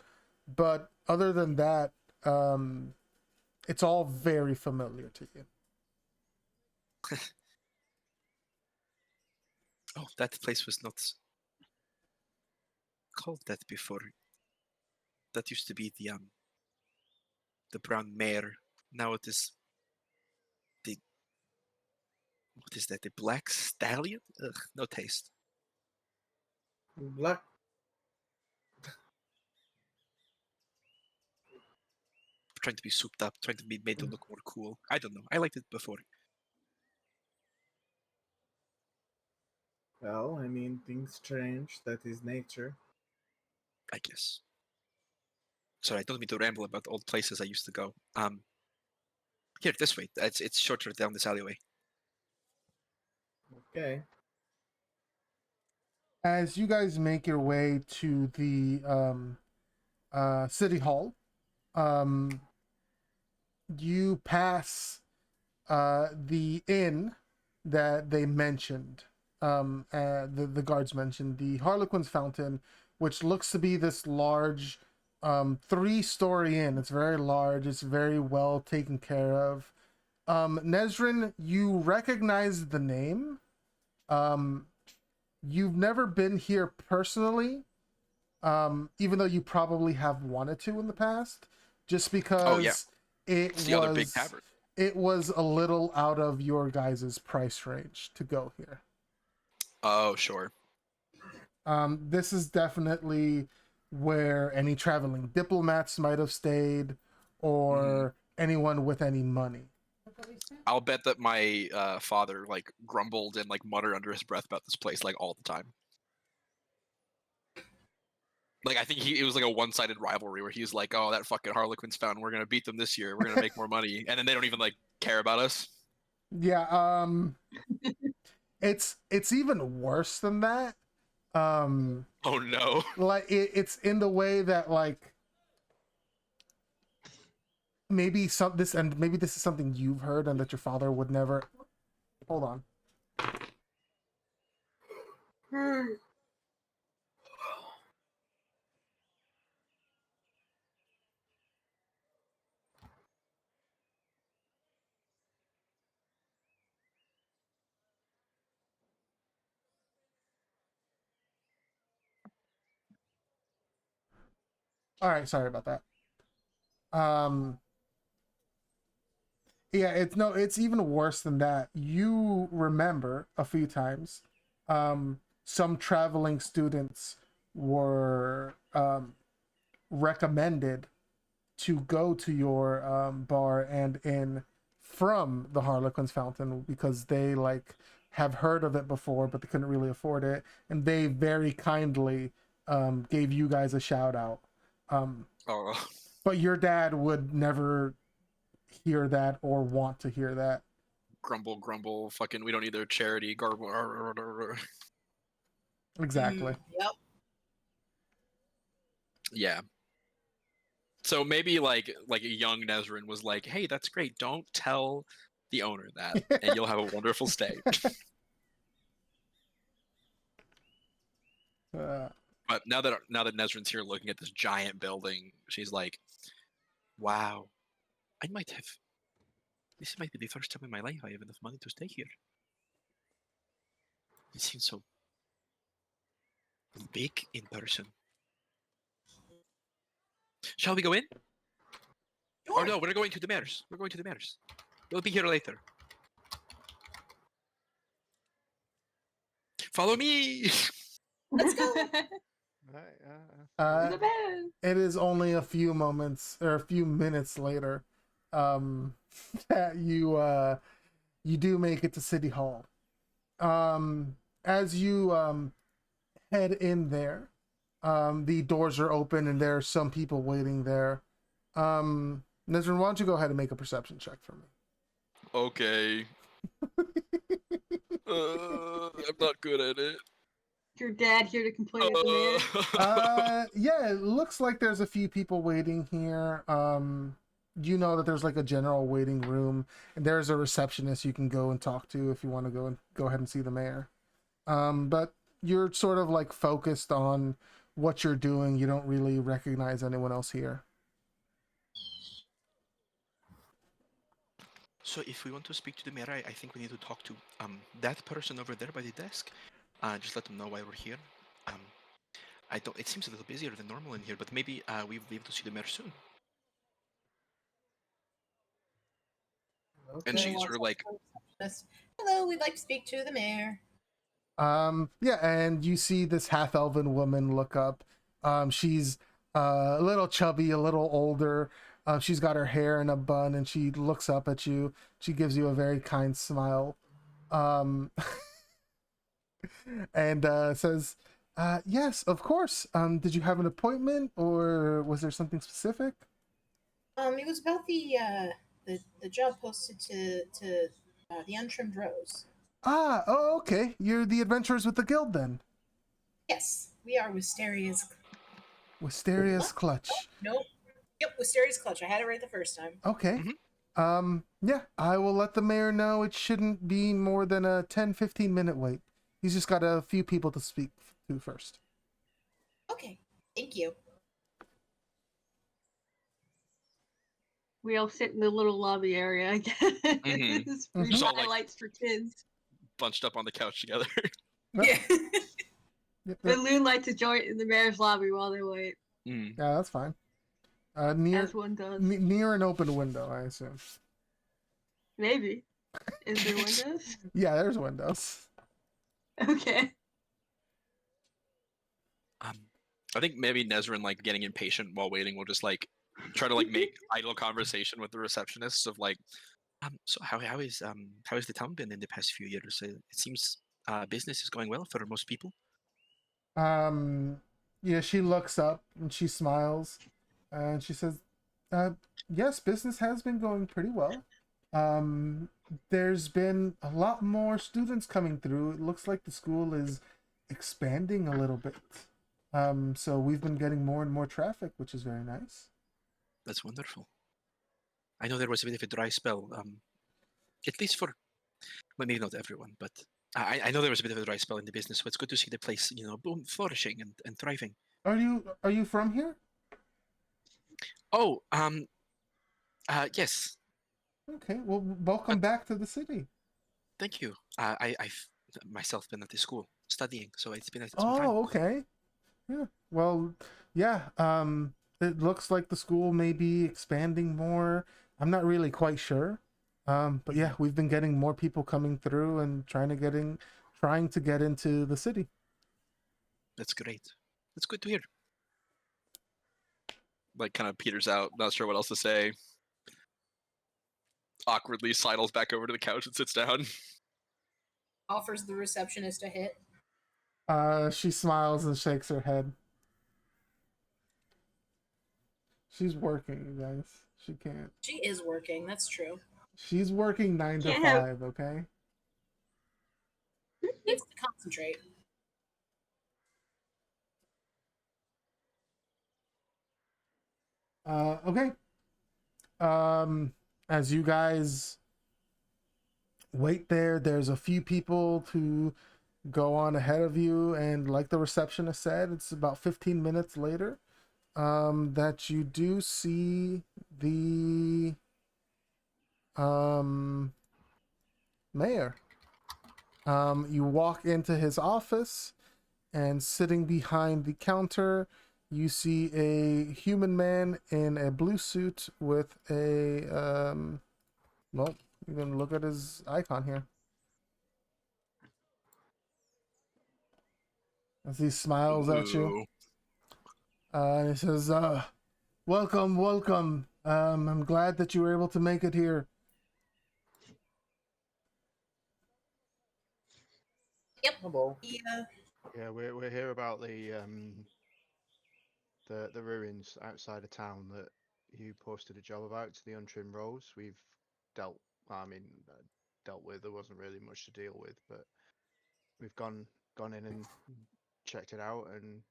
but other than that, it's all very familiar to you. Oh, that place was not called that before. That used to be the brown mare. Now it is the what is that? The black stallion? Ugh, no taste. Black. Trying to be souped up, trying to be made to look more cool. I don't know. I liked it before. Well, I mean, things change. That is nature. I guess. Sorry, I don't mean to ramble about old places I used to go. Here, this way. It's shorter down this alleyway. Okay. As you guys make your way to the city hall, you pass the inn that they mentioned. The guards mentioned the Harlequin's Fountain, which looks to be this large 3-story inn. It's very large. It's very well taken care of. Nezrin, you recognize the name. You've never been here personally, even though you probably have wanted to in the past, just because Oh, yeah. it It's the other big was tavern. it was a little out of your guys' price range to go here. Oh, sure. This is definitely where any traveling diplomats might have stayed, or anyone with any money. I'll bet that my father like grumbled and like muttered under his breath about this place like all the time. Like I think it was like a one-sided rivalry where he's like, "Oh, that fucking Harlequin's Fountain, we're gonna beat them this year. We're gonna make more money," and then they don't even like care about us. Yeah, it's even worse than that. Um, Oh no. like it's in the way that like maybe maybe this is something you've heard and that your father would never. Hold on. All right, sorry about that. Um, yeah, it's even worse than that. You remember a few times, some traveling students were recommended to go to your bar and inn from the Harlequin's Fountain because they like have heard of it before, but they couldn't really afford it, and they very kindly gave you guys a shout out. Oh. But your dad would never hear that or want to hear that. Grumble, grumble. Fucking, we don't need their charity. Garble. Exactly. Yep. Yeah. So maybe like a young Nezrin was like, "Hey, that's great. Don't tell the owner that, and you'll have a wonderful stay." But now that Nezrin's here looking at this giant building, she's like, "Wow, I might have. This might be the first time in my life I have enough money to stay here. It seems so big in person. Shall we go in? Sure. Oh no, we're going to the Mayor's. We're going to the Mayor's. We'll be here later. Follow me." Let's go. Right, Uh, The bed. it is only a few moments or a few minutes later that you do make it to City Hall. As you head in there, the doors are open and there are some people waiting there. Nezrin, why don't you go ahead and make a perception check for me? Okay. I'm not good at it. Your dad here to complain at the mayor. Yeah, it looks like there's a few people waiting here. You know that there's like a general waiting room, and there's a receptionist you can go and talk to if you want to go ahead and see the mayor. But you're sort of like focused on what you're doing. You don't really recognize anyone else here. So if we want to speak to the mayor, I think we need to talk to that person over there by the desk. Just let them know why we're here. I don't. It seems a little busier than normal in here, but maybe we'll be able to see the mayor soon. And Okay. she's sort of like, Hello, we'd like to speak to the mayor. Yeah, and you see this half elven woman look up. She's a little chubby, a little older. She's got her hair in a bun, and she looks up at you. She gives you a very kind smile, and says, "Yes, of course. Did you have an appointment, or was there something specific?" It was about the job posted to the untrimmed rose. Ah, oh, okay. You're the adventurers with the guild, then. Yes, we are Wisteria's. Wisteria's Clutch. Nope. Yep, Wisteria's clutch. I had it right the first time. Okay. Mhm. Yeah, I will let the mayor know it shouldn't be more than a 10-15 minute wait. He's just got a few people to speak to first. Okay, thank you. We all sit in the little lobby area, I guess. Mhm. Read Just all, like- highlights for kids. bunched up on the couch together. Yeah. Yep, And Loon likes to join in the mayor's lobby while they wait, Mm. yeah, that's fine. Near as one does. near an open window, I assume. Maybe. Is there windows? Yeah, there's windows. Okay. I think maybe Nezrin, like getting impatient while waiting, will just like try to like make idle conversation with the receptionists of like, so how is the town been in the past few years? It seems business is going well for most people. Yeah, she looks up and she smiles, and she says, "Yes, business has been going pretty well. Um, there's been a lot more students coming through. It looks like the school is expanding a little bit. So we've been getting more and more traffic, which is very nice. That's wonderful. I know there was a bit of a dry spell, at least for, well, maybe not everyone, but I know there was a bit of a dry spell in the business, so it's good to see the place, boom, flourishing and thriving. Are you from here? Oh, yes, Okay, well, welcome back to the city. thank you. I've myself been at the school studying, so it's been some time. Oh, okay. Yeah. Well, yeah. It looks like the school may be expanding more. I'm not really quite sure. But yeah, we've been getting more people coming through and trying to get into the city. That's great. That's good to hear. Like, kind of peters out, not sure what else to say. Awkwardly sidles back over to the couch and sits down. Offers the receptionist a hit. She smiles and shakes her head. She's working, you guys. She can't. She is working. That's true. She's working 9 to Can't have- 5, okay? Needs to concentrate. Okay. As you guys wait there, there's a few people to go on ahead of you, and like the receptionist said, it's about 15 minutes later that you do see the mayor. You walk into his office, and sitting behind the counter, you see a human man in a blue suit with a well, you can look at his icon here. As he smiles at you. Ooh. And he says, welcome, welcome. I'm glad that you were able to make it here. Yep. Hello. Yeah, we're here about the ruins outside of town that you posted a job about to the Untrimmed Rose. We've dealt with. There wasn't really much to deal with, but we've gone in and checked it out, and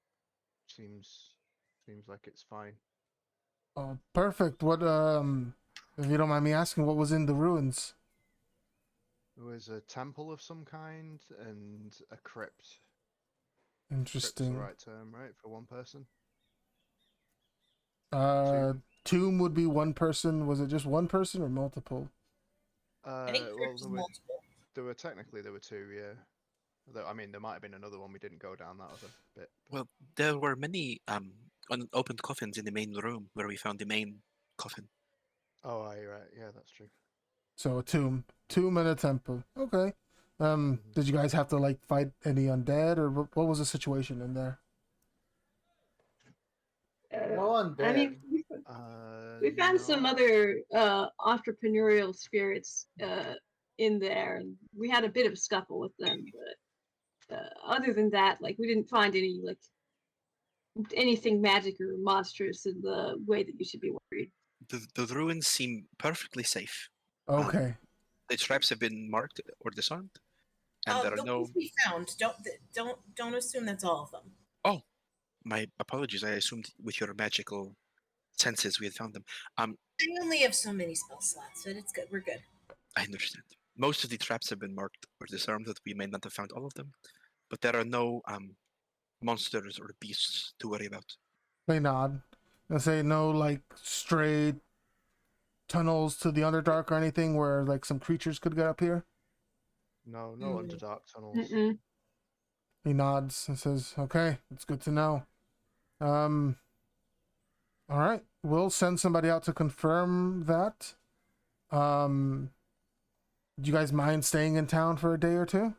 seems like it's fine. Oh, perfect. What, if you don't mind me asking, what was in the ruins? There was a temple of some kind and a crypt. Crypt's the Interesting. right term, right, for one person? Tomb would be one person. Was it just one person or multiple? I think Well, there's multiple. there were two, yeah. Although, I mean, there might have been another one. We didn't go down that other bit. Well, there were many unopened coffins in the main room where we found the main coffin. Oh, you're right. Yeah, that's true. So a tomb and a temple. Okay. Did you guys have to like fight any undead, or what was the situation in there? No one I mean, we found some No. other entrepreneurial spirits in there, and we had a bit of a scuffle with them. But other than that, like, we didn't find anything magic or monstrous in the way that you should be worried. The ruins seem perfectly safe. Okay. The traps have been marked or disarmed, and there are The no. ones we found. Don't assume that's all of them. Oh, my apologies. I assumed with your magical senses we had found them. I only have so many spell slots, but it's good. We're good. I understand. Most of the traps have been marked or disarmed, that we may not have found all of them, but there are no monsters or beasts to worry about. They nod and say no, like straight tunnels to the Underdark or anything where like some creatures could get up here. No Mm. Underdark tunnels. Mm-mm. He nods and says, "Okay, it's good to know." All right, we'll send somebody out to confirm that. Do you guys mind staying in town for a day or two?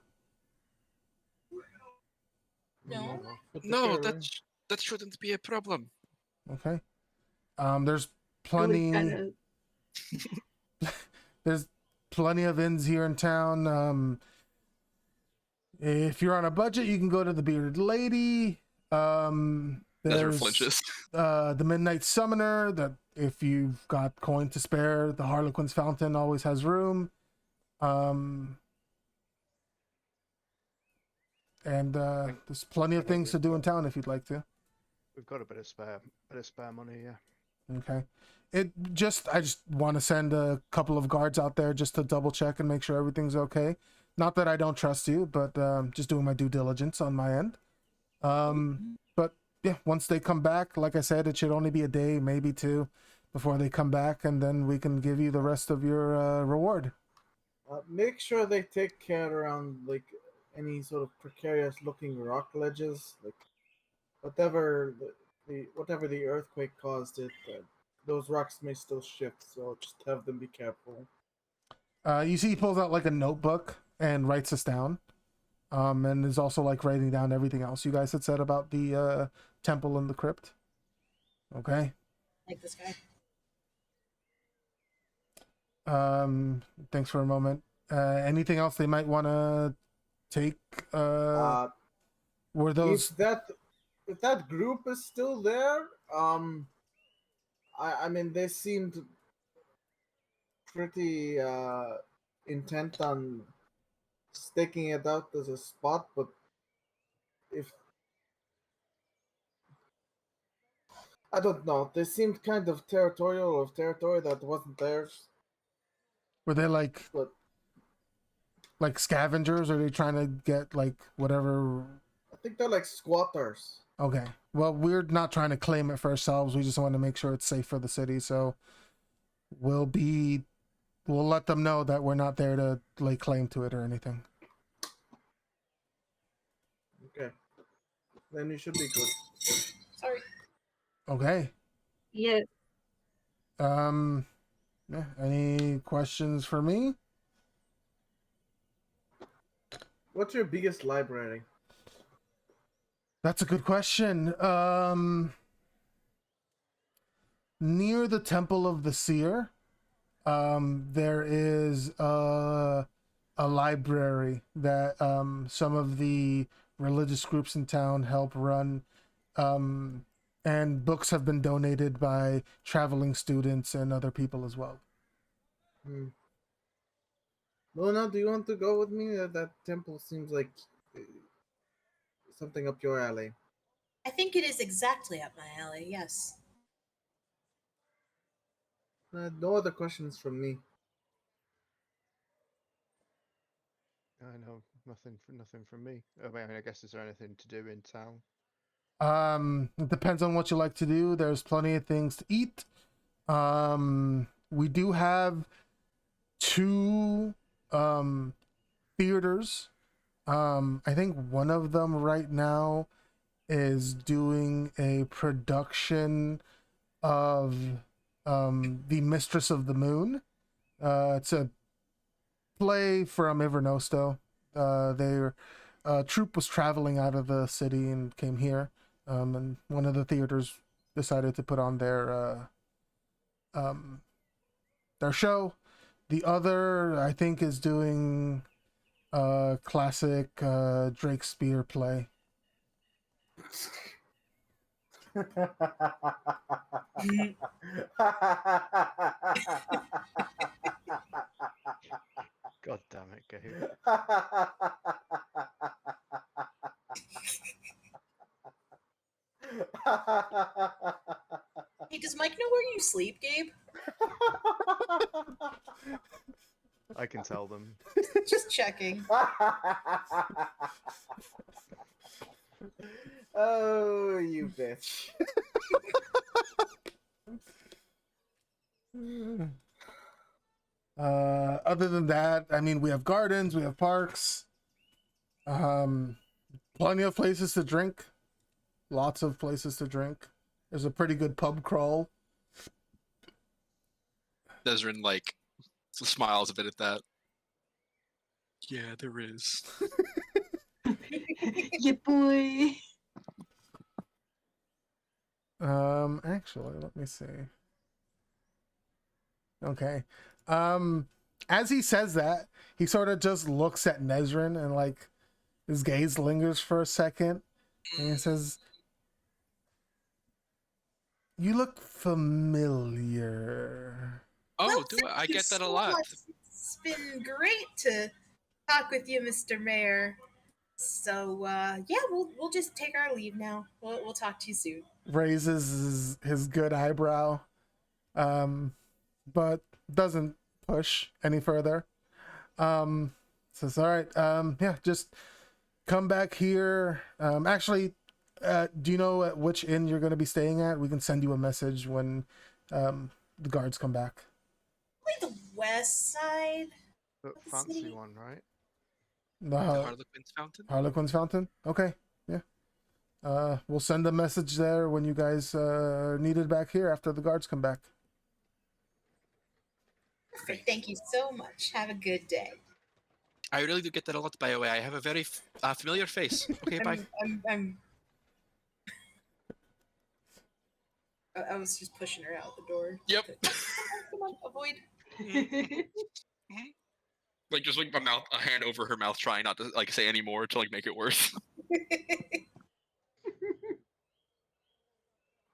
No. No, that shouldn't be a problem. Okay. There's Really plenty. kinda- There's plenty of inns here in town. If you're on a budget, you can go to the Bearded Lady. Nezra There's flinches. the Midnight Summoner that if you've got coin to spare, the Harlequin's Fountain always has room. And there's plenty of things to do in town if you'd like to. We've got a bit of spare money, yeah. Okay. I just want to send a couple of guards out there just to double check and make sure everything's okay. Not that I don't trust you, but just doing my due diligence on my end. But yeah, once they come back, like I said, it should only be a day, maybe two, before they come back, and then we can give you the rest of your reward. Make sure they take care around like any sort of precarious looking rock ledges, like whatever whatever the earthquake caused it. Those rocks may still shift, so just have them be careful. You see, he pulls out like a notebook and writes this down. And is also like writing down everything else you guys had said about the temple and the crypt. Okay. Like this guy. Thanks for a moment. Anything else they might want to take? Were those? If that group is still there, I mean they seemed pretty intent on staking it out as a spot, but if I don't know, they seemed kind of territorial of territory that wasn't theirs. Were they like But scavengers? Or are they trying to get like whatever? I think they're like squatters. Okay. Well, we're not trying to claim it for ourselves. We just want to make sure it's safe for the city. So we'll let them know that we're not there to lay claim to it or anything. Okay. Then you should be good. Sorry. Okay. Yeah. Yeah. Any questions for me? What's your biggest library? That's a good question. Near the Temple of the Seer, there is a library that some of the religious groups in town help run, and books have been donated by traveling students and other people as well. Luna, do you want to go with me? That temple seems like something up your alley. I think it is exactly up my alley, yes. No other questions from me. I know nothing from me. I mean, I guess is there anything to do in town? It depends on what you like to do. There's plenty of things to eat. We do have 2 theaters. I think one of them right now is doing a production of The Mistress of the Moon. It's a play from Ivernosto. Their troupe was traveling out of the city and came here, and one of the theaters decided to put on their show. The other, I think, is doing a classic Drakespeare play. God damn it, Gabe. Hey, does Mike know where you sleep, Gabe? I can tell them. Just checking. Oh, you bitch. Other than that, I mean, we have gardens, we have parks, plenty of places to drink, lots of places to drink. There's a pretty good pub crawl. Desrin like smiles a bit at that. Yeah, there is. Yeah, boy. Actually, let me see. Okay. As he says that, he sort of just looks at Nezrin and like his gaze lingers for a second, and he says, You look familiar. Oh, Well, do I thank you get that a so lot? much. It's been great to talk with you, Mr. Mayor. So yeah, we'll just take our leave now. We'll talk to you soon. Raises his good eyebrow, but doesn't push any further. Says, all right, yeah, just come back here. Actually, do you know at which inn you're going to be staying at? We can send you a message when the guards come back. Probably the west side. But Let's fancy see. one, right? The The Harlequin's Fountain? Harlequin's Fountain? Okay, yeah. We'll send a message there when you guys are needed back here after the guards come back. Perfect. Thank you so much. Have a good day. I really do get that a lot, by the way. I have a very familiar face. Okay, bye. I was just pushing her out the door. Yep. Come on, avoid. Like, just like a hand over her mouth, trying not to like say any more to like make it worse.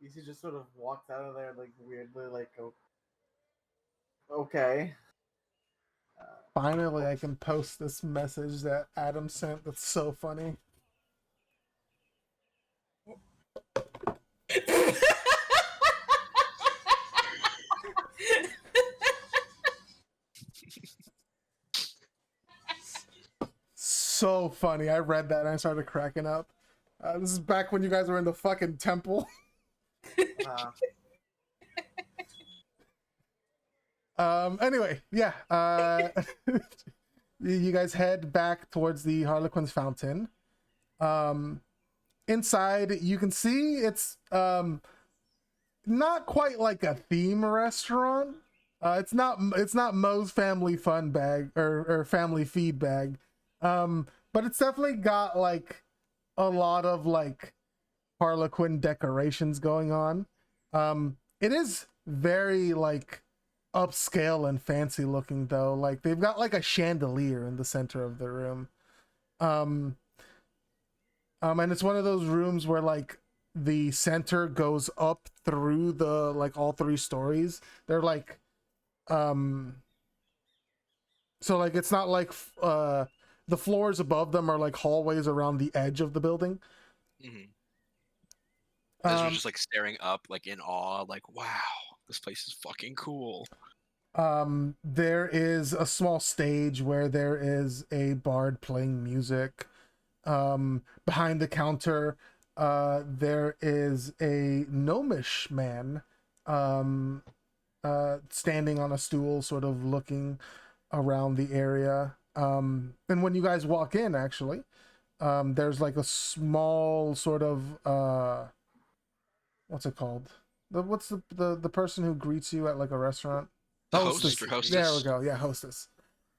Easy just sort of walks out of there like weirdly, like, oh, okay. Finally, I can post this message that Adam sent. That's so funny. So funny. I read that and I started cracking up. This is back when you guys were in the fucking temple. Anyway, yeah. You guys head back towards the Harlequin's Fountain. Inside, you can see it's not quite like a theme restaurant. It's not Moe's Family Fun Bag or Family Feed Bag. But it's definitely got like a lot of like Harlequin decorations going on. It is very like upscale and fancy looking though. Like they've got like a chandelier in the center of the room. And it's one of those rooms where like the center goes up through the like all three stories. They're like so like it's not like the floors above them are like hallways around the edge of the building. Mm-hmm. Ezra's just like staring up, like in awe, like, wow, this place is fucking cool. There is a small stage where there is a bard playing music. Behind the counter, there is a gnomish man standing on a stool, sort of looking around the area. And when you guys walk in, actually, there's like a small sort of what's it called? What's the person who greets you at like a restaurant? The host or hostess? There we go. Yeah, hostess.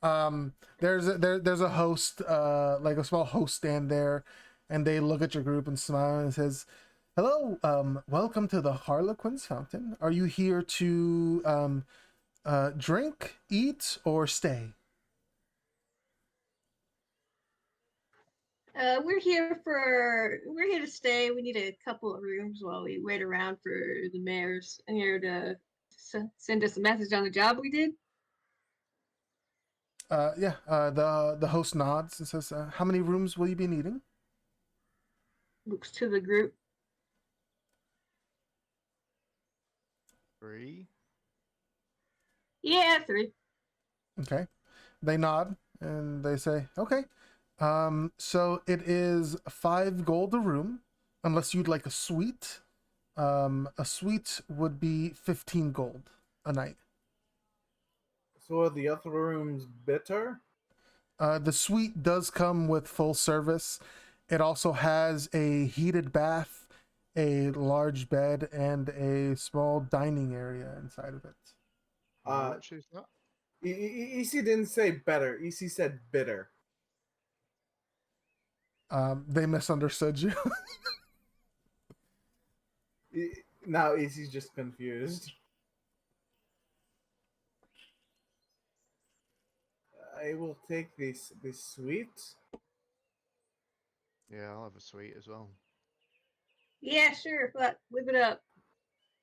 There's a host, like a small host stand there, and they look at your group and smile and says, "Hello, welcome to the Harlequin's Fountain. Are you here to drink, eat, or stay?" We're here to stay. We need a couple of rooms while we wait around for the mayor's here to send us a message on the job we did. Yeah. The host nods and says, "How many rooms will you be needing?" Looks to the group. 3. Yeah, 3. Okay. They nod and they say, "Okay. So it is 5 gold a room, unless you'd like a suite. A suite would be 15 gold a night." So are the other rooms bitter? The suite does come with full service. It also has a heated bath, a large bed, and a small dining area inside of it. How much is that? EC didn't say better. EC said bitter. They misunderstood you. Now EC's just confused. I will take this suite. Yeah, I'll have a sweet as well. Yeah, sure. But live it up.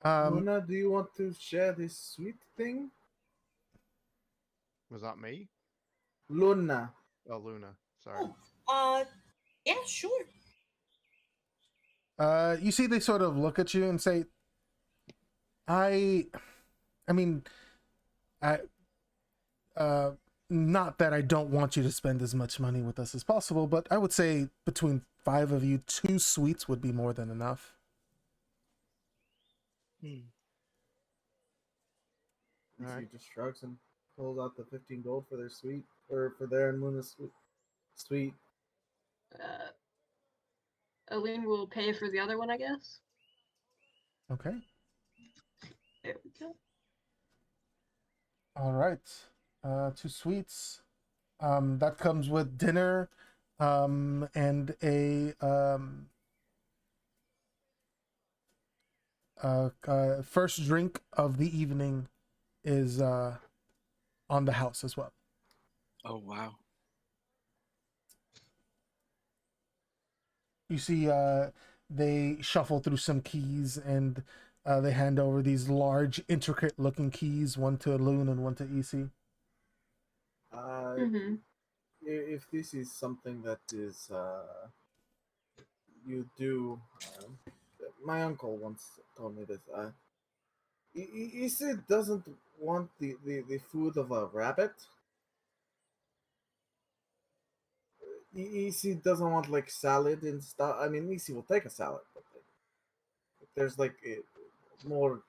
Luna, do you want to share this sweet thing? Was that me? Luna. Oh, Luna. Sorry. Yeah, sure. You see, they sort of look at you and say, I mean, I, uh, not that I don't want you to spend as much money with us as possible, but I would say between 5 of you, 2 sweets would be more than enough. He Alright. just shrugs and pulls out the 15 gold for their sweet, or for their and Luna's sweet. Aline will pay for the other one, I guess. Okay. There we go. All right. 2 sweets. That comes with dinner, and a first drink of the evening is on the house as well. Oh wow. You see, they shuffle through some keys and they hand over these large, intricate-looking keys, one to Loon and one to EC. Mm-hmm. If this is something that is you do, my uncle once told me this. He said doesn't want the food of a rabbit. He doesn't want like salad and stuff. I mean, Easy will take a salad, but like, if there's like a more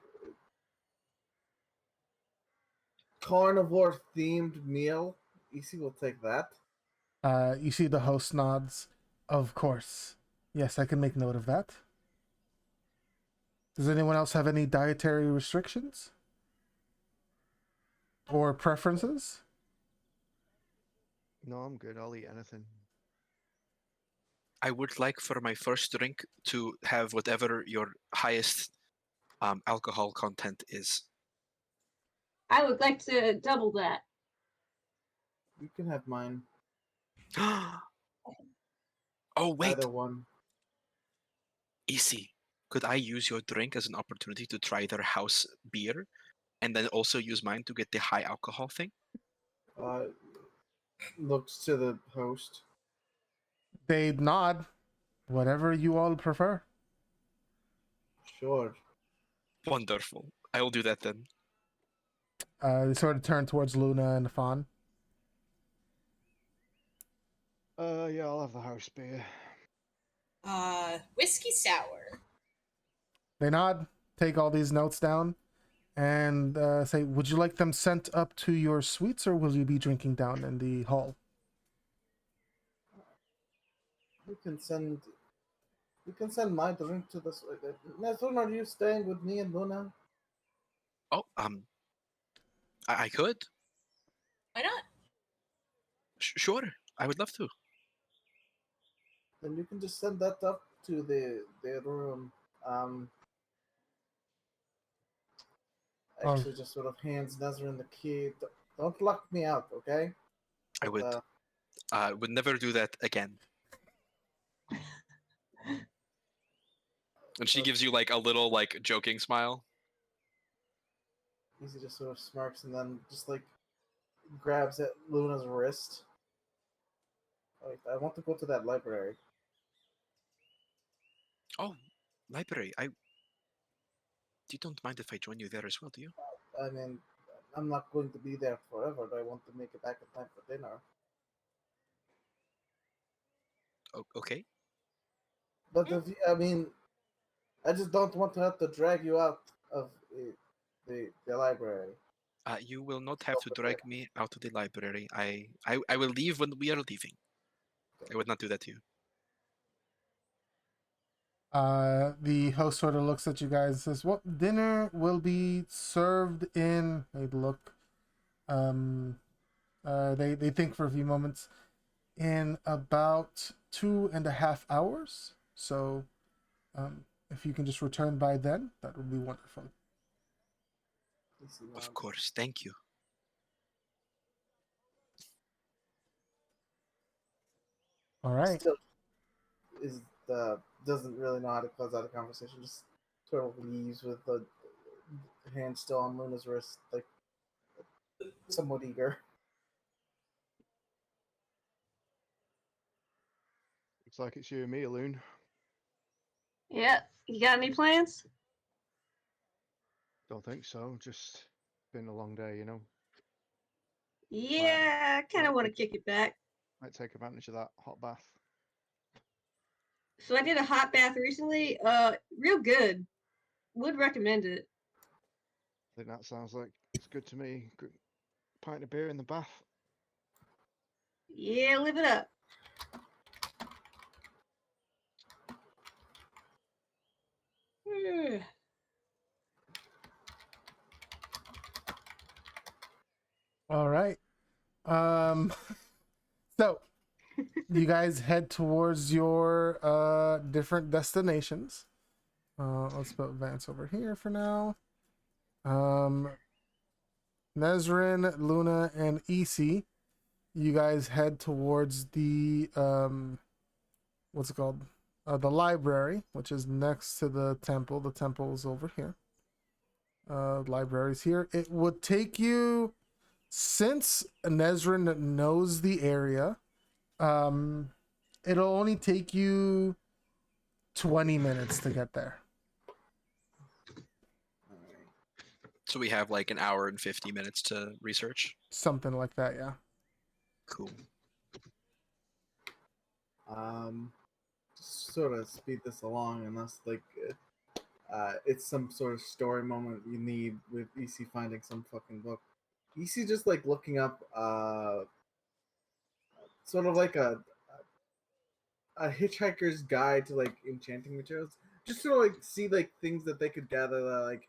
carnivore themed meal, Easy will take that. You see the host nods. Of course. Yes, I can make note of that. Does anyone else have any dietary restrictions? Or preferences? No, I'm good. I'll eat anything. I would like for my first drink to have whatever your highest alcohol content is. I would like to double that. You can have mine. Oh wait, Either one. easy. Could I use your drink as an opportunity to try their house beer, and then also use mine to get the high alcohol thing? Uh, looks to the host. They nod. Whatever you all prefer. Sure. Wonderful. I will do that then. They sort of turn towards Luna and Fawn. Yeah, I'll have the house beer. Whiskey sour. They nod, take all these notes down, and say, would you like them sent up to your suites, or will you be drinking down in the hall? We can send. We can send my drink to the. Nathan, are you staying with me and Luna? Oh, I could. Why not? Sure, I would love to. Then you can just send that up to the room. Um, Oh. actually, just sort of hands Nazarene the key. Don't lock me out, okay? I would. Would never do that again. And she gives you like a little like joking smile. Easy just sort of smirks and then just like grabs at Luna's wrist. Wait, I want to go to that library. Oh, library. You don't mind if I join you there as well, do you? I mean, I'm not going to be there forever. I want to make it back in time for dinner. Okay. But if you, I mean, I just don't want to have to drag you out of the library. You will not have to drag me out of the library. I will leave when we are leaving. I would not do that to you. The host sort of looks at you guys and says, well, dinner will be served in, they look, they think for a few moments, in about 2.5 hours. So, if you can just return by then, that would be wonderful. Of course, thank you. All right. Still, doesn't really know how to close out a conversation. Just sort of leaves with hand still on Luna's wrist, like somewhat eager. Looks like it's you and me, Loon. Yeah. You got any plans? Don't think so. Just been a long day, you know. Yeah, I kind of want to kick it back. Might take advantage of that hot bath. So I did a hot bath recently. Real good. Would recommend it. I think that sounds like it's good to me. Good pint of beer in the bath. Yeah, live it up. All right. So you guys head towards your different destinations. Let's put Vance over here for now. Nezrin, Luna, and Isi, you guys head towards the what's it called? The library, which is next to the temple. The temple is over here. Library's here. It would take you, since Nezrin knows the area, it'll only take you 20 minutes to get there. So we have like an hour and 50 minutes to research. Something like that, yeah. Cool. Just sort of speed this along, unless like it's some sort of story moment you need with EC finding some fucking book. EC just like looking up sort of like a hitchhiker's guide to like enchanting materials, just to like see like things that they could gather that like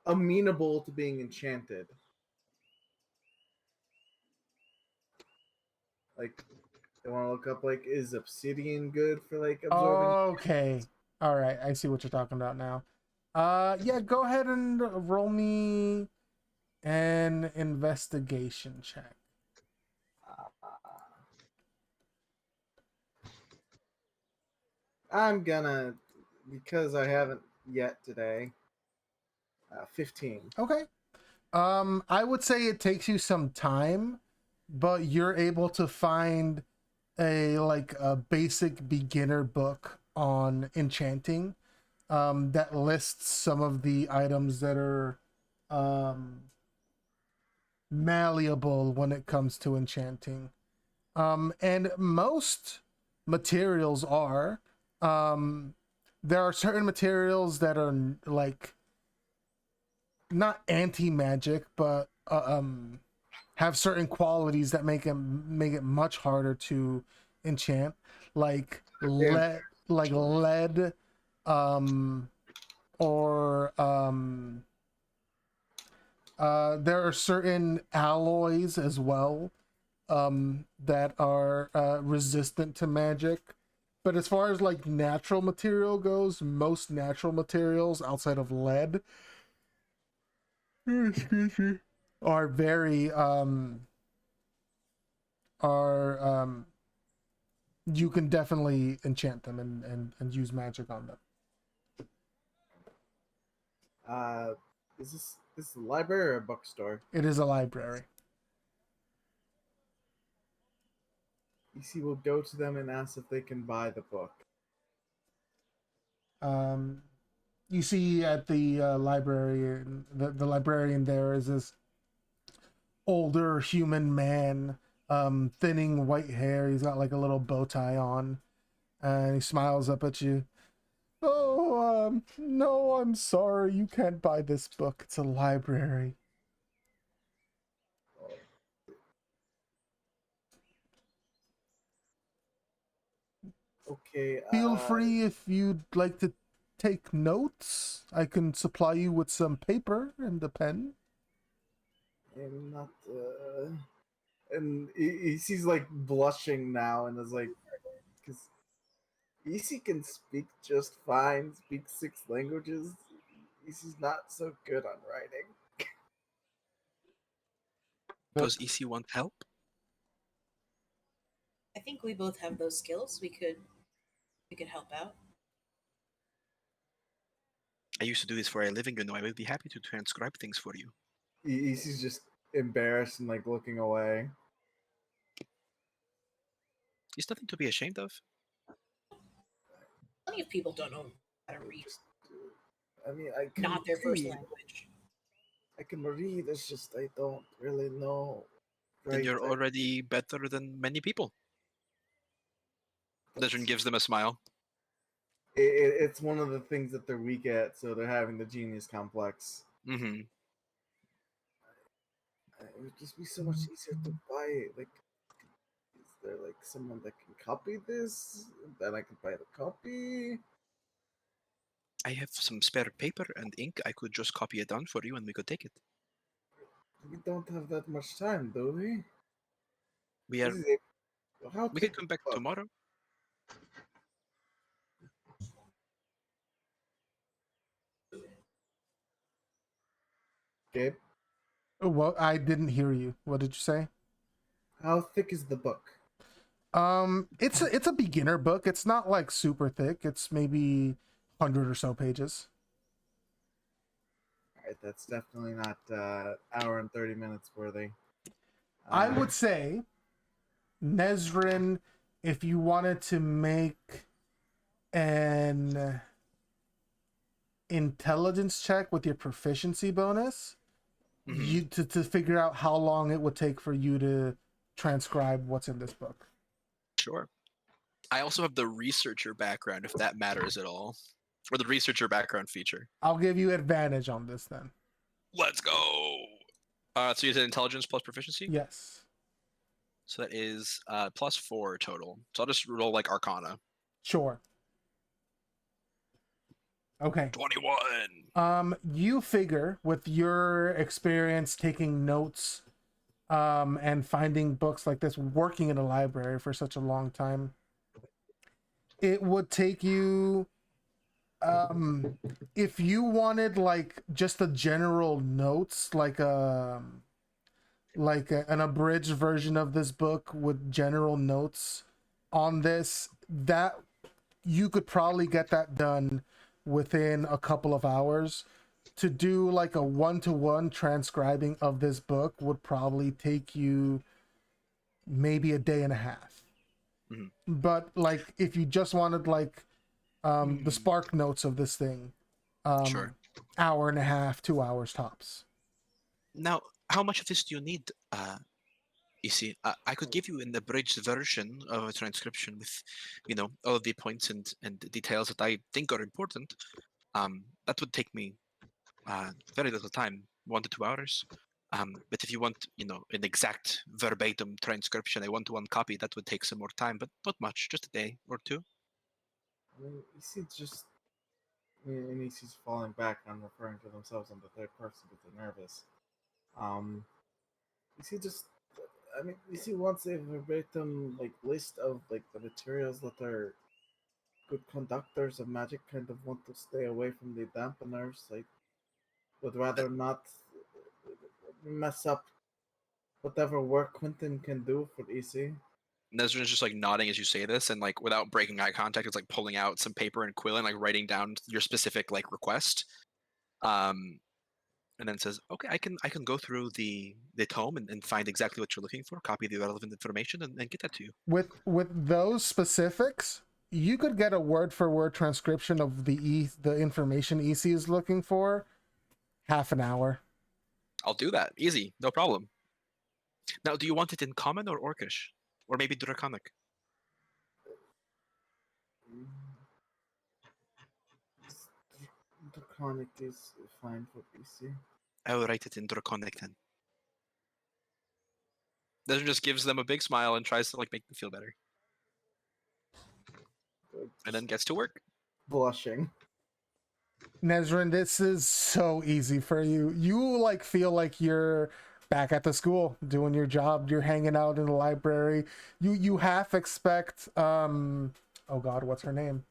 amenable to being enchanted. Like they want to look up like, is obsidian good for like absorbing? Okay. All right. I see what you're talking about now. Yeah, go ahead and roll me an investigation check. I'm gonna, because I haven't yet today. 15. Okay. I would say it takes you some time, but you're able to find a basic beginner book on enchanting that lists some of the items that are malleable when it comes to enchanting. And most materials are. There are certain materials that are like not anti-magic, but have certain qualities that make it much harder to enchant, like lead, or there are certain alloys as well that are resistant to magic. But as far as like natural material goes, most natural materials outside of lead are very you can definitely enchant them and use magic on them. Is this a library or a bookstore? It is a library. EC will go to them and ask if they can buy the book. You see at the library, the librarian there is this older human man, thinning white hair. He's got like a little bow tie on, and he smiles up at you. Oh, no, I'm sorry. You can't buy this book. It's a library. Okay. Feel free if you'd like to take notes. I can supply you with some paper and a pen. I'm not. And EC's like blushing now and is like, because EC can speak just fine, speak 6 languages. EC's not so good on writing. Does EC want help? I think we both have those skills. We could help out. I used to do this for a living, I would be happy to transcribe things for you. He's just embarrassed and like looking away. It's nothing to be ashamed of. Plenty of people don't know how to read. I mean, I can Not their first read. language. I can read. It's just I don't really know. Then you're write. already better than many people. Desmond gives them a smile. It's one of the things that they're weak at, so they're having the genius complex. Mm-hmm. It would just be so much easier to buy it. Like, is there like someone that can copy this? Then I can buy the copy. I have some spare paper and ink. I could just copy it down for you and we could take it. We don't have that much time, do we? We are. This is how We thick can come back is the book? tomorrow. Gabe, Well, I didn't hear you. What did you say? how thick is the book? It's a beginner book. It's not like super thick. It's maybe 100 or so pages. Alright, that's definitely not hour and 30 minutes worthy. I would say, Nezrin, if you wanted to make an intelligence check with your proficiency bonus, Mhm. you to figure out how long it would take for you to transcribe what's in this book. Sure. I also have the researcher background, if that matters at all. Or the researcher background feature. I'll give you advantage on this then. Let's go. So you said intelligence plus proficiency? Yes. So that is +4 total. So I'll just roll like Arcana. Sure. Okay. 21. You figure with your experience taking notes, and finding books like this, working in a library for such a long time, it would take you, if you wanted like just the general notes, like an abridged version of this book with general notes on this, that you could probably get that done within a couple of hours. To do like a one-to-one transcribing of this book would probably take you maybe a day and a half. Mhm. But like if you just wanted like the spark notes of this thing, Sure. hour and a half, 2 hours tops. Now, how much of this do you need? You see, I could give you an abridged version of a transcription with, all of the points and details that I think are important. That would take me very little time, 1 to 2 hours. But if you want, an exact verbatim transcription, a one-to-one copy, that would take some more time, but not much, just a day or two. I mean, you see, just. And he's falling back on referring to themselves in the third person because they're nervous. You see, just. I mean, you see, once a verbatim like list of like the materials that are good conductors of magic kind of want to stay away from the dampeners. Like, would rather not mess up whatever work Quentin can do for EC. Nezrin's just like nodding as you say this, and like without breaking eye contact, it's like pulling out some paper and quill and like writing down your specific like request. And then says, "Okay, I can go through the tome and find exactly what you're looking for, copy the relevant information, and get that to you." With those specifics, you could get a word for word transcription of the information EC is looking for, half an hour. I'll do that. Easy, no problem. Now, do you want it in common or Orcish? Or maybe Draconic? Draconic is fine for PC. I will write it in Draconic then. Nezrin just gives them a big smile and tries to like make them feel better. And then gets to work. Blushing. Nezrin, this is so easy for you. You like feel like you're back at the school doing your job. You're hanging out in the library. You half expect oh god, what's her name?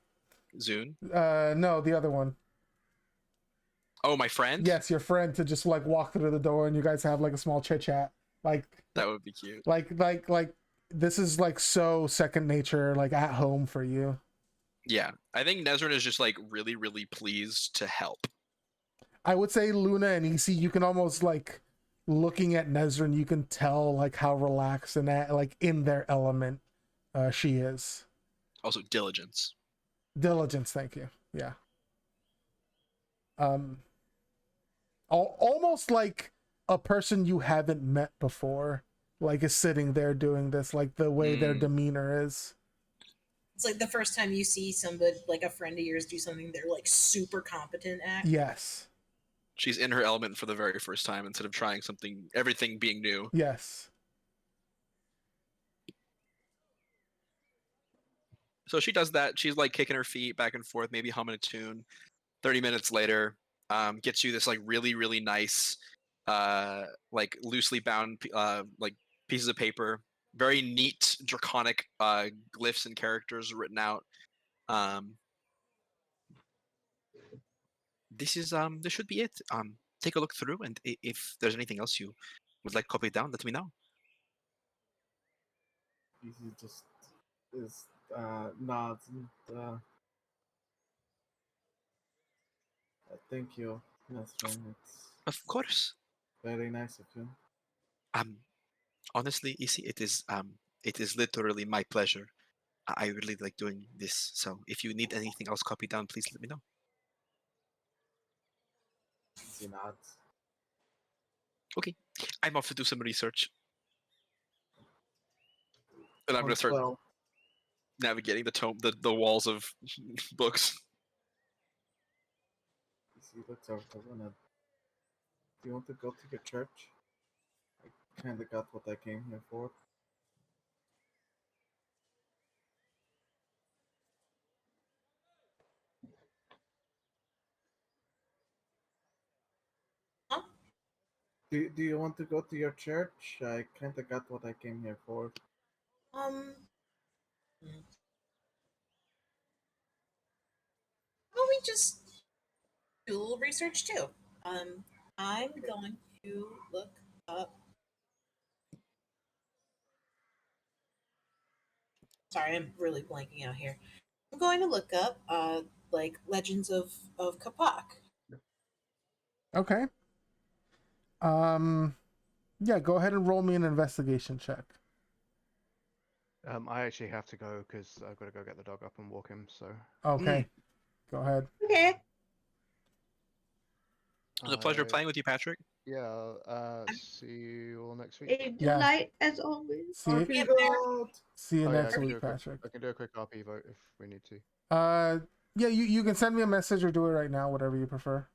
Zune? No, the other one. Oh, my friend? Yes, your friend, to just like walk through the door and you guys have like a small chit chat. Like That would be cute. like this is like so second nature, like at home for you. Yeah, I think Nezrin is just like really, really pleased to help. I would say Luna and EC, you can almost like looking at Nezrin, you can tell like how relaxed and like in their element she is. Also, diligence. Diligence, thank you. Yeah. Um, almost like a person you haven't met before, like is sitting there doing this, like the way their demeanor is. It's like the first time you see somebody, like a friend of yours, do something they're like super competent at. Yes. She's in her element for the very first time instead of trying something, everything being new. Yes. So she does that. She's like kicking her feet back and forth, maybe humming a tune. 30 minutes later, gets you this like really, really nice, like loosely bound like pieces of paper. Very neat, draconic glyphs and characters written out. This should be it. Take a look through, and if there's anything else you would like copied down, let me know. Easy just is nods and thank you. That's fine. It's Of course. very nice of you. Honestly, Issy, it is literally my pleasure. I really like doing this. So if you need anything else copied down, please let me know. Easy nods. Okay, I'm off to do some research, and I'm gonna start Well, navigating the walls of books. easy looks over to Luna. Do you want to go to your church? I kinda got what I came here for. Huh? Do you want to go to your church? I kinda got what I came here for. Um, well, we just do a little research too. I'm going to look up. Sorry, I'm really blanking out here. I'm going to look up like legends of Kapak. Okay. Yeah, go ahead and roll me an investigation check. I actually have to go because I've got to go get the dog up and walk him. So Okay. Go ahead. Okay. It was a pleasure I- playing with you, Patrick. Yeah. See you all next week. A Yeah. delight as always. See you, Yeah, see you Oh, yeah, next I can do week, a quick- Patrick. I can do a quick RP vote if we need to. Yeah, you can send me a message or do it right now, whatever you prefer.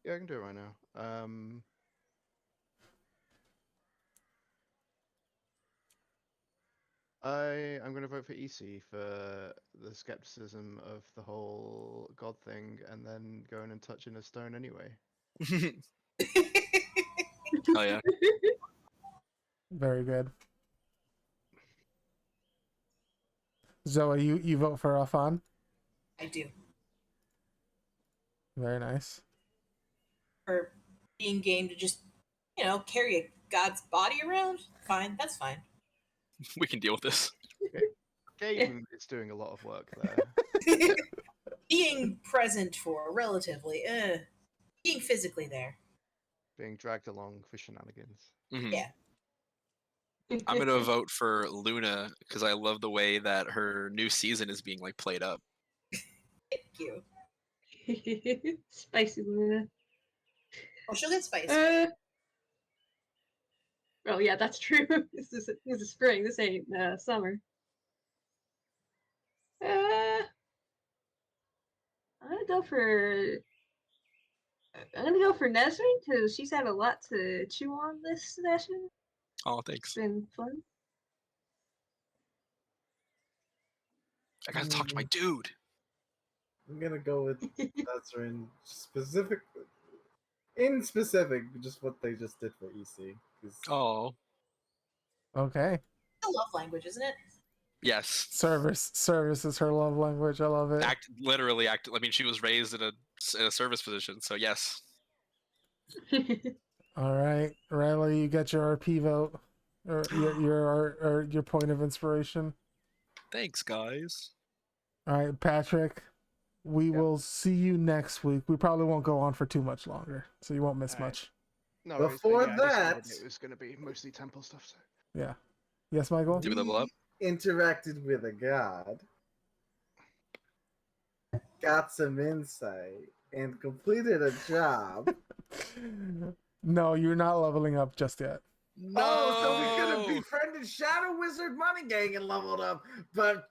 Yeah, I can do it right now. I'm going to vote for EC for the skepticism of the whole God thing, and then going and touching a stone anyway. Oh yeah. Very good. Zoe, you vote for Afan? I do. Very nice. For being game to just, carry a god's body around. Fine, that's fine. We can deal with this. Game is doing a lot of work there. Being present for relatively, being physically there. Being dragged along for shenanigans. Mhm. Yeah. I'm gonna vote for Luna because I love the way that her new season is being like played up. Thank you. Spicy Luna. Oh, she'll get spicy. Oh yeah, that's true. This is spring. This ain't summer. I'm gonna go for. I'm gonna go for Nesrine because she's had a lot to chew on this session. Oh, It's thanks. been fun. I gotta talk to my dude. I'm gonna go with Nazrin specific. In specific, just what they just did for EC. 'Cause Oh, Okay. It's a love language, isn't it? yes. Service is her love language. I love it. Literally act. I mean, she was raised in a service position, so yes. All right, Riley, you got your RP vote, or your point of inspiration. Thanks, guys. All right, Patrick, We Yep. will see you next week. We probably won't go on for too much longer, so you won't miss Alright. much. No worries, but Before yeah, I just that- figured it was going to be mostly temple stuff. So. Yeah. Yes, Michael? Do we level up? Interacted with a god, got some insight, and completed a job. No, you're not leveling up just yet. No. Oh, so we could have befriended Shadow Wizard Money Gang and leveled up, but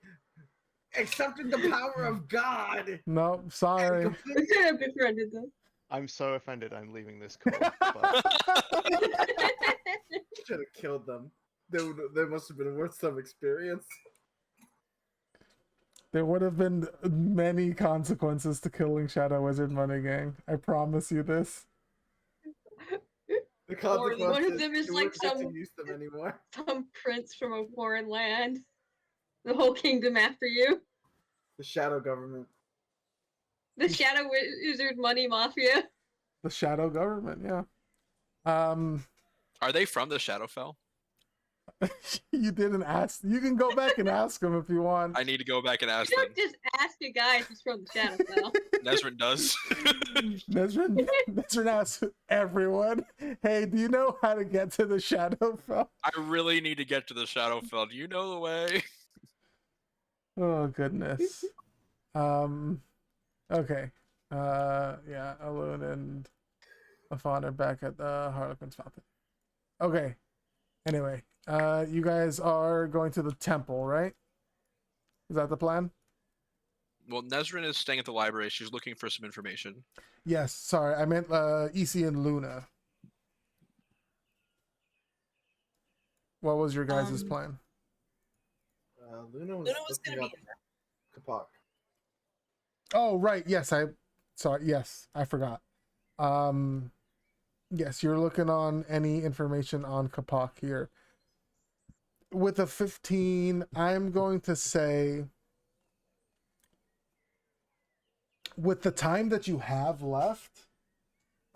accepted the power of God. No, sorry. We could have befriended them. I'm so offended I'm leaving this call. But Should have killed them. They must have been worth some experience. There would have been many consequences to killing Shadow Wizard Money Gang. I promise you this. The Or one consequences, of them is you like wouldn't get some- to use them anymore. Some prince from a foreign land. The whole kingdom after you. The shadow government. The Shadow Wizard Money Mafia. The Shadow Government, yeah. Are they from the Shadowfell? You didn't ask. You can go back and ask them if you want. I need to go back and ask You them. don't just ask a guy if he's from the Shadowfell. Nezrin does. Nesrin asks everyone, hey, do you know how to get to the Shadowfell? I really need to get to the Shadowfell. Do you know the way? Oh, goodness. Okay. Yeah, Alun and Afon are back at the Harlequin's Fountain. Okay. Anyway, you guys are going to the temple, right? Is that the plan? Well, Nezrin is staying at the library. She's looking for some information. Yes, sorry. I meant Isi and Luna. What was your guys' plan? Luna was, Luna was looking gonna up be Kapak. Oh, right. Yes, yes, I forgot. Yes, you're looking on any information on Kapak here. With a 15, I'm going to say with the time that you have left,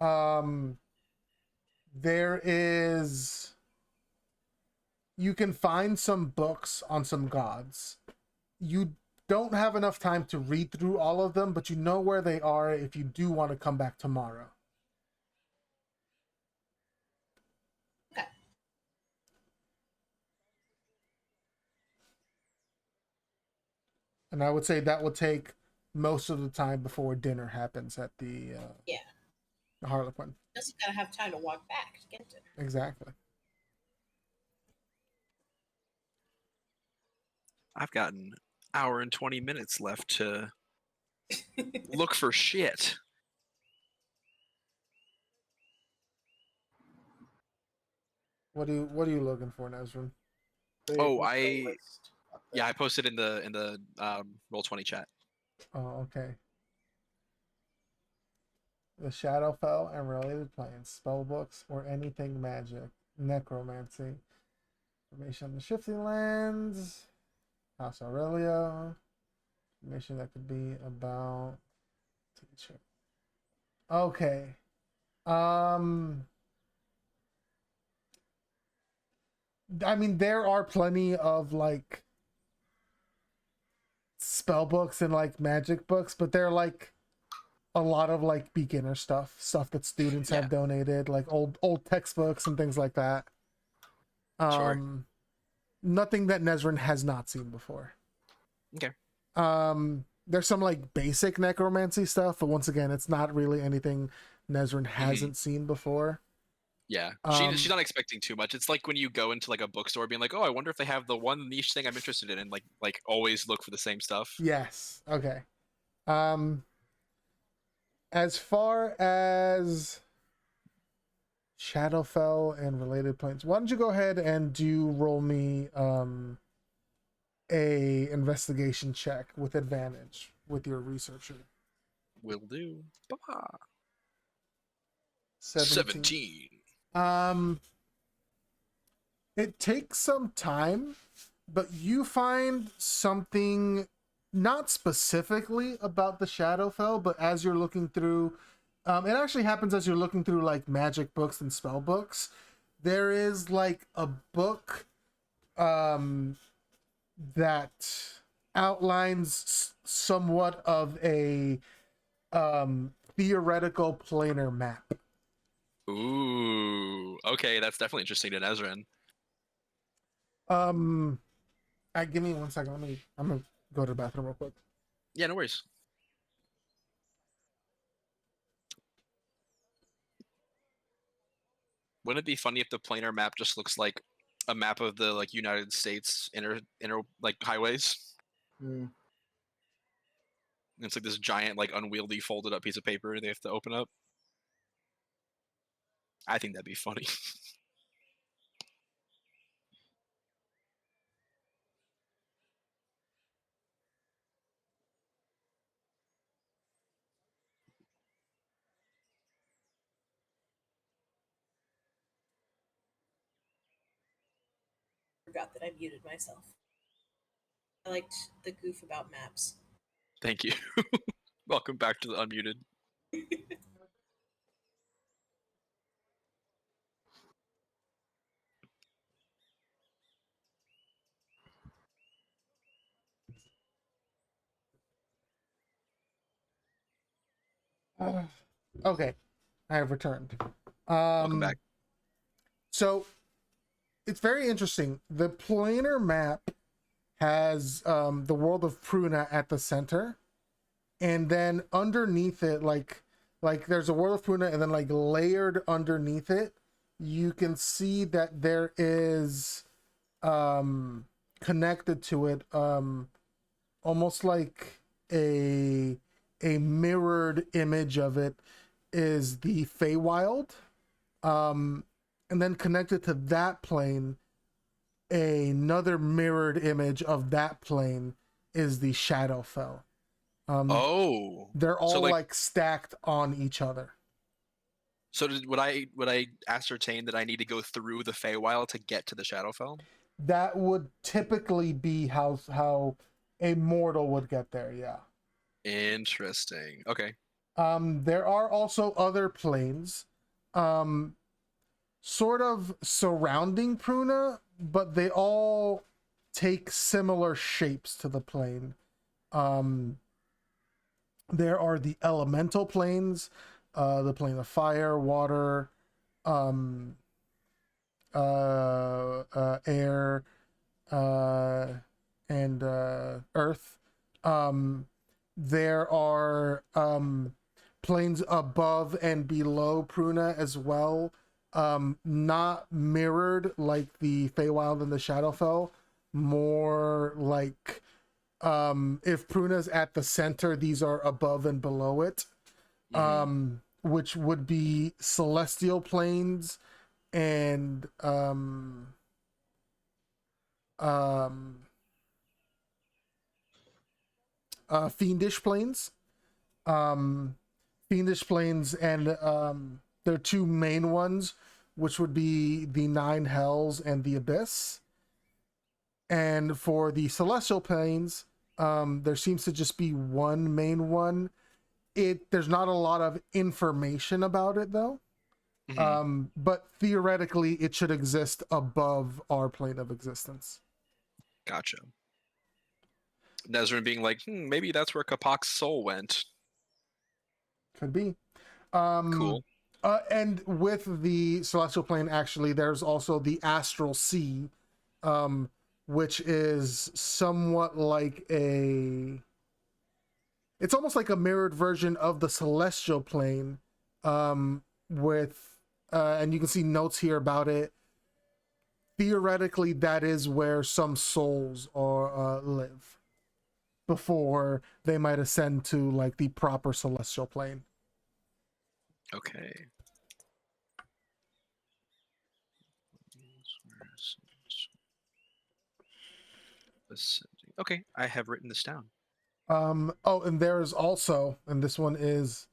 there is, you can find some books on some gods. You don't have enough time to read through all of them, but you know where they are if you do want to come back tomorrow. Okay. And I would say that would take most of the time before dinner happens at the Harlequin. Just gotta have time to walk back to get to it. Exactly. I've got an hour and 20 minutes left to look for shit. What are you looking for, Nezrin? Oh, yeah, I posted in the Roll20 chat. Oh, okay. The Shadowfell and related planes, spell books, or anything magic, necromancy. Information on the Shifting Lands, House Aurelia. Information that could be about teacher. Okay. I mean, there are plenty of like spell books and like magic books, but they're like a lot of like beginner stuff that students have donated, like old textbooks and things like that. Sure. Nothing that Nezrin has not seen before. Okay. There's some like basic necromancy stuff, but once again, it's not really anything Nezrin hasn't seen before. Yeah, she's not expecting too much. It's like when you go into like a bookstore being like, oh, I wonder if they have the one niche thing I'm interested in, and like always look for the same stuff. Yes. Okay. As far as Shadowfell and related planes, why don't you go ahead and roll me a investigation check with advantage with your researcher. Will do. Bah. 17. 17. It takes some time, but you find something not specifically about the Shadowfell, but as you're looking through, it actually happens as you're looking through like magic books and spell books. There is like a book that outlines somewhat of a theoretical planar map. Ooh, okay, that's definitely interesting to Nezrin. Give me 1 second. I'm gonna go to the bathroom real quick. Yeah, no worries. Wouldn't it be funny if the planar map just looks like a map of the like United States inner like highways? Mm. It's like this giant, like unwieldy, folded up piece of paper they have to open up. I think that'd be funny. Forgot that I muted myself. I liked the goof about maps. Thank you. Welcome back to the unmuted. Okay, I have returned. Welcome back. So it's very interesting. The planar map has the world of Pruna at the center, and then underneath it, like there's a world of Pruna, and then like layered underneath it, you can see that there is connected to it almost like a mirrored image of it is the Feywild. And then connected to that plane, another mirrored image of that plane is the Shadowfell. Oh, They're all so like stacked on each other. So would I ascertain that I need to go through the Feywild to get to the Shadowfell? That would typically be how a mortal would get there, yeah. Interesting. Okay. There are also other planes, sort of surrounding Pruna, but they all take similar shapes to the plane. There are the elemental planes, the plane of fire, water, air, and earth. There are planes above and below Pruna as well. Not mirrored like the Feywild and the Shadowfell, more like if Pruna's at the center, these are above and below it. Which would be celestial planes and fiendish planes. Fiendish planes, and there are two main ones, which would be the Nine Hells and the Abyss. And for the celestial planes, there seems to just be one main one. There's not a lot of information about it though. But theoretically it should exist above our plane of existence. Gotcha. Nezrin being like, maybe that's where Kapok's soul went. Could be. Cool. And with the celestial plane, actually, there's also the astral sea, which is somewhat like it's almost like a mirrored version of the celestial plane, with and you can see notes here about it. Theoretically, that is where some souls are live before they might ascend to like the proper celestial plane. Okay. Okay, I have written this down. Oh, and there's also, and this one is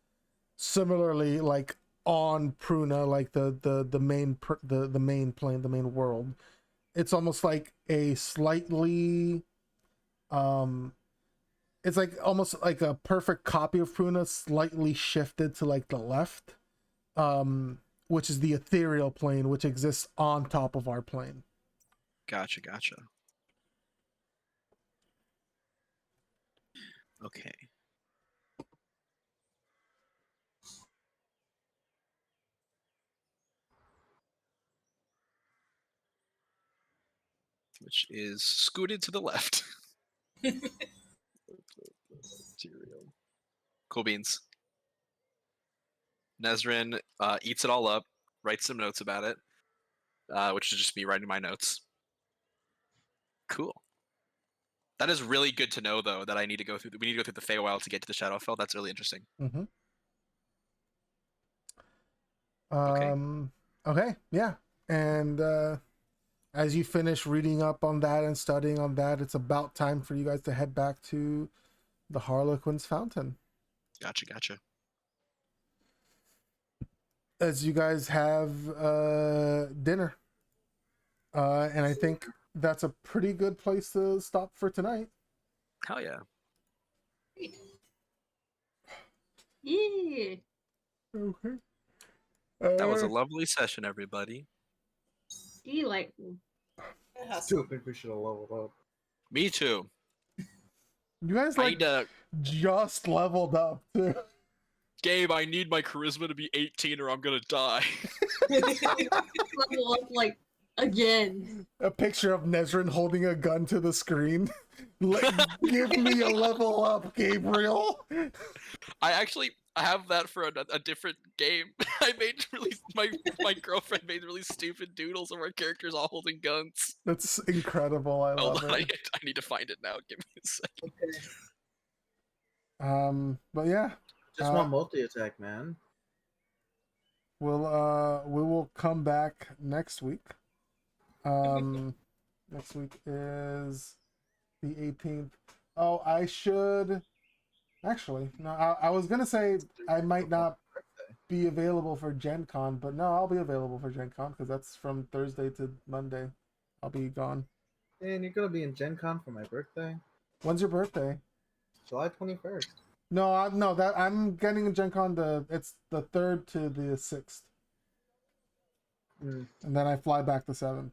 similarly like on Pruna, like the main the main plane, the main world. It's almost like a slightly it's like almost like a perfect copy of Pruna, slightly shifted to like the left, which is the ethereal plane, which exists on top of our plane. Gotcha. Okay. Which is scooted to the left. Material. Cool beans. Nezrin eats it all up, writes some notes about it, which is just me writing my notes. Cool. That is really good to know, though, that I need to go through. We need to go through the Feywild to get to the Shadowfell. That's really interesting. Mm-hmm. Okay. Okay. Yeah. And as you finish reading up on that and studying on that, it's about time for you guys to head back to the Harlequin's Fountain. Gotcha. As you guys have dinner. And I think that's a pretty good place to stop for tonight. Hell yeah. Yeah. Okay. That was a lovely session, everybody. Delightful. I still think we should have leveled up. Me too. You guys I like need to... just leveled up too. Gabe, I need my charisma to be 18 or I'm gonna die. Level up like again. A picture of Nezrin holding a gun to the screen. Give me a level up, Gabriel. I have that for a different game. I made really my girlfriend made really stupid doodles of our characters all holding guns. That's incredible. I love Hold on, it. I need to find it now. Give me a second. Okay. But yeah, Just want multi-attack, man. we will come back next week. Next week is the 18th. Oh, I should actually no. I was gonna say I might not be available for Gen Con, but no, I'll be available for Gen Con because that's from Thursday to Monday. I'll be gone. And you're gonna be in Gen Con for my birthday, When's your birthday? July 21st. No, that I'm getting Gen Con it's the 3rd to the 6th. Mm. And then I fly back the 7th.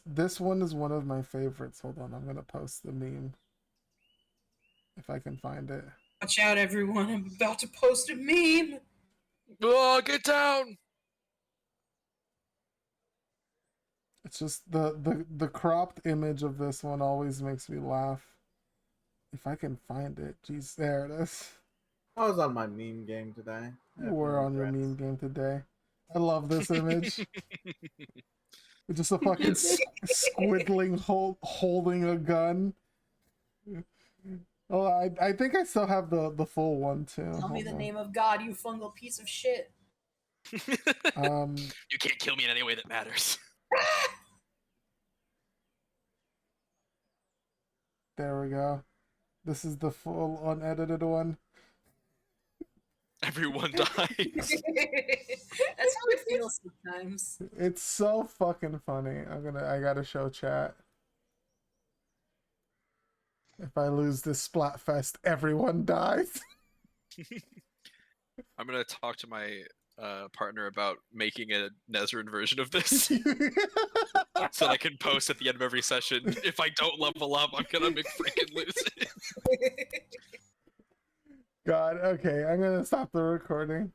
This one is one of my favorites. Hold on, I'm gonna post the meme if I can find it. Watch out, everyone! I'm about to post a meme. Oh, get down! It's just the cropped image of this one always makes me laugh. If I can find it, jeez, there it is. I was on my meme game today. You were on your meme game today. I love this image. It's just a fucking squiggling holding a gun. Oh, I think I still have the full one too. Tell me Hold the on. name of God, you fungal piece of shit. You can't kill me in any way that matters. There we go. This is the full unedited one. Everyone dies. That's how it feels sometimes. It's so fucking funny. I gotta show chat. If I lose this Splatfest, everyone dies. I'm gonna talk to my partner about making a Nezrin version of this so that I can post at the end of every session. If I don't level up, I'm gonna freaking lose it. God, okay, I'm gonna stop the recording.